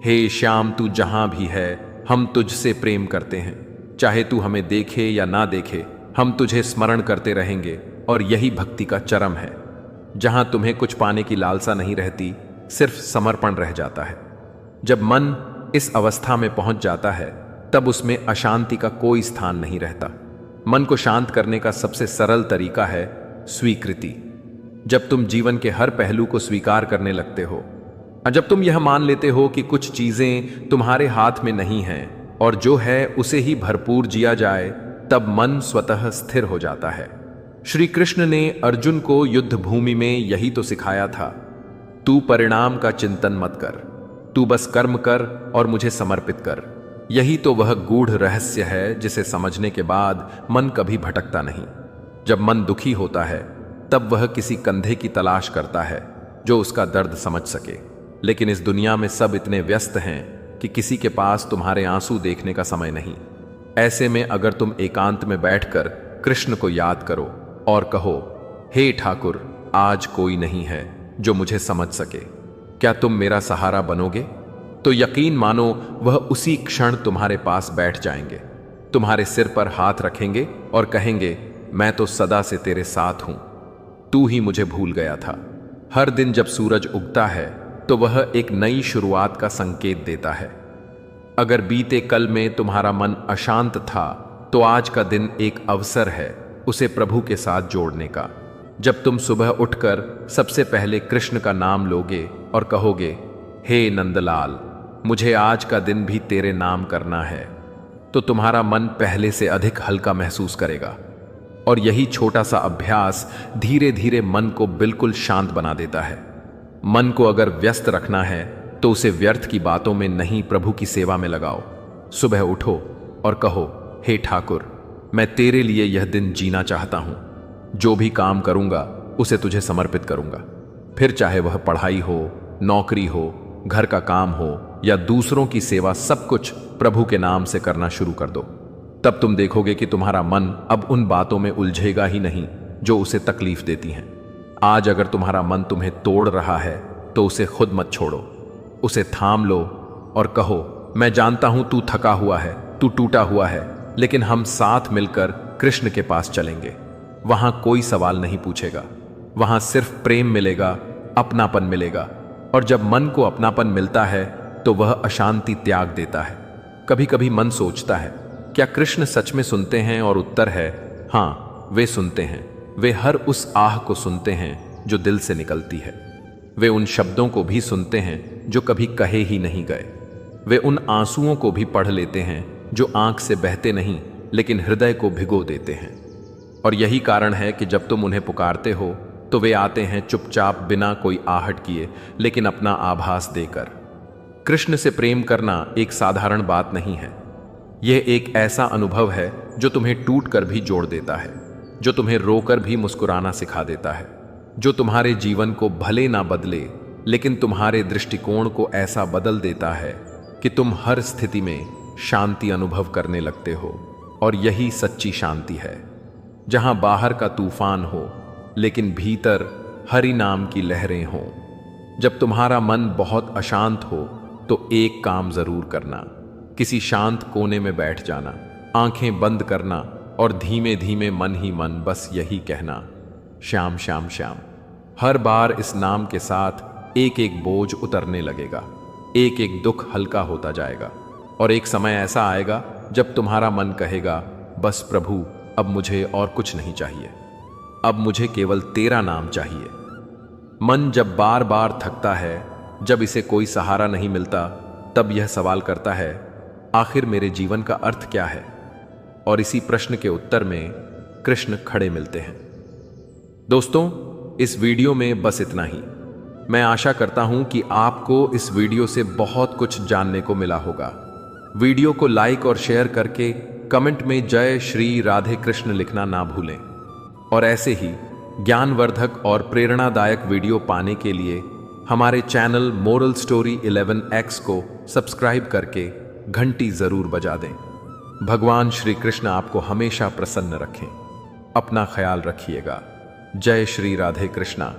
हे श्याम, तू जहां भी है, हम तुझसे प्रेम करते हैं। चाहे तू हमें देखे या ना देखे, हम तुझे स्मरण करते रहेंगे। और यही भक्ति का चरम है, जहां तुम्हें कुछ पाने की लालसा नहीं रहती, सिर्फ समर्पण रह जाता है। जब मन इस अवस्था में पहुंच जाता है, तब उसमें अशांति का कोई स्थान नहीं रहता। मन को शांत करने का सबसे सरल तरीका है स्वीकृति। जब तुम जीवन के हर पहलू को स्वीकार करने लगते हो, जब तुम यह मान लेते हो कि कुछ चीजें तुम्हारे हाथ में नहीं हैं और जो है उसे ही भरपूर जिया जाए, तब मन स्वतः स्थिर हो जाता है। श्री कृष्ण ने अर्जुन को युद्ध भूमि में यही तो सिखाया था, तू परिणाम का चिंतन मत कर, तू बस कर्म कर और मुझे समर्पित कर। यही तो वह गूढ़ रहस्य है जिसे समझने के बाद मन कभी भटकता नहीं। जब मन दुखी होता है, तब वह किसी कंधे की तलाश करता है जो उसका दर्द समझ सके। लेकिन इस दुनिया में सब इतने व्यस्त हैं कि किसी के पास तुम्हारे आंसू देखने का समय नहीं। ऐसे में अगर तुम एकांत में बैठकर कृष्ण को याद करो और कहो, हे ठाकुर, आज कोई नहीं है जो मुझे समझ सके, क्या तुम मेरा सहारा बनोगे? तो यकीन मानो वह उसी क्षण तुम्हारे पास बैठ जाएंगे, तुम्हारे सिर पर हाथ रखेंगे और कहेंगे, मैं तो सदा से तेरे साथ हूं, तू ही मुझे भूल गया था। हर दिन जब सूरज उगता है तो वह एक नई शुरुआत का संकेत देता है। अगर बीते कल में तुम्हारा मन अशांत था, तो आज का दिन एक अवसर है उसे प्रभु के साथ जोड़ने का। जब तुम सुबह उठकर सबसे पहले कृष्ण का नाम लोगे और कहोगे, हे नंदलाल, मुझे आज का दिन भी तेरे नाम करना है, तो तुम्हारा मन पहले से अधिक हल्का महसूस करेगा। और यही छोटा सा अभ्यास धीरे धीरे मन को बिल्कुल शांत बना देता है। मन को अगर व्यस्त रखना है तो उसे व्यर्थ की बातों में नहीं, प्रभु की सेवा में लगाओ। सुबह उठो और कहो, हे ठाकुर, मैं तेरे लिए यह दिन जीना चाहता हूं। जो भी काम करूंगा उसे तुझे समर्पित करूंगा। फिर चाहे वह पढ़ाई हो, नौकरी हो, घर का काम हो या दूसरों की सेवा, सब कुछ प्रभु के नाम से करना शुरू कर दो। तब तुम देखोगे कि तुम्हारा मन अब उन बातों में उलझेगा ही नहीं जो उसे तकलीफ देती हैं। आज अगर तुम्हारा मन तुम्हें तोड़ रहा है तो उसे खुद मत छोड़ो, उसे थाम लो और कहो, मैं जानता हूं तू थका हुआ है, तू टूटा हुआ है, लेकिन हम साथ मिलकर कृष्ण के पास चलेंगे। वहां कोई सवाल नहीं पूछेगा, वहां सिर्फ प्रेम मिलेगा, अपनापन मिलेगा। और जब मन को अपनापन मिलता है तो वह अशांति त्याग देता है। कभी कभी मन सोचता है, क्या कृष्ण सच में सुनते हैं? और उत्तर है, हां, वे सुनते हैं। वे हर उस आह को सुनते हैं जो दिल से निकलती है। वे उन शब्दों को भी सुनते हैं जो कभी कहे ही नहीं गए। वे उन आंसुओं को भी पढ़ लेते हैं जो आंख से बहते नहीं लेकिन हृदय को भिगो देते हैं। और यही कारण है कि जब तुम उन्हें पुकारते हो तो वे आते हैं चुपचाप, बिना कोई आहट किए, लेकिन अपना आभास देकर। कृष्ण से प्रेम करना एक साधारण बात नहीं है। यह एक ऐसा अनुभव है जो तुम्हें टूट कर भी जोड़ देता है, जो तुम्हें रोकर भी मुस्कुराना सिखा देता है, जो तुम्हारे जीवन को भले ना बदले लेकिन तुम्हारे दृष्टिकोण को ऐसा बदल देता है कि तुम हर स्थिति में शांति अनुभव करने लगते हो। और यही सच्ची शांति है, जहां बाहर का तूफान हो लेकिन भीतर हरि नाम की लहरें हों। जब तुम्हारा मन बहुत अशांत हो तो एक काम जरूर करना, किसी शांत कोने में बैठ जाना, आंखें बंद करना और धीमे धीमे मन ही मन बस यही कहना, श्याम श्याम श्याम। हर बार इस नाम के साथ एक एक बोझ उतरने लगेगा, एक एक दुख हल्का होता जाएगा और एक समय ऐसा आएगा जब तुम्हारा मन कहेगा, बस प्रभु अब मुझे और कुछ नहीं चाहिए, अब मुझे केवल तेरा नाम चाहिए। मन जब बार बार थकता है, जब इसे कोई सहारा नहीं मिलता, तब यह सवाल करता है, आखिर मेरे जीवन का अर्थ क्या है? और इसी प्रश्न के उत्तर में कृष्ण खड़े मिलते हैं। दोस्तों, इस वीडियो में बस इतना ही। मैं आशा करता हूं कि आपको इस वीडियो से बहुत कुछ जानने को मिला होगा। वीडियो को लाइक और शेयर करके कमेंट में जय श्री राधे कृष्ण लिखना ना भूलें और ऐसे ही ज्ञानवर्धक और प्रेरणादायक वीडियो पाने के लिए हमारे चैनल मोरल स्टोरी 11X को सब्सक्राइब करके घंटी जरूर बजा दें। भगवान श्री कृष्ण आपको हमेशा प्रसन्न रखें। अपना ख्याल रखिएगा। जय श्री राधे कृष्णा।